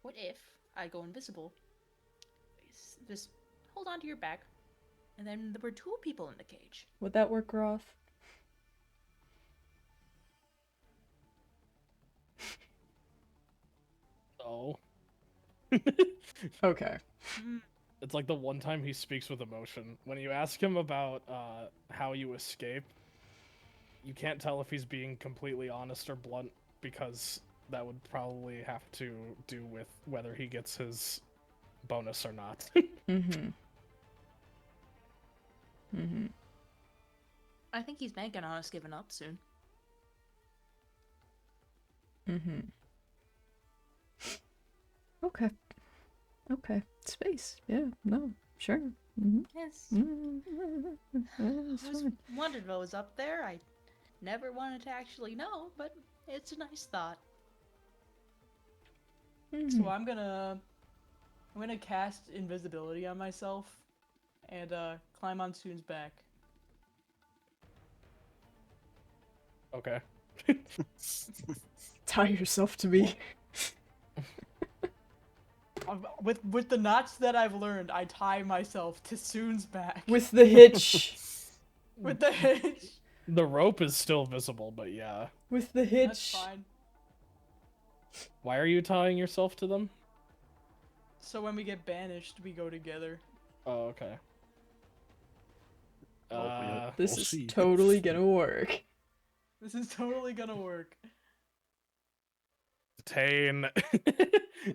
Speaker 3: What if I go invisible? Just hold on to your back, and then there were 2 people in the cage.
Speaker 4: Would that work, Roth?
Speaker 1: Oh.
Speaker 4: Okay.
Speaker 1: It's like the one time he speaks with emotion. When you ask him about how you escape, you can't tell if he's being completely honest or blunt because that would probably have to do with whether he gets his bonus or not.
Speaker 4: Mm-hmm. Mm-hmm.
Speaker 3: I think he's banking on us giving up soon.
Speaker 4: Mm-hmm. Okay. Okay. Space. Yeah. No. Sure. Mm-hmm.
Speaker 3: Yes.
Speaker 4: Mm-hmm. That's
Speaker 3: I was
Speaker 4: fine.
Speaker 3: wondered what was up there. I never wanted to actually know, but it's a nice thought.
Speaker 4: Mhm.
Speaker 3: So I'm gonna cast invisibility on myself and climb on Soon's back.
Speaker 1: Okay.
Speaker 4: Tie yourself to me.
Speaker 3: With the knots that I've learned, I tie myself to Soon's back.
Speaker 4: With the hitch.
Speaker 3: With the hitch.
Speaker 1: The rope is still visible, but yeah.
Speaker 4: With the
Speaker 3: That's
Speaker 4: hitch.
Speaker 3: fine.
Speaker 1: Why are you tying yourself to them?
Speaker 3: So when we get banished, we go together.
Speaker 1: Oh, okay.
Speaker 4: This
Speaker 2: We'll
Speaker 4: is
Speaker 2: see.
Speaker 4: totally gonna work.
Speaker 3: This is totally gonna work.
Speaker 1: Tane.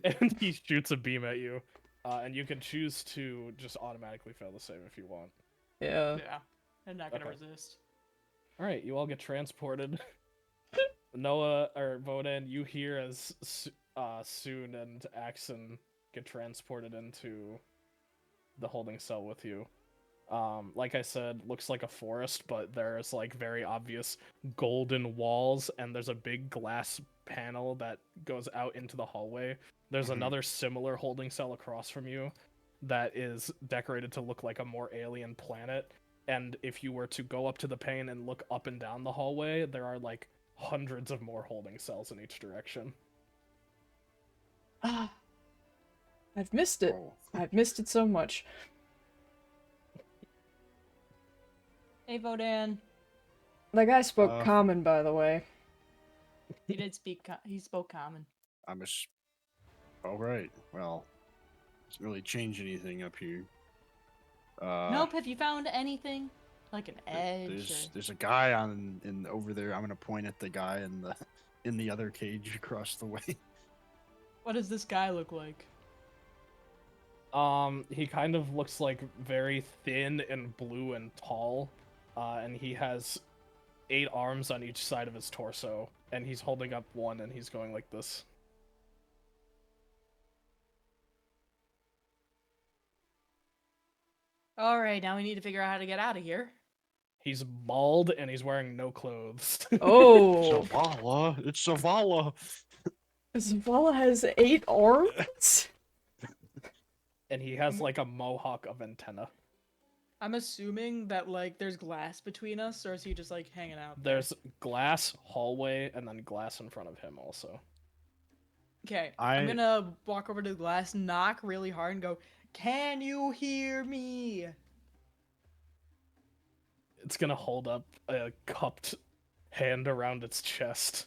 Speaker 1: And he shoots a beam at you. And you can choose to just automatically fail the save if you want.
Speaker 4: Yeah.
Speaker 3: Yeah. I'm not gonna
Speaker 1: Okay.
Speaker 3: resist.
Speaker 1: Alright, you all get transported. Noah, or Vodan, you hear as Soon and Axon get transported into the holding cell with you. Like I said, looks like a forest, but there's like very obvious golden walls, and there's a big glass panel that goes out into the hallway. There's
Speaker 2: Mhm.
Speaker 1: another similar holding cell across from you that is decorated to look like a more alien planet. And if you were to go up to the pane and look up and down the hallway, there are like hundreds of more holding cells in each direction.
Speaker 4: Ah. I've missed it.
Speaker 2: Oh.
Speaker 4: I've missed it so much.
Speaker 3: Hey, Vodan.
Speaker 4: The guy spoke
Speaker 2: Uh.
Speaker 4: common, by the way.
Speaker 3: He did speak. He spoke common.
Speaker 2: I'm a. All right. Well, doesn't really change anything up here.
Speaker 3: Nope. Have you found anything? Like an edge?
Speaker 2: There's a guy in over there. I'm gonna point at the guy in the other cage across the way.
Speaker 3: What does this guy look like?
Speaker 1: He kind of looks like very thin and blue and tall, and he has 8 arms on each side of his torso, and he's holding up one, and he's going like this.
Speaker 3: All right, now we need to figure out how to get out of here.
Speaker 1: He's bald, and he's wearing no clothes.
Speaker 4: Oh,
Speaker 2: Zavala, it's Zavala.
Speaker 4: Zavala has 8 arms?
Speaker 1: And he has like a mohawk of antenna.
Speaker 4: I'm assuming that like there's glass between us, or is he just like hanging out?
Speaker 1: There's glass hallway and then glass in front of him also.
Speaker 4: Okay,
Speaker 2: I-
Speaker 4: I'm gonna walk over to the glass, knock really hard, and go, "Can you hear me?"
Speaker 1: It's gonna hold up a cupped hand around its chest.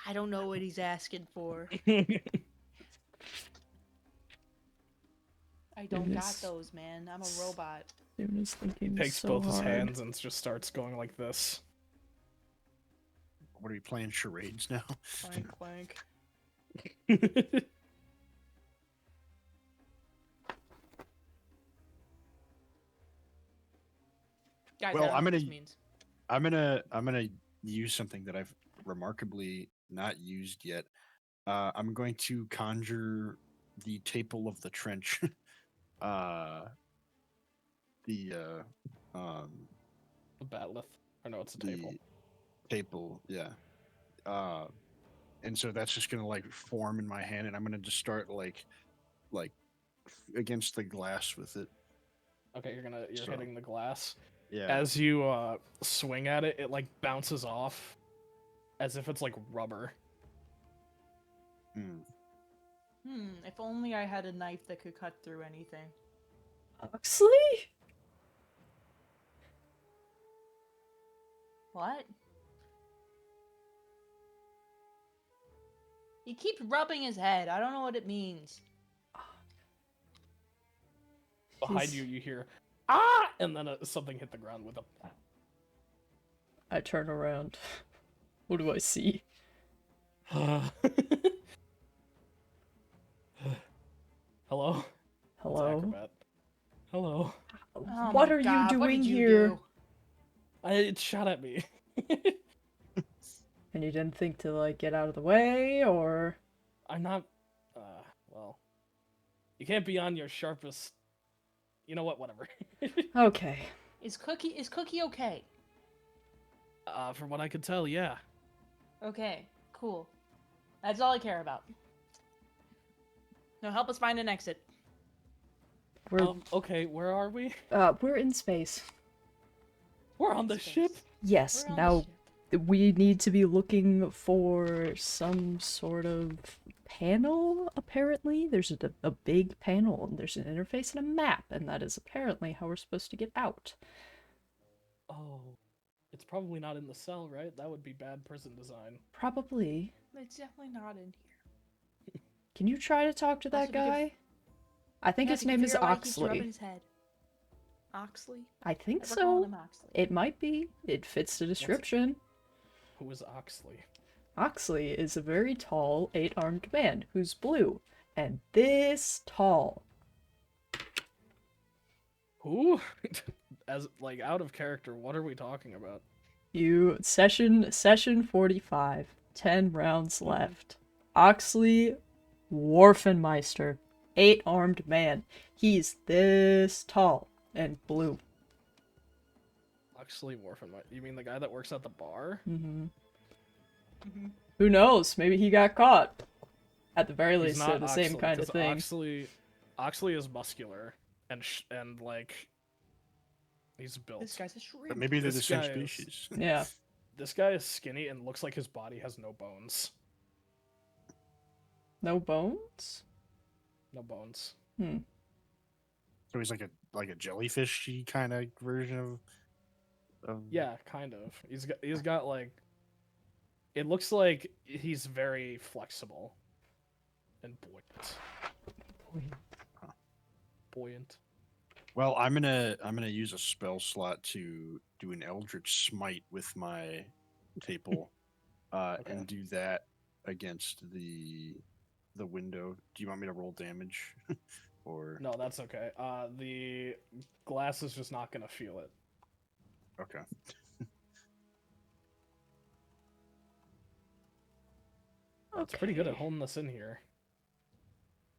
Speaker 5: I don't know what he's asking for. I don't got
Speaker 4: Goodness.
Speaker 5: those, man. I'm a robot.
Speaker 4: Soon as thinking
Speaker 1: Takes
Speaker 4: so
Speaker 1: both his
Speaker 4: hard.
Speaker 1: hands and just starts going like this.
Speaker 2: What are we playing charades now?
Speaker 4: Clank, clank. Guys,
Speaker 2: Well,
Speaker 4: I don't
Speaker 2: I'm
Speaker 4: know what
Speaker 2: gonna-
Speaker 4: this means.
Speaker 2: I'm gonna use something that I've remarkably not used yet. I'm going to conjure the Taple of the Trench. uh, the
Speaker 1: A batleth. Or no, it's a table.
Speaker 2: the Taple, yeah. And so that's just gonna like form in my hand, and I'm gonna just start like against the glass with it.
Speaker 1: Okay, you're
Speaker 2: So-
Speaker 1: hitting the glass.
Speaker 2: Yeah.
Speaker 1: As you swing at it, it like bounces off as if it's like rubber.
Speaker 4: If only I had a knife that could cut through anything.
Speaker 6: Oxley?
Speaker 5: What? He keeps rubbing his head. I don't know what it means.
Speaker 1: Behind
Speaker 6: He's-
Speaker 1: you hear ah, and then something hit the ground with a.
Speaker 6: I turn around. What do I see?
Speaker 1: Hello. It's
Speaker 6: Hello?
Speaker 1: Acrobat. Hello.
Speaker 5: Oh
Speaker 6: What
Speaker 5: my
Speaker 6: are
Speaker 5: God,
Speaker 6: you
Speaker 5: what
Speaker 6: doing
Speaker 5: did you
Speaker 6: here?
Speaker 5: do?
Speaker 1: It shot at me.
Speaker 6: And you didn't think to, like, get out of the way, or...
Speaker 1: I'm not. Well, you can't be on your sharpest. You know what? Whatever.
Speaker 6: Okay.
Speaker 5: Is Cookie okay?
Speaker 1: From what I could tell, yeah.
Speaker 5: Okay, cool. That's all I care about. Now help us find an exit.
Speaker 1: Okay, where are we?
Speaker 6: We're in space.
Speaker 1: We're on the
Speaker 5: Space.
Speaker 1: ship.
Speaker 6: Yes,
Speaker 5: We're on the
Speaker 6: now
Speaker 5: ship.
Speaker 6: we need to be looking for some sort of panel, apparently. There's a big panel, and there's an interface and a map, and that is apparently how we're supposed to get out.
Speaker 1: Oh, it's probably not in the cell, right? That would be bad prison design.
Speaker 6: Probably.
Speaker 5: It's definitely not in here.
Speaker 6: Can you try to talk to
Speaker 5: Also,
Speaker 6: that
Speaker 5: we could
Speaker 6: guy? I think
Speaker 5: Yeah,
Speaker 6: his
Speaker 5: we can
Speaker 6: name is
Speaker 5: figure out why he keeps rubbing
Speaker 6: Oxley.
Speaker 5: his head. Oxley?
Speaker 6: I think
Speaker 5: Never called
Speaker 6: so.
Speaker 5: him Oxley.
Speaker 6: It might be. It fits the description.
Speaker 1: Who is Oxley?
Speaker 6: Oxley is a very tall, 8-armed man who's blue. And this tall.
Speaker 1: Who? As like out of character, what are we talking about?
Speaker 6: You session 45. 10 rounds left. Oxley Warfenmeister. 8-armed man. He's this tall and blue.
Speaker 1: Oxley Warfen. You mean the guy that works at the bar?
Speaker 6: Hmm
Speaker 5: Mhm.
Speaker 6: Who knows? Maybe he got caught. At the very
Speaker 1: He's
Speaker 6: least,
Speaker 1: not
Speaker 6: they're the same
Speaker 1: Oxley,
Speaker 6: kind of
Speaker 1: 'cause
Speaker 6: thing.
Speaker 1: Oxley is muscular and like he's built.
Speaker 5: This guy's a shrimp.
Speaker 2: But maybe they're the
Speaker 1: This
Speaker 2: same
Speaker 1: guy is-
Speaker 2: species.
Speaker 6: Yeah.
Speaker 1: This guy is skinny and looks like his body has no bones.
Speaker 6: No bones?
Speaker 1: No bones.
Speaker 6: Hmm.
Speaker 2: So he's like a jellyfishy kind of version of
Speaker 1: Yeah, kind of. He's got like. It looks like he's very flexible and buoyant. Buoyant.
Speaker 2: Well, I'm gonna use a spell slot to do an Eldritch Smite with my Taple,
Speaker 1: Okay.
Speaker 2: and do that against the window. Do you want me to roll damage, or
Speaker 1: No, that's okay. The glass is just not gonna feel it.
Speaker 2: okay?
Speaker 1: It's pretty good at holding us in here.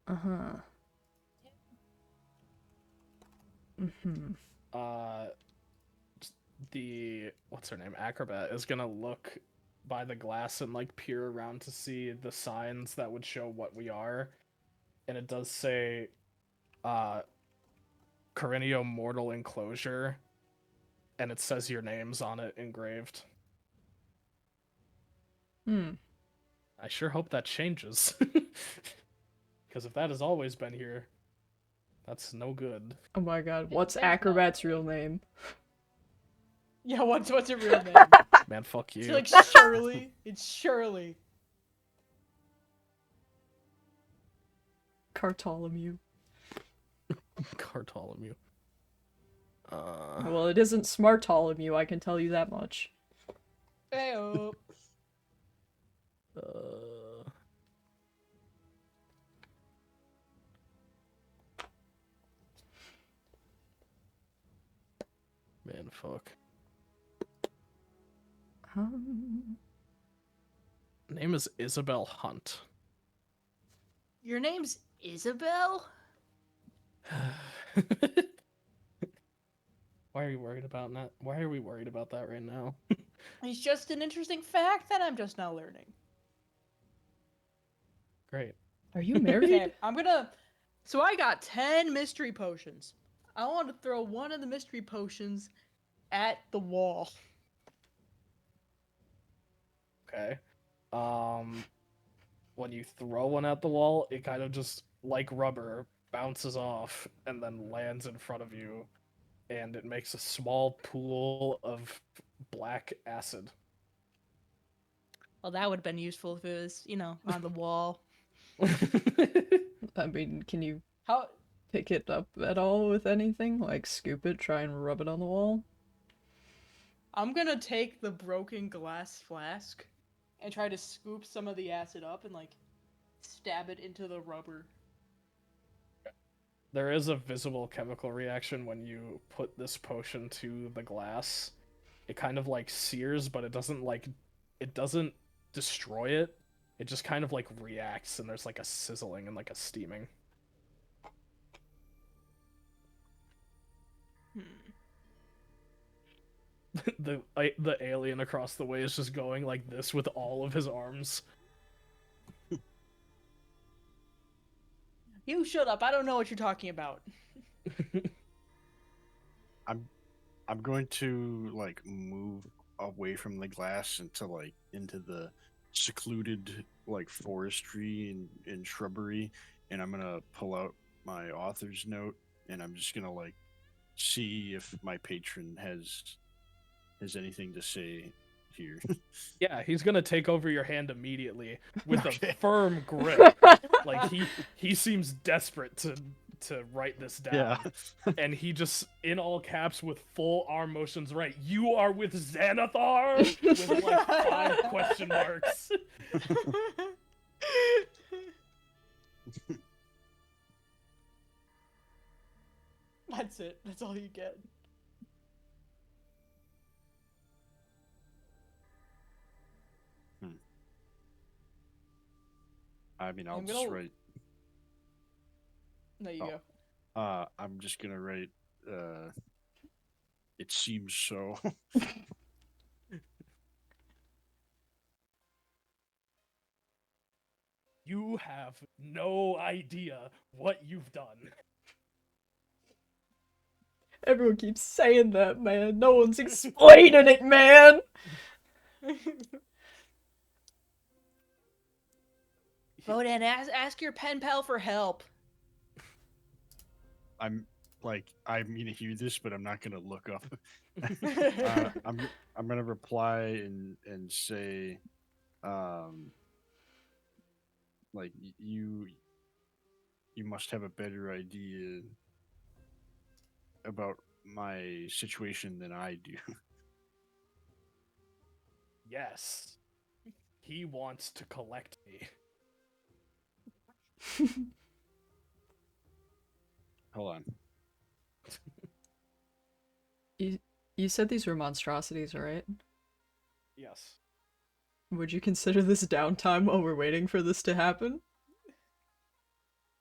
Speaker 6: Uh-huh. Mm-hmm.
Speaker 1: The what's her name? Acrobat is gonna look by the glass and like peer around to see the signs that would show what we are. And it does say Korrineo Mortal Enclosure, and it says your names on it engraved. I sure hope that changes. Because if that has always been here, that's no good.
Speaker 4: Oh my god, what's
Speaker 5: There's no
Speaker 4: Acrobat's
Speaker 5: way.
Speaker 4: real name?
Speaker 3: Yeah, what's a real name?
Speaker 1: Man, fuck
Speaker 3: It's
Speaker 1: you.
Speaker 3: like Shirley. It's Shirley.
Speaker 4: Cartolomew.
Speaker 1: Bartholomew.
Speaker 4: Well, it isn't Smartolomew, I can tell you that much.
Speaker 3: Heyo.
Speaker 1: Man, fuck. Name is Isabel Hunt.
Speaker 3: Your name's Isabel?
Speaker 1: Why are you worried about that? Why are we worried about that right now?
Speaker 3: It's just an interesting fact that I'm just now learning.
Speaker 1: Great.
Speaker 4: Are you married?
Speaker 3: Okay, I'm gonna. So I got 10 mystery potions. I want to throw one of the mystery potions at the wall.
Speaker 1: Okay. When you throw one at the wall, it kind of just, like rubber, bounces off and then lands in front of you, and it makes a small pool of black acid.
Speaker 3: Well, that would have been useful if it was, on the wall.
Speaker 4: I mean, can you
Speaker 3: How?
Speaker 4: pick it up at all with anything? Like, scoop it, try and rub it on the wall?
Speaker 3: I'm gonna take the broken glass flask and try to scoop some of the acid up and, stab it into the rubber.
Speaker 1: There is a visible chemical reaction when you put this potion to the glass. It kind of sears, but it doesn't destroy it. It just kind of reacts, and there's a sizzling and a steaming. The alien across the way is just going like this with all of his arms.
Speaker 3: You shut up. I don't know what you're talking about.
Speaker 2: I'm going to move away from the glass into the secluded forestry and shrubbery, and I'm gonna pull out my author's note, and I'm just gonna see if my patron has anything to say here.
Speaker 1: Yeah, he's gonna take over your hand immediately with
Speaker 2: Okay.
Speaker 1: a firm grip. He seems desperate to write this down.
Speaker 2: Yeah.
Speaker 1: And he just, in all caps with full arm motions, right, you are with Xanathar? With 5 question marks.
Speaker 3: That's it. That's all you get.
Speaker 2: I mean, I'll
Speaker 3: I'm
Speaker 2: just
Speaker 3: gonna-
Speaker 2: write.
Speaker 3: There you
Speaker 2: Oh.
Speaker 3: go.
Speaker 2: I'm just gonna write. It seems so.
Speaker 1: You have no idea what you've done.
Speaker 4: Everyone keeps saying that, man. No one's explaining it, man!
Speaker 3: Vodan, ask your pen pal for help.
Speaker 2: I'm gonna hear this, but I'm not gonna look up. I'm gonna reply and say, you must have a better idea about my situation than I do.
Speaker 1: Yes. He wants to collect me.
Speaker 2: Hold on.
Speaker 4: You said these were monstrosities, right?
Speaker 1: Yes.
Speaker 4: Would you consider this downtime while we're waiting for this to happen?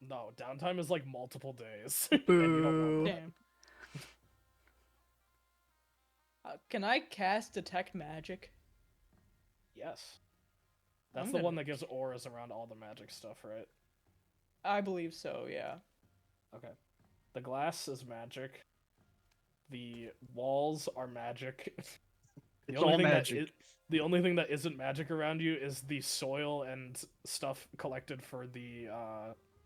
Speaker 1: No, downtime is multiple days. And you don't want
Speaker 4: Boo.
Speaker 1: that.
Speaker 3: Damn. Can I cast Detect Magic?
Speaker 1: Yes.
Speaker 4: I'm
Speaker 1: That's the
Speaker 4: gonna-
Speaker 1: one that gives auras around all the magic stuff, right?
Speaker 4: I believe so, yeah.
Speaker 1: Okay. The glass is magic. The walls are magic.
Speaker 2: It's all magic.
Speaker 1: The only thing that isn't magic around you is the soil and stuff collected for the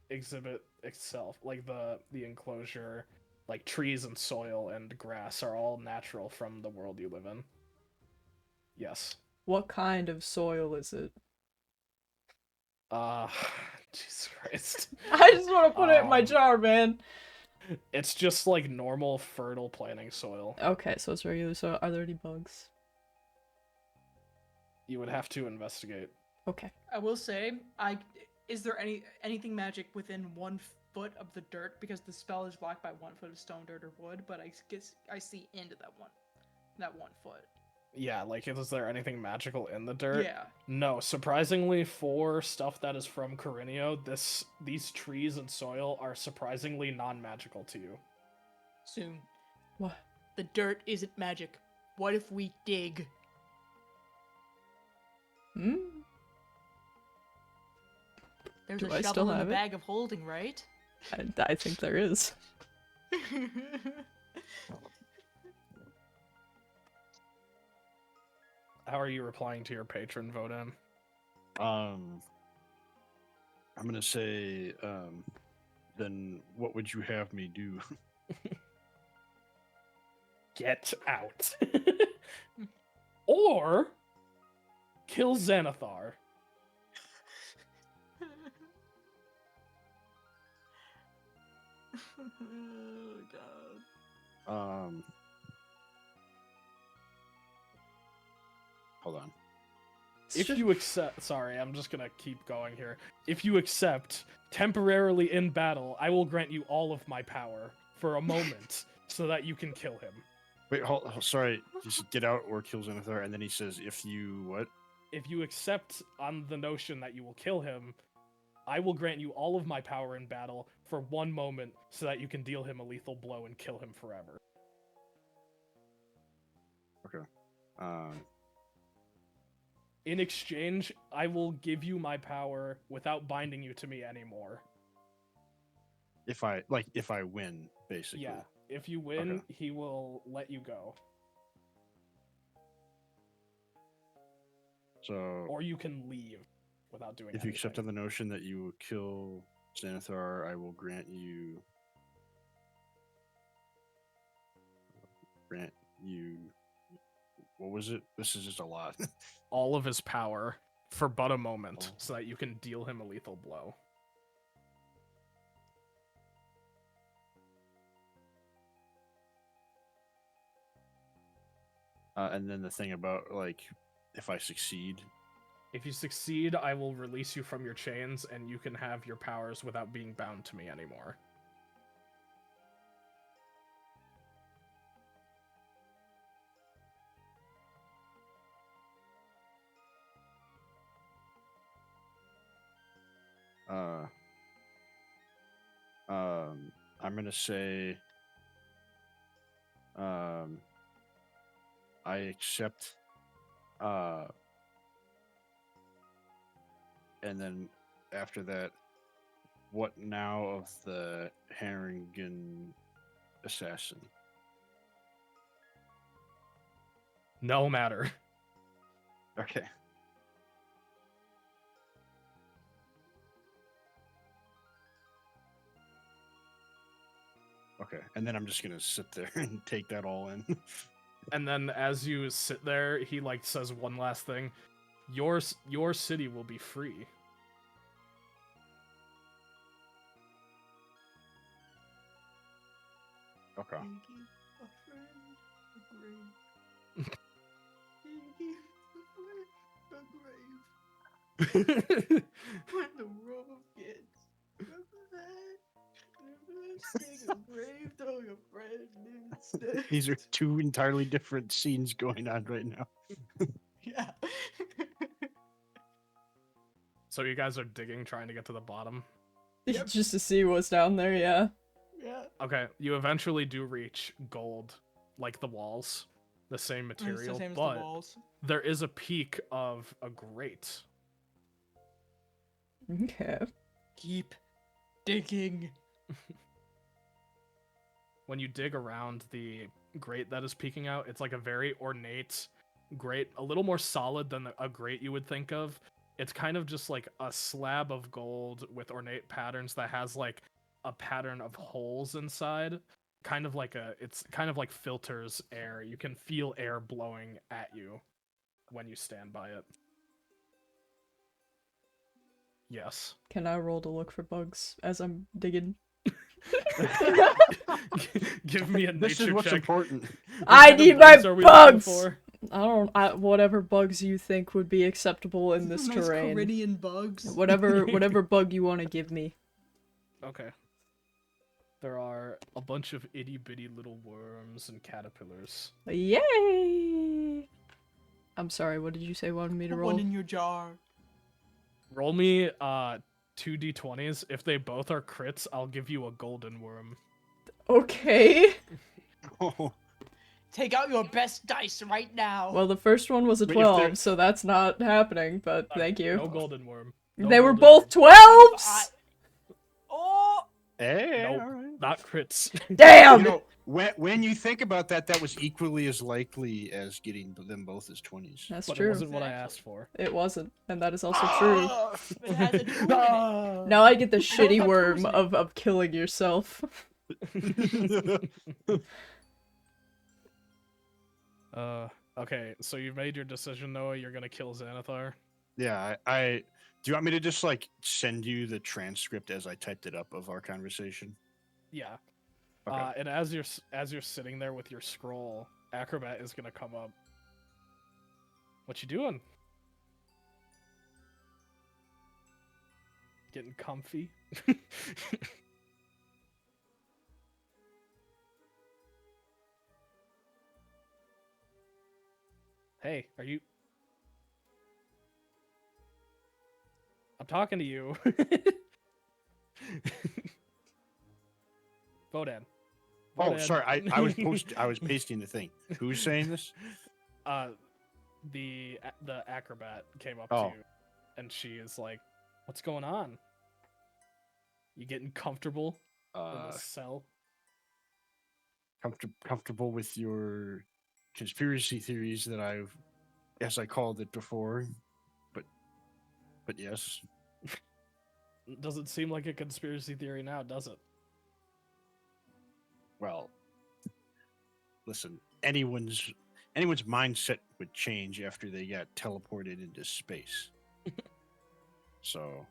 Speaker 1: exhibit itself, like the enclosure, like trees and soil and grass are all natural from the world you live in. Yes.
Speaker 4: What kind of soil is it?
Speaker 1: Uh, Jesus Christ.
Speaker 4: I just want to put it in my
Speaker 1: Um,
Speaker 4: jar, man.
Speaker 1: It's just like normal fertile planting soil.
Speaker 4: Okay, so it's regular soil. Are there any bugs?
Speaker 1: You would have to investigate.
Speaker 4: Okay.
Speaker 3: I will say, is there anything magic within 1 foot of the dirt? Because the spell is blocked by 1 foot of stone, dirt, or wood. But I guess I see into that 1 foot.
Speaker 1: Yeah, like is there anything magical in the dirt?
Speaker 3: Yeah.
Speaker 1: No, surprisingly for stuff that is from Korrineo, these trees and soil are surprisingly non-magical to you.
Speaker 3: Soon.
Speaker 4: What?
Speaker 3: The dirt isn't magic. What if we dig?
Speaker 4: Hmm?
Speaker 3: There's
Speaker 4: Do
Speaker 3: a
Speaker 4: I still
Speaker 3: shovel in the
Speaker 4: have it?
Speaker 3: bag of holding, right?
Speaker 4: I think there is.
Speaker 1: How are you replying to your patron, Vodan?
Speaker 2: I'm gonna say, then what would you have me do?
Speaker 1: Get out. Or kill Xanathar.
Speaker 3: Oh god.
Speaker 2: Hold on.
Speaker 1: If you accept, sorry, I'm just gonna keep going here. If you accept, temporarily in battle, I will grant you all of my power for a moment so that you can kill him.
Speaker 2: Wait, sorry. He said get out or kill Xanathar, and then he says if you what?
Speaker 1: If you accept on the notion that you will kill him, I will grant you all of my power in battle for 1 moment so that you can deal him a lethal blow and kill him forever.
Speaker 2: Okay.
Speaker 1: In exchange, I will give you my power without binding you to me anymore.
Speaker 2: If I win, basically.
Speaker 1: Yeah, if you win,
Speaker 2: Okay.
Speaker 1: he will let you go.
Speaker 2: So
Speaker 1: Or you can leave without doing
Speaker 2: if you accept on
Speaker 1: anything.
Speaker 2: the notion that you will kill Xanathar, I will grant you what was it? This is just a lot.
Speaker 1: All of his power for but a moment
Speaker 2: Oh.
Speaker 1: so that you can deal him a lethal blow.
Speaker 2: And then the thing about like if I succeed,
Speaker 1: If you succeed, I will release you from your chains and you can have your powers without being bound to me anymore.
Speaker 2: I'm gonna say I accept and then after that, what now of the Haringen assassin?
Speaker 1: No matter.
Speaker 2: Okay. Okay, and then I'm just gonna sit there and take that all in.
Speaker 1: And then as you sit there, he like says one last thing. Your city will be free.
Speaker 2: Okay.
Speaker 3: A friend, a grave. A grave. When the road gets dig a grave, dug a friend instead.
Speaker 2: These are two entirely different scenes going on right now.
Speaker 3: Yeah.
Speaker 1: So you guys are digging, trying to get to the bottom.
Speaker 3: Yep.
Speaker 4: Just to see what's down there, yeah.
Speaker 3: Yeah.
Speaker 1: Okay, you eventually do reach gold, like the walls. the same
Speaker 3: It's the
Speaker 1: material,
Speaker 3: same as the
Speaker 1: but
Speaker 3: walls.
Speaker 1: there is a peak of a grate.
Speaker 4: Okay.
Speaker 3: Keep digging.
Speaker 1: When you dig around the grate that is peeking out, it's like a very ornate grate, a little more solid than a grate you would think of. It's kind of just like a slab of gold with ornate patterns that has like a pattern of holes inside. It's kind of like filters air. You can feel air blowing at you when you stand by it. Yes.
Speaker 4: Can I roll to look for bugs as I'm digging?
Speaker 1: Give me a
Speaker 2: This is
Speaker 1: nature
Speaker 2: what's
Speaker 1: check.
Speaker 2: important.
Speaker 1: What
Speaker 4: I
Speaker 1: kind of
Speaker 4: need my
Speaker 1: are we looking
Speaker 4: bugs!
Speaker 1: for?
Speaker 4: Whatever bugs you think would be acceptable in this
Speaker 3: Nice
Speaker 4: terrain.
Speaker 3: Korrineo bugs.
Speaker 4: Whatever bug you want to give me.
Speaker 1: Okay. There are a bunch of itty bitty little worms and caterpillars.
Speaker 4: Yay! I'm sorry, what did you say wanted me to
Speaker 3: Put
Speaker 4: roll?
Speaker 3: one in your jar.
Speaker 1: Roll me 2d20s. If they both are crits, I'll give you a golden worm.
Speaker 4: Okay.
Speaker 2: Oh,
Speaker 3: Take out your best dice right now.
Speaker 4: Well, the first one was a
Speaker 2: Wait, if they're-
Speaker 4: 12, so that's not happening, but thank you.
Speaker 1: No golden worm. No
Speaker 4: They were
Speaker 1: golden
Speaker 4: both
Speaker 1: worm.
Speaker 4: 12s!
Speaker 3: Oh!
Speaker 2: hey,
Speaker 1: Nope.
Speaker 2: all right.
Speaker 1: Not crits.
Speaker 4: Damn!
Speaker 2: You know, when you think about that, that was equally as likely as getting them both as 20s.
Speaker 4: That's
Speaker 1: But
Speaker 4: true.
Speaker 1: it wasn't what I asked for.
Speaker 4: It wasn't, and that is also true.
Speaker 3: It has a jewel in it.
Speaker 4: Now I get the shitty
Speaker 3: have
Speaker 4: worm
Speaker 3: tools in it.
Speaker 4: of killing yourself.
Speaker 1: Okay, so you've made your decision, Noah. You're gonna kill Xanathar.
Speaker 2: Yeah, I do you want me to just like send you the transcript as I typed it up of our conversation?
Speaker 1: Yeah.
Speaker 2: Okay.
Speaker 1: And as you're sitting there with your scroll, Acrobat is gonna come up. What you doing? Getting comfy? Hey, are you? I'm talking to you. Bodan.
Speaker 2: Oh,
Speaker 1: Bodan.
Speaker 2: sorry. I was pasting the thing. Who's saying this?
Speaker 1: The acrobat came up
Speaker 2: Oh.
Speaker 1: to you, and she is like, "What's going on? You getting comfortable in the cell?"
Speaker 2: Comfortable with your conspiracy theories that I've, as I called it before, but yes.
Speaker 1: Doesn't seem like a conspiracy theory now, does it?
Speaker 2: Well, listen, anyone's mindset would change after they got teleported into space. So,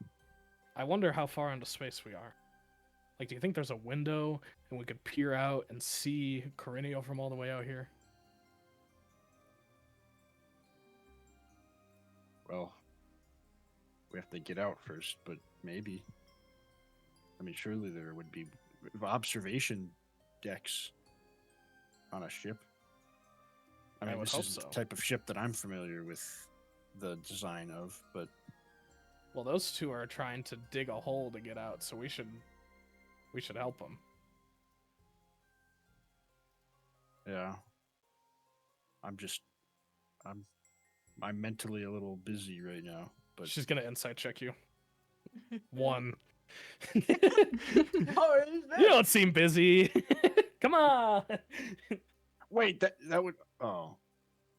Speaker 1: I wonder how far into space we are. Like, do you think there's a window and we could peer out and see Korrineo from all the way out here?
Speaker 2: well, we have to get out first, but maybe. I mean, surely there would be observation decks on a ship. I mean,
Speaker 1: would
Speaker 2: this
Speaker 1: hope
Speaker 2: is
Speaker 1: so.
Speaker 2: the type of ship that I'm familiar with the design of, but
Speaker 1: Well, those two are trying to dig a hole to get out, so we should help them.
Speaker 2: yeah. I'm mentally a little busy right now, but
Speaker 1: She's gonna insight check you. 1.
Speaker 3: Oh, it is
Speaker 1: You don't seem busy. Come on.
Speaker 2: wait, that would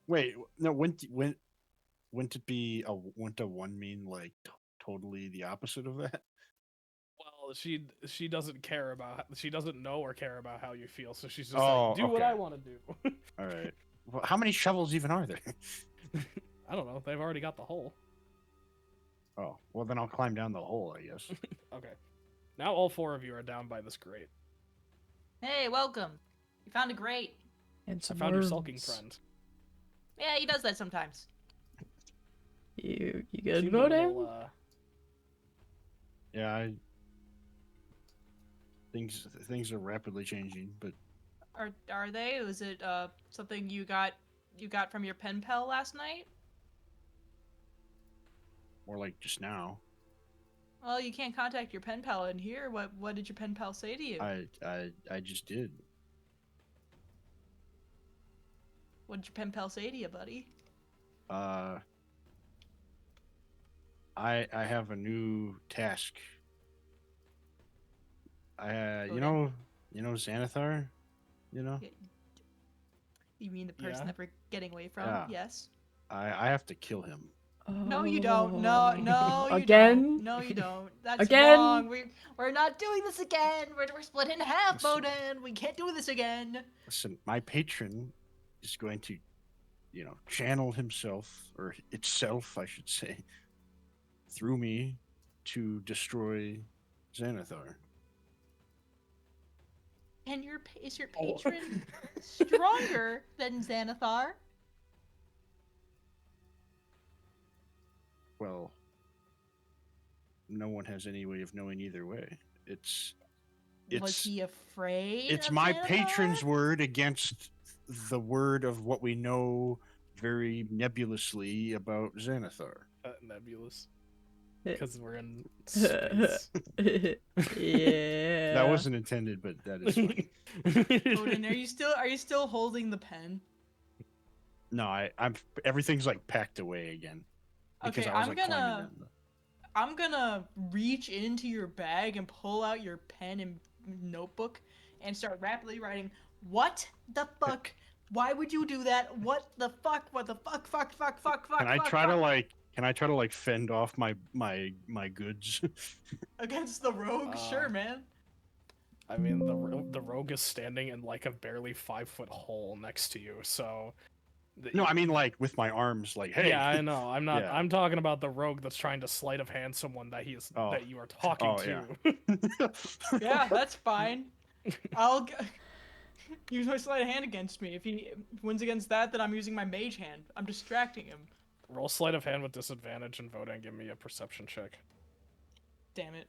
Speaker 2: wait, no, wouldn't it be wouldn't a 1 mean like totally the opposite of that?
Speaker 1: Well, she doesn't care about. She doesn't know or care about how you feel, so she's just
Speaker 2: Oh,
Speaker 1: like, do what I
Speaker 2: okay.
Speaker 1: want to do.
Speaker 2: All right. Well, how many shovels even are there?
Speaker 1: I don't know. They've already got the hole.
Speaker 2: Oh, well then I'll climb down the hole, I guess.
Speaker 1: Okay. Now all 4 of you are down by this grate.
Speaker 3: Hey, welcome. You found a grate.
Speaker 4: And
Speaker 1: I
Speaker 4: some
Speaker 1: found your sulking
Speaker 4: worms.
Speaker 1: friend.
Speaker 3: Yeah, he does that sometimes.
Speaker 4: You good,
Speaker 1: Seemed a
Speaker 4: Bodan?
Speaker 1: little,
Speaker 2: Yeah, things are rapidly changing, but
Speaker 3: Are they? Was it something you got from your pen pal last night?
Speaker 2: more like just now.
Speaker 3: Well, you can't contact your pen pal in here. What did your pen pal say to you?
Speaker 2: I just did.
Speaker 3: What'd your pen pal say to you, buddy?
Speaker 2: I have a new task.
Speaker 3: Okay.
Speaker 2: You know Xanathar? You know?
Speaker 3: Y- You mean the person
Speaker 1: Yeah.
Speaker 3: that we're getting away from?
Speaker 2: Yeah.
Speaker 3: Yes.
Speaker 2: I have to kill him.
Speaker 3: No, you don't. No, no, you
Speaker 4: Again?
Speaker 3: don't. No, you don't. That's
Speaker 4: Again?
Speaker 3: wrong. We're not doing this again. We're split in half,
Speaker 2: Listen.
Speaker 3: Boden. We can't do this again.
Speaker 2: Listen, my patron is going to, channel himself, or itself, I should say, through me to destroy Xanathar.
Speaker 3: And is your
Speaker 1: Oh.
Speaker 3: patron stronger than Xanathar?
Speaker 2: Well, no one has any way of knowing either way.
Speaker 3: Was
Speaker 2: It's
Speaker 3: he afraid?
Speaker 2: it's
Speaker 3: of
Speaker 2: my
Speaker 3: Xanathar?
Speaker 2: patron's word against the word of what we know very nebulously about Xanathar.
Speaker 1: Nebulous.
Speaker 4: Eh.
Speaker 1: Because we're in space.
Speaker 4: Yeah.
Speaker 2: That wasn't intended, but that is funny.
Speaker 3: Boden, are you still holding the pen?
Speaker 2: No, I'm everything's like packed away again. Because
Speaker 3: Okay,
Speaker 2: I was
Speaker 3: I'm
Speaker 2: like climbing
Speaker 3: gonna
Speaker 2: down the-
Speaker 3: I'm gonna reach into your bag and pull out your pen and notebook and start rapidly writing. What the fuck? Why would you do that? What the fuck? What the fuck? Fuck! Fuck! Fuck! Fuck!
Speaker 2: Can I
Speaker 3: fuck,
Speaker 2: try
Speaker 3: fuck.
Speaker 2: to like fend off my goods?
Speaker 3: Against the rogue? Sure, man.
Speaker 1: I mean, the rogue is standing in like a barely 5-foot hole next to you, so.
Speaker 2: No, I mean like with my arms, like, hey.
Speaker 1: Yeah, I know. I'm not.
Speaker 2: Yeah.
Speaker 1: I'm talking about the rogue that's trying to sleight of hand someone that
Speaker 2: Oh.
Speaker 1: that you are talking
Speaker 2: Oh,
Speaker 1: to.
Speaker 2: yeah.
Speaker 3: Yeah, that's fine. I'll use my sleight of hand against me. If he wins against that, then I'm using my mage hand. I'm distracting him.
Speaker 1: Roll sleight of hand with disadvantage and vote and give me a perception check.
Speaker 3: Damn it.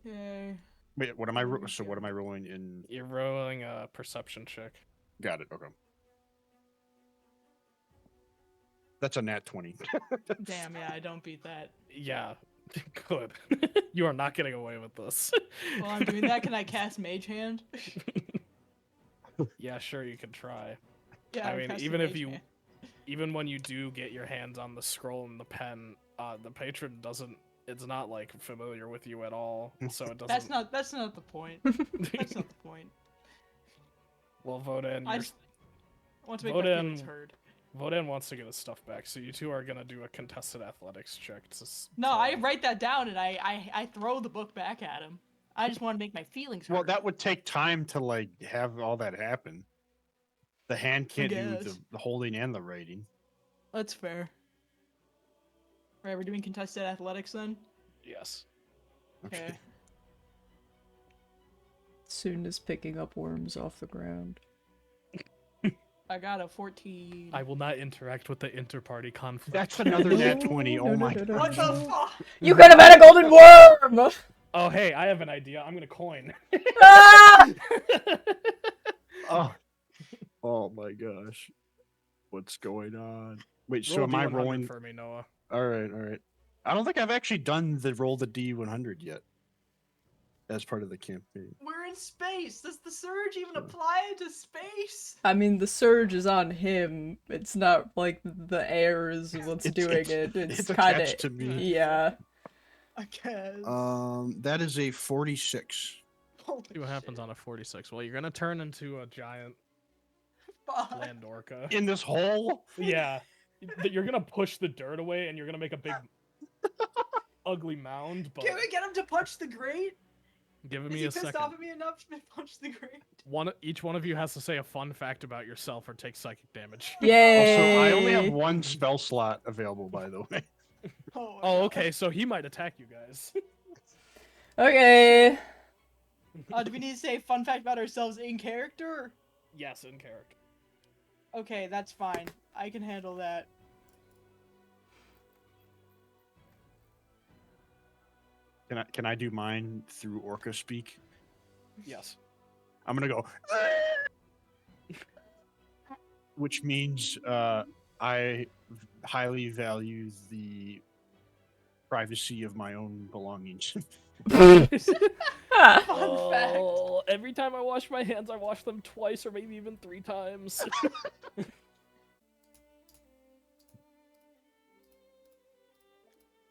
Speaker 3: Yay.
Speaker 2: Wait, what am I? So what am I rolling in?
Speaker 1: You're rolling a perception check.
Speaker 2: Got it. Okay. That's a nat 20.
Speaker 3: Damn, yeah, I don't beat that.
Speaker 1: Yeah, good. You are not getting away with this.
Speaker 3: While I'm doing that, can I cast Mage Hand?
Speaker 1: Yeah, sure, you can try.
Speaker 3: Yeah,
Speaker 1: I
Speaker 3: I'm
Speaker 1: mean,
Speaker 3: casting
Speaker 1: even if
Speaker 3: Mage
Speaker 1: you-
Speaker 3: Hand.
Speaker 1: Even when you do get your hands on the scroll and the pen, the patron doesn't. It's not like familiar with you at all, so it doesn't.
Speaker 3: That's not the point. That's not the point.
Speaker 1: Well, Vodan,
Speaker 3: I
Speaker 1: you're
Speaker 3: just want to make my feelings
Speaker 1: Vodan-
Speaker 3: heard.
Speaker 1: Vodan wants to get his stuff back, so you two are gonna do a contested athletics check.
Speaker 3: No, I write that down and I throw the book back at him. I just want to make my feelings heard.
Speaker 2: Well, that would take time to like have all that happen. The hand can't do
Speaker 3: guess.
Speaker 2: the holding and the writing.
Speaker 3: That's fair. Right, we're doing contested athletics then?
Speaker 1: Yes.
Speaker 3: Okay.
Speaker 4: Soon as picking up worms off the ground.
Speaker 3: I got a 14.
Speaker 1: I will not interact with the inter-party conflict.
Speaker 2: That's another nat 20. Oh my god.
Speaker 3: What the fuck?
Speaker 4: You could have had a golden worm!
Speaker 1: Oh, hey, I have an idea. I'm gonna coin.
Speaker 4: Ah!
Speaker 2: Oh. Oh my gosh. What's going on? Wait, so
Speaker 1: Roll
Speaker 2: am I
Speaker 1: D100
Speaker 2: rolling?
Speaker 1: for me, Noah?
Speaker 2: All right. I don't think I've actually done the roll the D100 yet. As part of the campaign.
Speaker 3: We're in space. Does the surge even apply to space?
Speaker 4: I mean, the surge is on him. It's not like the air is what's doing it. It's
Speaker 2: It's
Speaker 4: kind
Speaker 2: attached to
Speaker 4: of
Speaker 2: me.
Speaker 4: yeah.
Speaker 3: I guess.
Speaker 2: That is a 46.
Speaker 3: Holy
Speaker 1: See what happens
Speaker 3: shit.
Speaker 1: on a 46. Well, you're gonna turn into a giant
Speaker 3: Fuck.
Speaker 1: land orca.
Speaker 2: In this hole?
Speaker 1: Yeah. You're gonna push the dirt away, and you're gonna make a big, ugly mound. But
Speaker 3: Can we get him to punch the grate?
Speaker 1: give
Speaker 3: Is
Speaker 1: me
Speaker 3: he
Speaker 1: a
Speaker 3: pissed
Speaker 1: second.
Speaker 3: off at me enough to punch the grate?
Speaker 1: Each one of you has to say a fun fact about yourself or take psychic damage.
Speaker 4: Yay!
Speaker 2: Also, I only have one spell slot available, by the way.
Speaker 3: Oh, my
Speaker 1: Oh,
Speaker 3: God.
Speaker 1: okay. So he might attack you guys.
Speaker 4: Okay.
Speaker 3: Do we need to say fun fact about ourselves in character?
Speaker 1: Yes, in character.
Speaker 3: Okay, that's fine. I can handle that.
Speaker 2: Can I do mine through Orca speak?
Speaker 1: Yes.
Speaker 2: I'm gonna go. Which means I highly value the privacy of my own belongings.
Speaker 5: Fun fact.
Speaker 1: Oh, every time I wash my hands, I wash them twice or maybe even 3 times.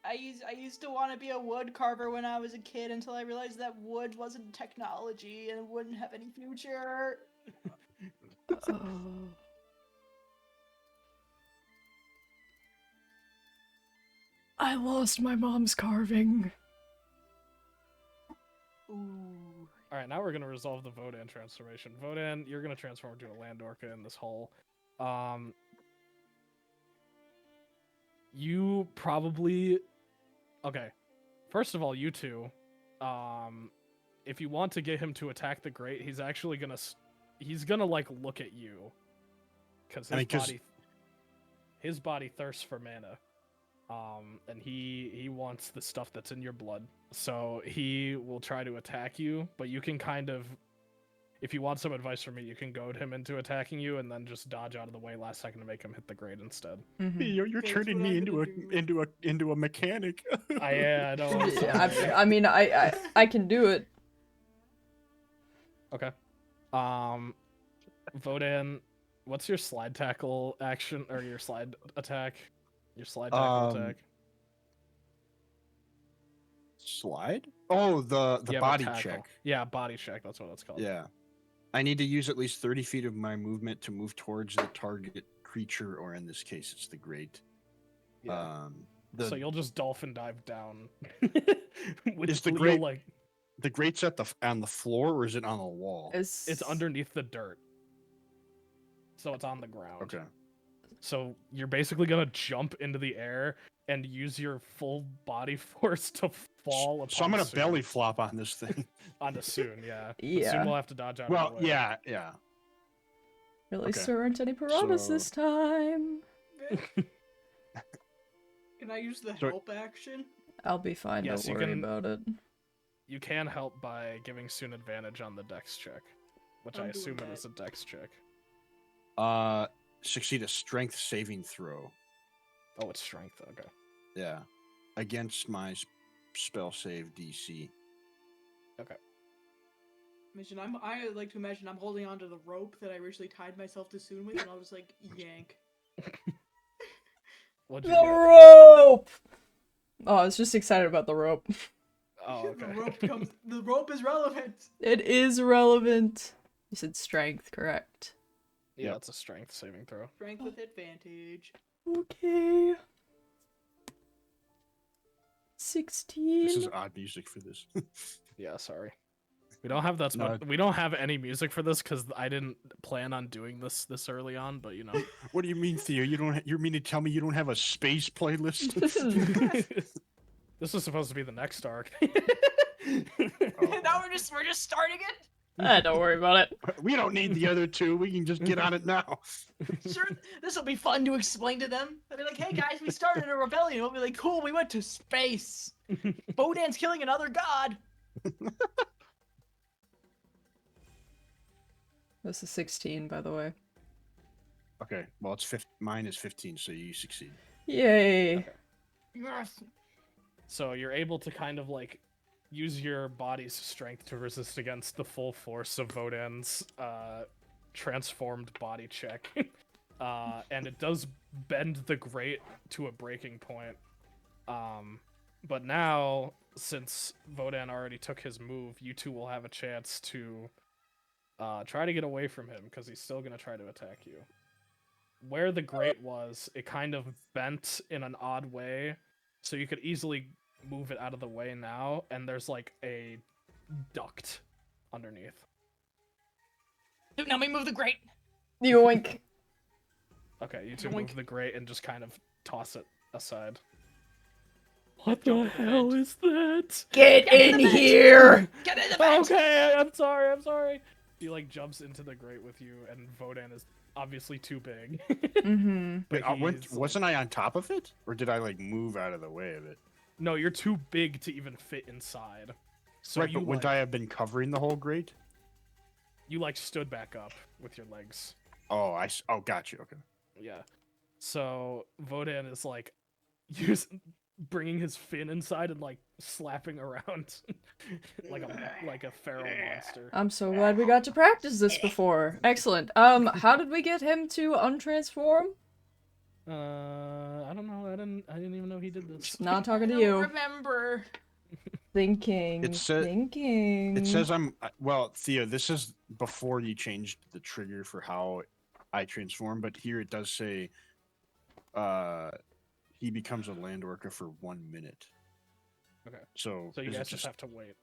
Speaker 3: I used to want to be a wood carver when I was a kid until I realized that wood wasn't technology and it wouldn't have any future.
Speaker 6: Oh. I lost my mom's carving.
Speaker 3: Ooh.
Speaker 1: Alright, now we're gonna resolve the Vodan transformation. Vodan, you're gonna transform into a land orca in this hole. You probably... Okay. First of all, you two, if you want to get him to attack the Great, he's actually gonna... He's gonna, like, look at you. Because his body thirsts for mana. And he wants the stuff that's in your blood. So he will try to attack you, but you can kind of... If you want some advice from me, you can goad him into attacking you and then just dodge out of the way last second to make him hit the Great instead.
Speaker 6: Mhm.
Speaker 2: You're
Speaker 3: That's
Speaker 2: turning
Speaker 3: what
Speaker 2: me
Speaker 3: I'm gonna
Speaker 2: into a mechanic.
Speaker 1: I know. I'm sorry.
Speaker 6: I mean, I can do it.
Speaker 1: Okay. Vodan, what's your slide tackle action or your slide attack? Your slide tackle attack.
Speaker 2: Slide? Oh, the
Speaker 1: Yeah, but
Speaker 2: body
Speaker 1: tackle.
Speaker 2: check.
Speaker 1: Yeah, body check. That's what it's called.
Speaker 2: Yeah. I need to use at least 30 feet of my movement to move towards the target creature, or in this case, it's the Great.
Speaker 1: Yeah. So you'll just dolphin dive down.
Speaker 2: Is the
Speaker 1: you'll,
Speaker 2: Great
Speaker 1: like
Speaker 2: the Great's on the floor, or is it on the wall?
Speaker 1: it's underneath the dirt. So it's on the ground.
Speaker 2: Okay.
Speaker 1: So you're basically gonna jump into the air and use your full body force to fall upon
Speaker 2: So I'm gonna
Speaker 1: Soon.
Speaker 2: belly flop on this thing.
Speaker 1: Onto Soon, yeah. But
Speaker 6: Yeah.
Speaker 1: Soon will have to dodge out
Speaker 2: Well,
Speaker 1: of the way.
Speaker 2: yeah.
Speaker 6: At least
Speaker 2: Okay.
Speaker 6: there aren't any piranhas
Speaker 2: So-
Speaker 6: this time.
Speaker 3: Can I use the
Speaker 2: So-
Speaker 3: help action?
Speaker 6: I'll be fine.
Speaker 1: Yes,
Speaker 6: Don't
Speaker 1: you
Speaker 6: worry
Speaker 1: can-
Speaker 6: about it.
Speaker 1: You can help by giving Soon advantage on the dex check. Which I
Speaker 3: I'm doing
Speaker 1: assume it
Speaker 3: that.
Speaker 1: is a dex check.
Speaker 2: Succeed a strength saving throw.
Speaker 1: Oh, it's strength, okay.
Speaker 2: Yeah. Against my spell save DC.
Speaker 3: I like to imagine I'm holding onto the rope that I originally tied myself to Soon with, and I'll just like yank.
Speaker 1: What'd
Speaker 6: The
Speaker 1: you get?
Speaker 6: rope! Oh, I was just excited about the rope.
Speaker 1: Oh, okay.
Speaker 3: The rope is relevant.
Speaker 6: It is relevant. You said strength, correct?
Speaker 1: Yeah,
Speaker 2: Yep.
Speaker 1: it's a strength saving throw.
Speaker 3: Strength with advantage.
Speaker 6: Okay. 16.
Speaker 2: This is odd music for this.
Speaker 1: Yeah, sorry. We don't have
Speaker 2: No,
Speaker 1: we don't have any music for this because I didn't plan on doing this early on, but you know.
Speaker 2: What do you mean, Theo? You mean to tell me you don't have a space playlist?
Speaker 1: This was supposed to be the next arc.
Speaker 3: Now we're just starting it.
Speaker 6: Don't worry about it.
Speaker 2: We don't need the other two. We can just get on it now.
Speaker 3: Sure, this will be fun to explain to them. I'll be like, "Hey guys, we started a rebellion." We'll be like, "Cool, we went to space. Bodan's killing another god."
Speaker 6: This is 16, by the way.
Speaker 2: Okay, well, mine is 15, so you succeed.
Speaker 6: Yay.
Speaker 3: Yes.
Speaker 1: So you're able to kind of like use your body's strength to resist against the full force of Vodan's transformed body check. And it does bend the Great to a breaking point. But now, since Vodan already took his move, you two will have a chance to try to get away from him, because he's still going to try to attack you. Where the Great was, it kind of bent in an odd way, so you could easily move it out of the way now, and there's like a duct underneath.
Speaker 3: Dude, now we move the Great.
Speaker 6: Yoink.
Speaker 1: Okay, you two
Speaker 3: Yoink.
Speaker 1: move the Great and just kind of toss it aside.
Speaker 3: What the hell
Speaker 1: is that?
Speaker 6: Get
Speaker 3: in
Speaker 6: in
Speaker 3: the vent.
Speaker 6: here!
Speaker 3: Get in the vent.
Speaker 1: Okay, I'm sorry. He like jumps into the Great with you, and Vodan is obviously too big.
Speaker 6: Mm-hmm.
Speaker 2: Wait,
Speaker 1: he's,
Speaker 2: wasn't I on top of it? Or did I, like, move out of the way of it?
Speaker 1: No, you're too big to even fit inside. So
Speaker 2: Right,
Speaker 1: you
Speaker 2: but wouldn't I have been covering the whole grate?
Speaker 1: You like stood back up with your legs.
Speaker 2: Oh, got you, okay.
Speaker 1: Yeah. So Vodan is like bringing his fin inside and like slapping around like a feral monster.
Speaker 4: I'm so glad we got to practice this before. Excellent. How did we get him to untransform?
Speaker 1: I don't know. I didn't even know he did this.
Speaker 4: Not talking to
Speaker 3: I don't
Speaker 4: you.
Speaker 3: remember.
Speaker 4: Thinking.
Speaker 2: It says well, Theo, this is before you changed the trigger for how I transform, but here it does say he becomes a land orca for 1 minute.
Speaker 1: Okay.
Speaker 2: So
Speaker 1: So you
Speaker 2: is it
Speaker 1: guys just have to wait.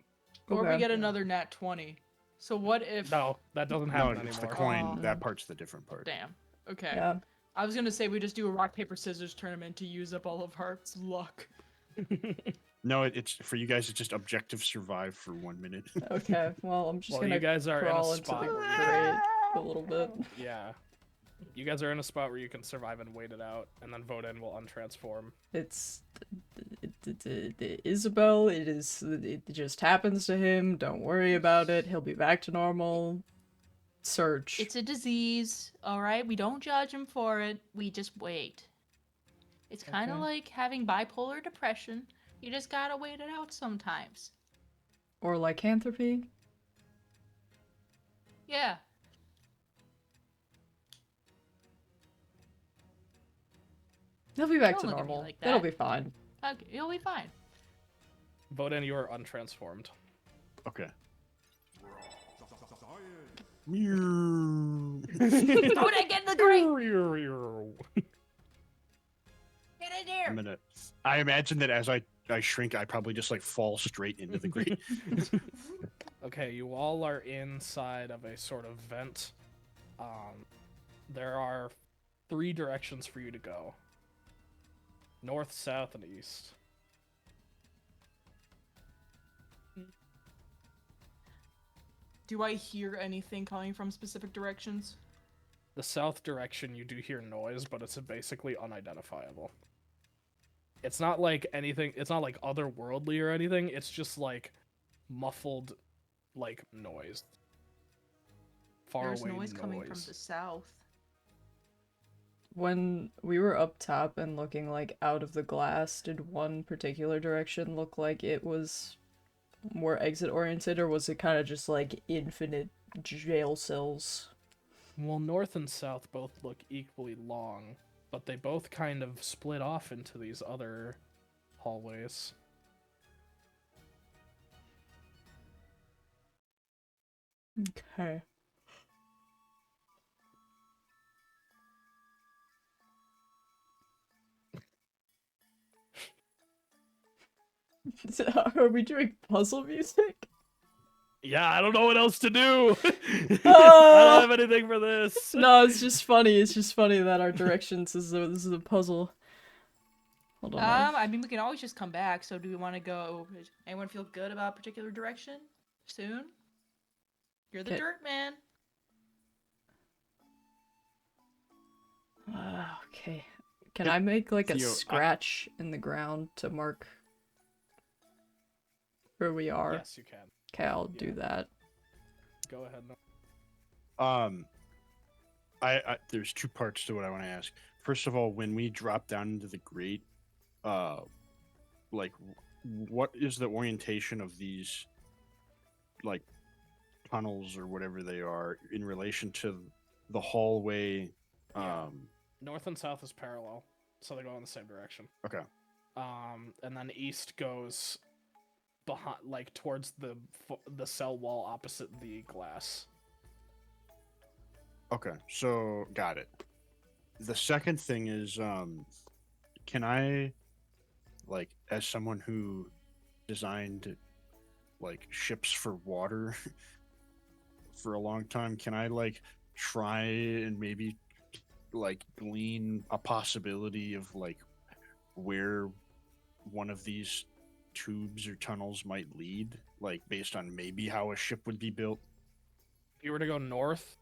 Speaker 3: Or we
Speaker 4: Okay.
Speaker 3: get another nat 20. So what if...
Speaker 1: No, that doesn't
Speaker 2: no,
Speaker 1: happen
Speaker 2: it's
Speaker 1: anymore.
Speaker 2: the coin.
Speaker 3: Oh.
Speaker 2: That part's the different part.
Speaker 3: Damn. Okay.
Speaker 4: Yeah.
Speaker 3: I was gonna say we just do a rock, paper, scissors tournament to use up all of our luck.
Speaker 2: No, it's for you guys. It's just objective survive for 1 minute.
Speaker 4: Okay, well, I'm just
Speaker 1: Well,
Speaker 4: gonna
Speaker 1: you guys are in a
Speaker 4: crawl into
Speaker 1: spot
Speaker 4: the
Speaker 1: where you
Speaker 4: grate a little bit.
Speaker 1: Yeah. You guys are in a spot where you can survive and wait it out, and then Voden will untransform.
Speaker 4: It's Isabel. It just happens to him. Don't worry about it. He'll be back to normal. Search.
Speaker 3: It's a disease, alright? We don't judge him for it. We just wait. It's kind of
Speaker 4: Okay.
Speaker 3: like having bipolar depression. You just gotta wait it out sometimes.
Speaker 4: Or lycanthropy.
Speaker 3: Yeah.
Speaker 4: He'll be back
Speaker 3: Don't
Speaker 4: to
Speaker 3: look at me
Speaker 4: normal.
Speaker 3: like
Speaker 4: It'll
Speaker 3: that.
Speaker 4: be fine.
Speaker 3: Okay, you'll be fine.
Speaker 1: Voden, you are untransformed.
Speaker 2: Okay. Meow.
Speaker 3: Throw it again in the grate! Get in there!
Speaker 2: I'm gonna. I imagine that as I shrink, I probably just like fall straight into the grate.
Speaker 1: Okay, you all are inside of a sort of vent. There are 3 directions for you to go. North, south, and east.
Speaker 3: Do I hear anything coming from specific directions?
Speaker 1: The south direction, you do hear noise, but it's basically unidentifiable. It's not like anything, it's not like otherworldly or anything, it's just like muffled, like, noise. Far
Speaker 3: There's
Speaker 1: away
Speaker 3: noise coming from the south.
Speaker 4: When we were up top and looking like out of the glass, did one particular direction look like it was more exit oriented, or was it kind of just like infinite jail cells?
Speaker 1: Well, north and south both look equally long, but they both kind of split off into these other hallways.
Speaker 4: Okay. Are we doing puzzle music?
Speaker 1: Yeah, I don't know what else to do. I
Speaker 4: Ah!
Speaker 1: don't have anything for this.
Speaker 4: No, it's just funny. It's just funny that our directions this is a puzzle. Hold on.
Speaker 3: I mean, we can always just come back. So, do we want to go? Anyone feel good about a particular direction? Soon. You're the
Speaker 4: Okay.
Speaker 3: dirt man.
Speaker 4: Okay. Can I make like a
Speaker 2: Theo,
Speaker 4: scratch in the ground to mark where we are?
Speaker 1: Yes, you can.
Speaker 4: Okay, I'll do that.
Speaker 1: Go ahead.
Speaker 2: I there's 2 parts to what I want to ask. First of all, when we drop down into the grate, like, what is the orientation of these, like, tunnels or whatever they are in relation to the hallway?
Speaker 1: North and south is parallel, so they go in the same direction.
Speaker 2: Okay.
Speaker 1: And then east goes behind, like towards the cell wall opposite the glass.
Speaker 2: Okay, so got it. The second thing is, can I, like, as someone who designed, like, ships for water for a long time, can I, like, try and maybe, like, glean a possibility of, like, where one of these tubes or tunnels might lead, like, based on maybe how a ship would be built?
Speaker 1: If you were to go north,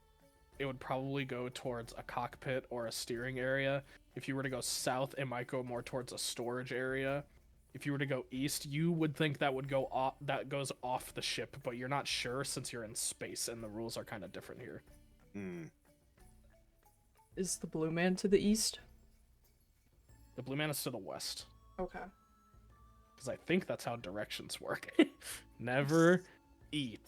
Speaker 1: it would probably go towards a cockpit or a steering area. If you were to go south, it might go more towards a storage area. If you were to go east, you would think that would go off, that goes off the ship, but you're not sure since you're in space and the rules are kind of different here.
Speaker 2: Hmm.
Speaker 4: Is the blue man to the east?
Speaker 1: The blue man is to the west.
Speaker 4: Okay.
Speaker 1: because I think that's how directions work. Never eat.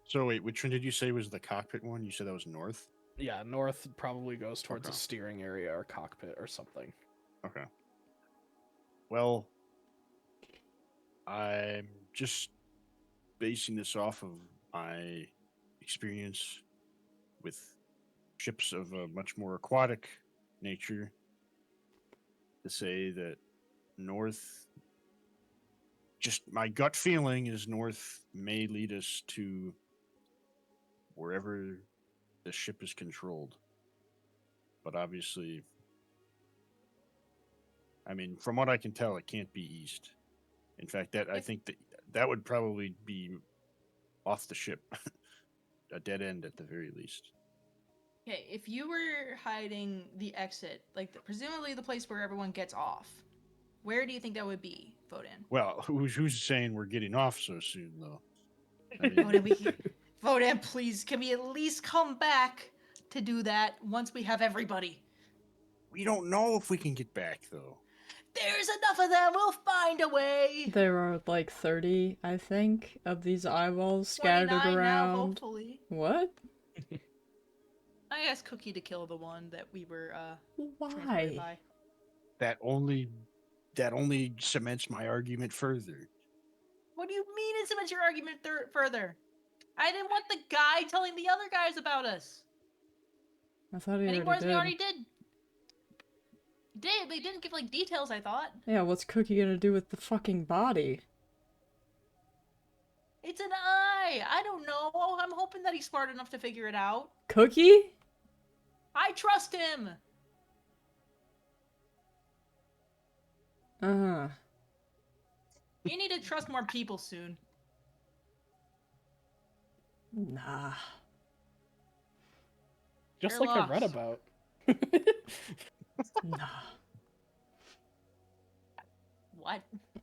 Speaker 2: So wait, which one did you say was the cockpit one? You said that was north?
Speaker 1: Yeah, north probably goes towards a
Speaker 2: Okay.
Speaker 1: steering area or cockpit or something.
Speaker 2: Okay. Well, I'm just basing this off of my experience with ships of a much more aquatic nature to say that north, just my gut feeling is north may lead us to wherever the ship is controlled. But obviously, I mean, from what I can tell, it can't be east. In fact, I think that would probably be off the ship, a dead end at the very least.
Speaker 3: Okay, if you were hiding the exit, like presumably the place where everyone gets off, where do you think that would be, Foden?
Speaker 2: Well, who's saying we're getting off so soon, though? I mean,
Speaker 3: Foden, Foden, please, can we at least come back to do that once we have everybody?
Speaker 2: we don't know if we can get back, though.
Speaker 3: There's enough of them. We'll find a way.
Speaker 4: There are like 30, I think, of these eyeballs scattered
Speaker 3: 29
Speaker 4: around.
Speaker 3: now, hopefully.
Speaker 4: What?
Speaker 3: I asked Cookie to kill the one that we were transported
Speaker 4: Why?
Speaker 3: by.
Speaker 2: That only cements my argument further.
Speaker 3: What do you mean it cements your argument further? I didn't want the guy telling the other guys about us.
Speaker 4: I thought he
Speaker 3: Any
Speaker 4: already
Speaker 3: more than
Speaker 4: did.
Speaker 3: he already did. They didn't give like details, I thought.
Speaker 4: Yeah, what's Cookie gonna do with the fucking body?
Speaker 3: It's an eye. I don't know. I'm hoping that he's smart enough to figure it out.
Speaker 4: Cookie?
Speaker 3: I trust him.
Speaker 4: Uh-huh.
Speaker 3: We need to trust more people soon.
Speaker 4: Nah.
Speaker 1: Just
Speaker 3: You're
Speaker 1: like I read
Speaker 3: lost.
Speaker 1: about.
Speaker 4: Nah.
Speaker 3: What?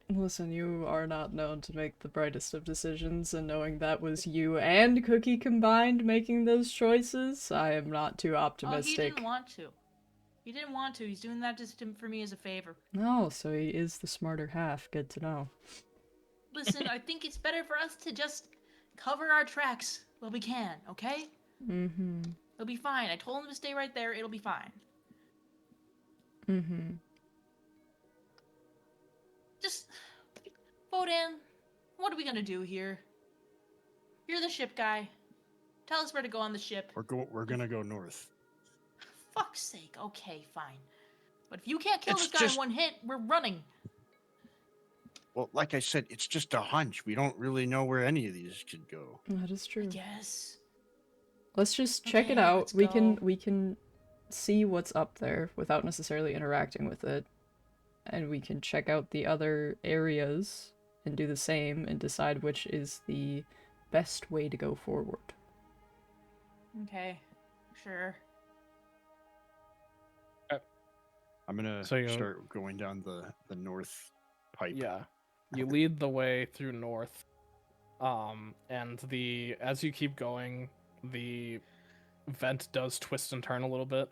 Speaker 4: Listen, you are not known to make the brightest of decisions, and knowing that was you and Cookie combined making those choices, I am not too
Speaker 3: Oh, he
Speaker 4: optimistic.
Speaker 3: didn't want to. He didn't want to. He's doing that just for me as a favor.
Speaker 4: No, so he is the smarter half. Good to know.
Speaker 3: Listen, I think it's better for us to just cover our tracks while we can, okay?
Speaker 4: Mm-hmm.
Speaker 3: It'll be fine. I told him to stay right there. It'll be fine.
Speaker 4: Mm-hmm.
Speaker 3: Just, Foden, what are we gonna do here? You're the ship guy. Tell us where to go on the ship.
Speaker 2: We're gonna go north.
Speaker 3: Fuck's sake. Okay, fine. But if you can't kill
Speaker 2: It's
Speaker 3: this guy in
Speaker 2: just-
Speaker 3: one hit, we're running.
Speaker 2: Well, like I said, it's just a hunch. We don't really know where any of these could go.
Speaker 4: That is true.
Speaker 3: Yes.
Speaker 4: Let's just check it
Speaker 3: Okay,
Speaker 4: out.
Speaker 3: let's
Speaker 4: We can
Speaker 3: go.
Speaker 4: see what's up there without necessarily interacting with it. And we can check out the other areas and do the same and decide which is the best way to go forward.
Speaker 3: Okay. Sure.
Speaker 2: I'm gonna
Speaker 1: So you-
Speaker 2: start going down the north pipe.
Speaker 1: Yeah. You lead the way through north. And as you keep going, the vent does twist and turn a little bit.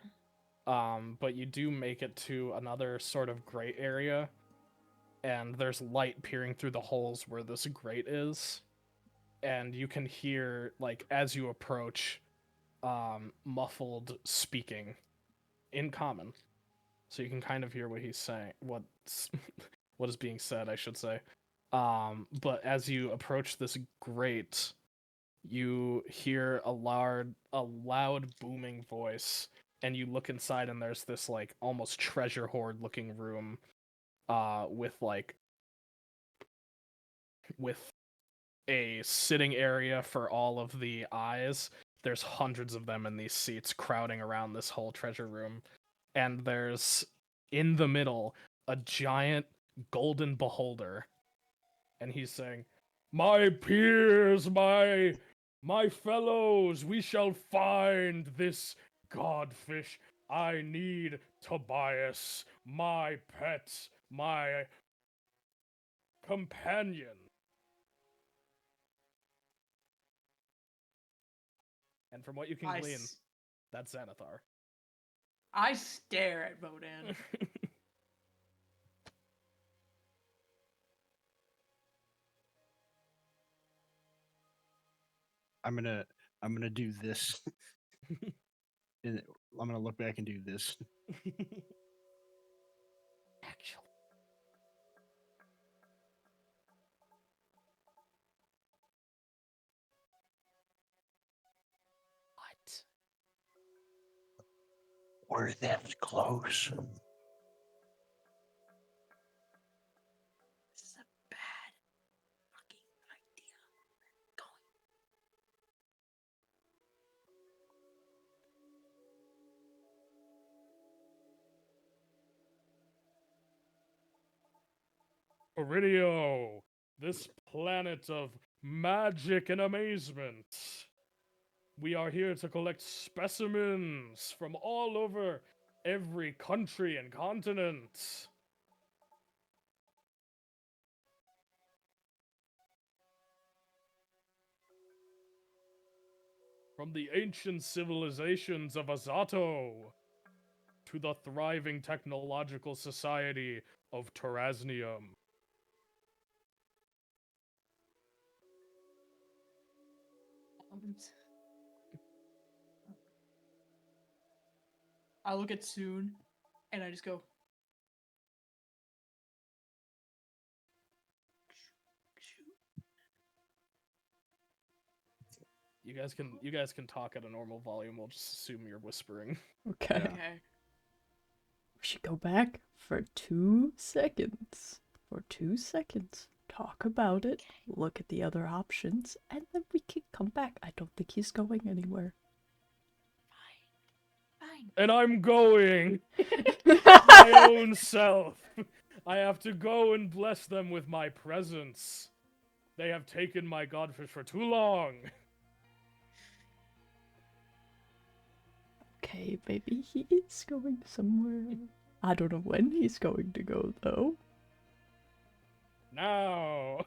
Speaker 1: But you do make it to another sort of grate area, and there's light peering through the holes where this grate is. And you can hear, like, as you approach, muffled speaking in common. So you can kind of hear what he's saying, what is being said, I should say. But as you approach this grate, you hear a loud booming voice, and you look inside, and there's this like almost treasure hoard looking room, with a sitting area for all of the eyes. There's hundreds of them in these seats crowding around this whole treasure room. And there's, in the middle, a giant golden beholder. And he's saying, "My peers, my fellows, we shall find this godfish. I need Tobias, my pet, my companion." And from what you can glean, that's Xanathar.
Speaker 3: I stare at Vodan.
Speaker 2: I'm gonna do this. And I'm gonna look back and do this.
Speaker 1: Actually. What?
Speaker 2: We're that close.
Speaker 5: This is a bad fucking idea. Going.
Speaker 1: Korrineo, this planet of magic and amazement. We are here to collect specimens from all over every country and continent. From the ancient civilizations of Azato to the thriving technological society of Terraznium.
Speaker 3: I look at Soon, and I just go.
Speaker 1: You guys can talk at a normal volume. We'll just assume you're whispering.
Speaker 4: Okay.
Speaker 2: Yeah.
Speaker 3: Okay.
Speaker 4: We should go back for 2 seconds. For 2 seconds. Talk about it. Look at the other options. And then we can come back. I don't think he's going anywhere.
Speaker 5: Fine.
Speaker 1: And I'm going my own self. I have to go and bless them with my presence. They have taken my godfish for too long.
Speaker 4: Okay, maybe he is going somewhere. I don't know when he's going to go, though.
Speaker 1: Now.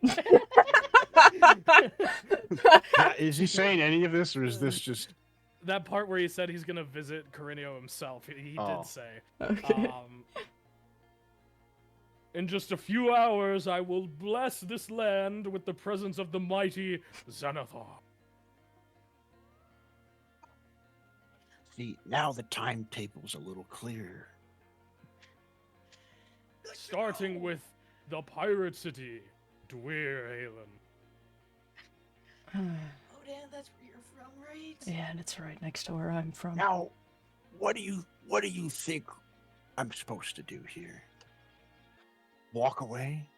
Speaker 2: Is he saying any of this, or is this just?
Speaker 1: That part where he said he's gonna visit Korrineo himself, he
Speaker 2: Oh.
Speaker 1: did say.
Speaker 4: Okay.
Speaker 1: In just a few hours, I will bless this land with the presence of the mighty Xanathar.
Speaker 2: See, now the timetable's a little clearer.
Speaker 1: Starting with the pirate city, Dweerhalen.
Speaker 5: Oh, Dan, that's where you're from, right?
Speaker 4: Yeah, and it's right next to where I'm from.
Speaker 2: Now, what do you think I'm supposed to do here? Walk away?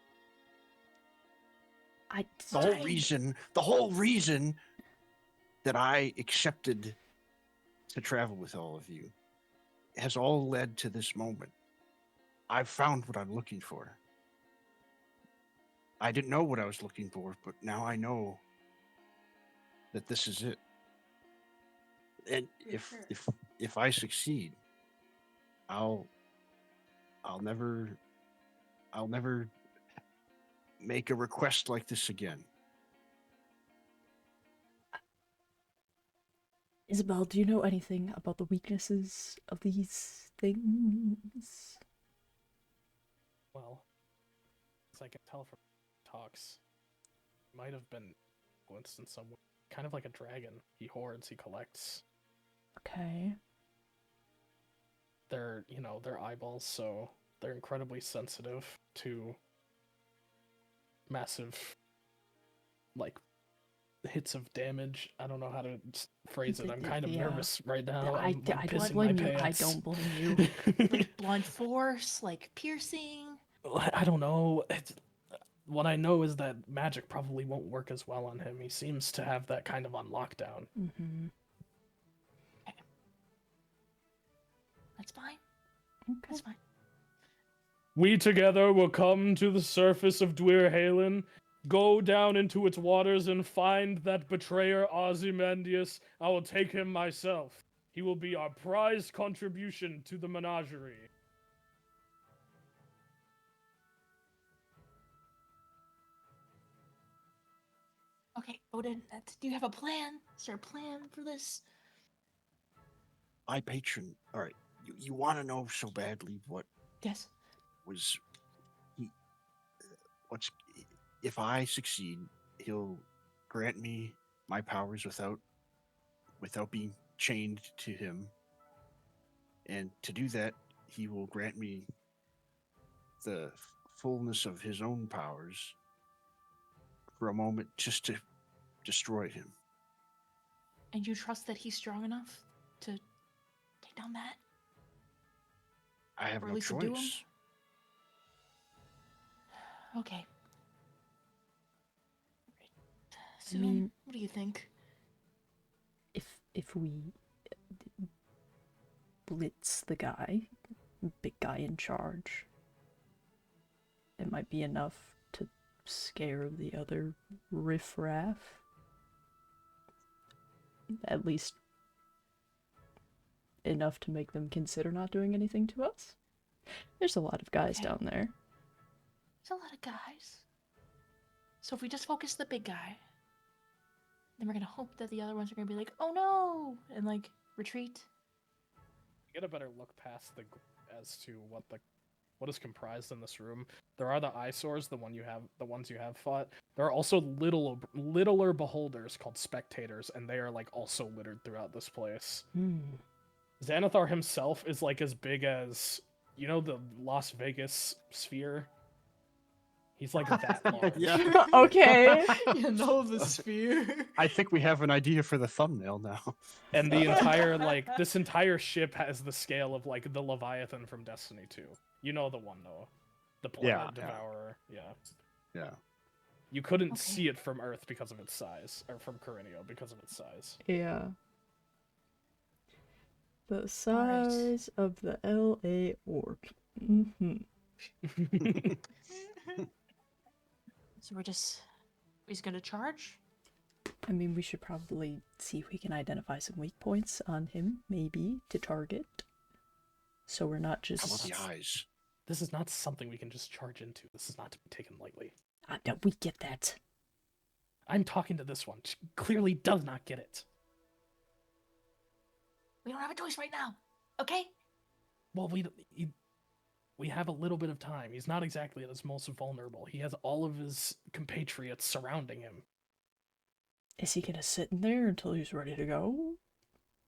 Speaker 2: The whole reason that I accepted to travel with all of you has all led to this moment. I've found what I'm looking for. I didn't know what I was looking for, but now I know that this is it. And if I succeed, I'll never make a request like this again.
Speaker 4: Isabel, do you know anything about the weaknesses of these things?
Speaker 1: Well, as I can tell from talks, might have been influenced in some way. Kind of like a dragon. He hoards, he collects.
Speaker 4: Okay.
Speaker 1: They're eyeballs, so they're incredibly sensitive to massive, like, hits of damage. I don't know how to phrase it. I'm kind of
Speaker 4: Yeah.
Speaker 1: nervous right now.
Speaker 4: I
Speaker 1: I'm
Speaker 4: don't
Speaker 1: pissing
Speaker 4: blame
Speaker 1: my
Speaker 4: you. I
Speaker 1: pants.
Speaker 4: don't blame you.
Speaker 5: Like blunt force, like piercing.
Speaker 1: I don't know. What I know is that magic probably won't work as well on him. He seems to have that kind of on lockdown.
Speaker 4: Mm-hmm.
Speaker 5: That's fine.
Speaker 4: Okay.
Speaker 5: That's fine.
Speaker 1: We together will come to the surface of Dweerhalen, go down into its waters and find that betrayer Ozymandias. I will take him myself. He will be our prized contribution to the menagerie.
Speaker 5: Okay, Odin, do you have a plan? Is there a plan for this?
Speaker 2: My patron. All right. you want to know so badly what
Speaker 5: Yes.
Speaker 2: was he, what's if I succeed, he'll grant me my powers without being chained to him. And to do that, he will grant me the fullness of his own powers for a moment just to destroy him.
Speaker 5: And you trust that he's strong enough to take down that?
Speaker 2: I have
Speaker 5: Or at
Speaker 2: no
Speaker 5: least to do him?
Speaker 2: choice.
Speaker 5: Okay.
Speaker 6: I
Speaker 5: Soon,
Speaker 6: mean,
Speaker 5: what do you think?
Speaker 6: if we blitz the guy, big guy in charge, it might be enough to scare the other riffraff. At least enough to make them consider not doing anything to us. There's a lot of guys
Speaker 5: Okay.
Speaker 6: down there.
Speaker 5: There's a lot of guys. So if we just focus the big guy, then we're gonna hope that the other ones are gonna be like, oh no, and like retreat.
Speaker 1: Get a better look past as to what is comprised in this room. There are the eyesores, the ones you have fought. There are also littler beholders called spectators, and they are like also littered throughout this place. Xanathar himself is like as big as, you know, the Las Vegas sphere. He's like that large.
Speaker 2: Yeah.
Speaker 6: Okay.
Speaker 3: You know the sphere.
Speaker 2: I think we have an idea for the thumbnail now.
Speaker 1: And the entire this entire ship has the scale of like the Leviathan from Destiny 2. You know the one though, the Planet
Speaker 2: Yeah.
Speaker 1: Devourer. Yeah.
Speaker 2: Yeah.
Speaker 1: You couldn't
Speaker 5: Okay.
Speaker 1: see it from Earth because of its size, or from Korrineo because of its size.
Speaker 6: Yeah. The
Speaker 5: Alright.
Speaker 6: size of the LA orb. Mm-hmm.
Speaker 5: So we're just gonna charge?
Speaker 6: I mean, we should probably see if we can identify some weak points on him, maybe, to target. So we're not
Speaker 2: How about
Speaker 6: just...
Speaker 2: the eyes?
Speaker 1: This is not something we can just charge into. This is not to be taken lightly.
Speaker 6: No, we get that.
Speaker 1: I'm talking to this one. She clearly does not get it.
Speaker 5: We don't have a choice right now. Okay?
Speaker 1: Well, we have a little bit of time. He's not exactly at his most vulnerable. He has all of his compatriots surrounding him.
Speaker 6: Is he gonna sit in there until he's ready to go?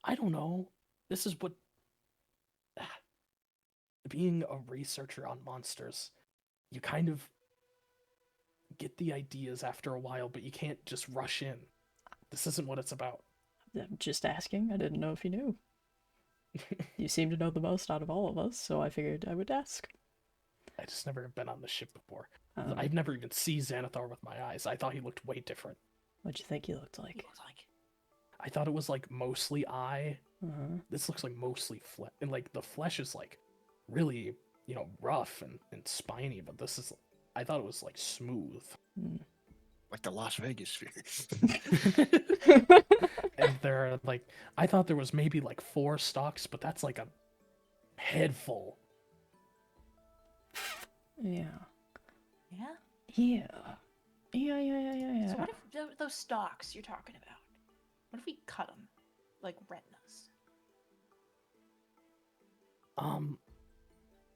Speaker 1: I don't know. This is what... Being a researcher on monsters, you kind of get the ideas after a while, but you can't just rush in. This isn't what it's about.
Speaker 6: I'm just asking. I didn't know if you knew. You seem to know the most out of all of us, so I figured I would ask.
Speaker 1: I just never been on the ship before.
Speaker 6: Um,
Speaker 1: I've never even seen Xanathar with my eyes. I thought he looked way different.
Speaker 6: What'd you think he looked
Speaker 5: He
Speaker 6: like?
Speaker 5: looks like.
Speaker 1: I thought it was like mostly eye.
Speaker 6: Uh-huh.
Speaker 1: This looks like mostly flesh. And like the flesh is like really, rough and spiny, but this is... I thought it was like smooth.
Speaker 2: Like the Las Vegas sphere.
Speaker 1: And there are like... I thought there was maybe like 4 stalks, but that's like a head full.
Speaker 6: Yeah.
Speaker 5: Yeah?
Speaker 6: Yeah. Yeah.
Speaker 5: So what if those stalks you're talking about, what if we cut them? Like retinas?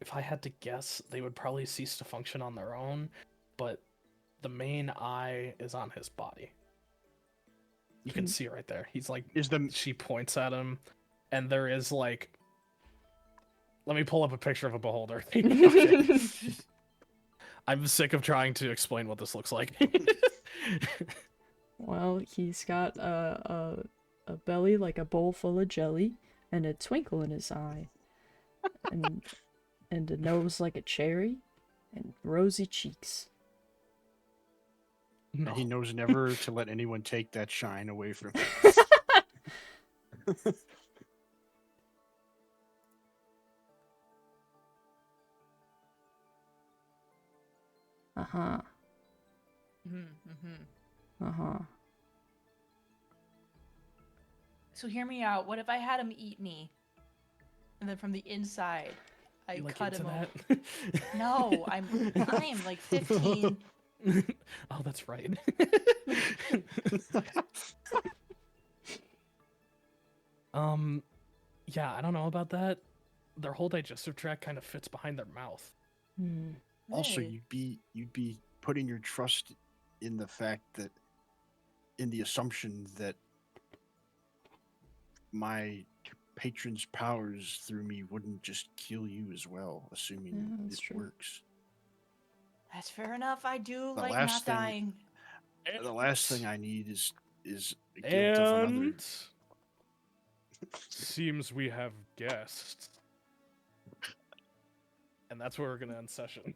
Speaker 1: If I had to guess, they would probably cease to function on their own, but the main eye is on his body. You can see it right there. He's like... She points at him, and there is like... Let me pull up a picture of a beholder. Okay. I'm sick of trying to explain what this looks like.
Speaker 6: Well, he's got a belly like a bowl full of jelly, and a twinkle in his eye, and a nose like a cherry, and rosy cheeks.
Speaker 1: No.
Speaker 2: And he knows never to let anyone take that shine away from him.
Speaker 6: Uh-huh. Uh-huh.
Speaker 5: So hear me out. What if I had him eat me? And then from the inside, I
Speaker 1: You, like,
Speaker 5: cut
Speaker 1: into
Speaker 5: him
Speaker 1: that?
Speaker 5: open. No, I'm like 15.
Speaker 1: Oh, that's right. Yeah, I don't know about that, their whole digestive tract kind of fits behind their mouth.
Speaker 6: Hmm.
Speaker 2: Also,
Speaker 3: Hey.
Speaker 2: you'd be putting your trust in the fact that, in the assumption that my patron's powers through me wouldn't just kill you as well, assuming
Speaker 6: Yeah, that's
Speaker 2: it
Speaker 6: true.
Speaker 2: works.
Speaker 3: That's fair enough. I do
Speaker 2: The
Speaker 3: like
Speaker 2: last
Speaker 3: not
Speaker 2: thing-
Speaker 3: dying.
Speaker 2: The last thing I need is the guilt of another.
Speaker 1: And seems we have guests. And that's where we're gonna end session.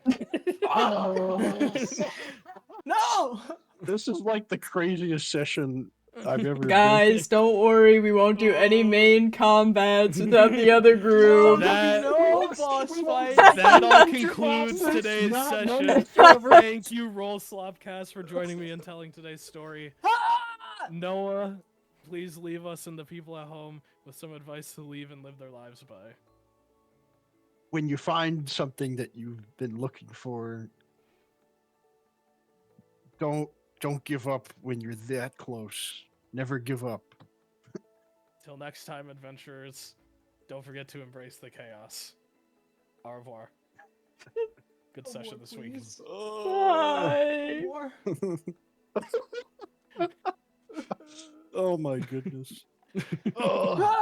Speaker 3: No!
Speaker 2: This is like the craziest session I've ever
Speaker 4: Guys, don't worry, we won't do any main combats without the other
Speaker 3: No,
Speaker 4: group.
Speaker 1: That-
Speaker 3: no boss fight.
Speaker 1: That all concludes today's
Speaker 2: Not none
Speaker 1: session.
Speaker 2: whatsoever.
Speaker 1: Thank you, Roll Slopcast, for joining me and telling today's story.
Speaker 3: Ah!
Speaker 1: Noah, please leave us and the people at home with some advice to leave and live their lives by.
Speaker 2: When you find something that you've been looking for, don't give up when you're that close. Never give up.
Speaker 1: Till next time, adventurers, don't forget to embrace the chaos. Au revoir. Good session this week.
Speaker 4: Bye.
Speaker 3: More.
Speaker 2: Oh my goodness.
Speaker 3: Ah!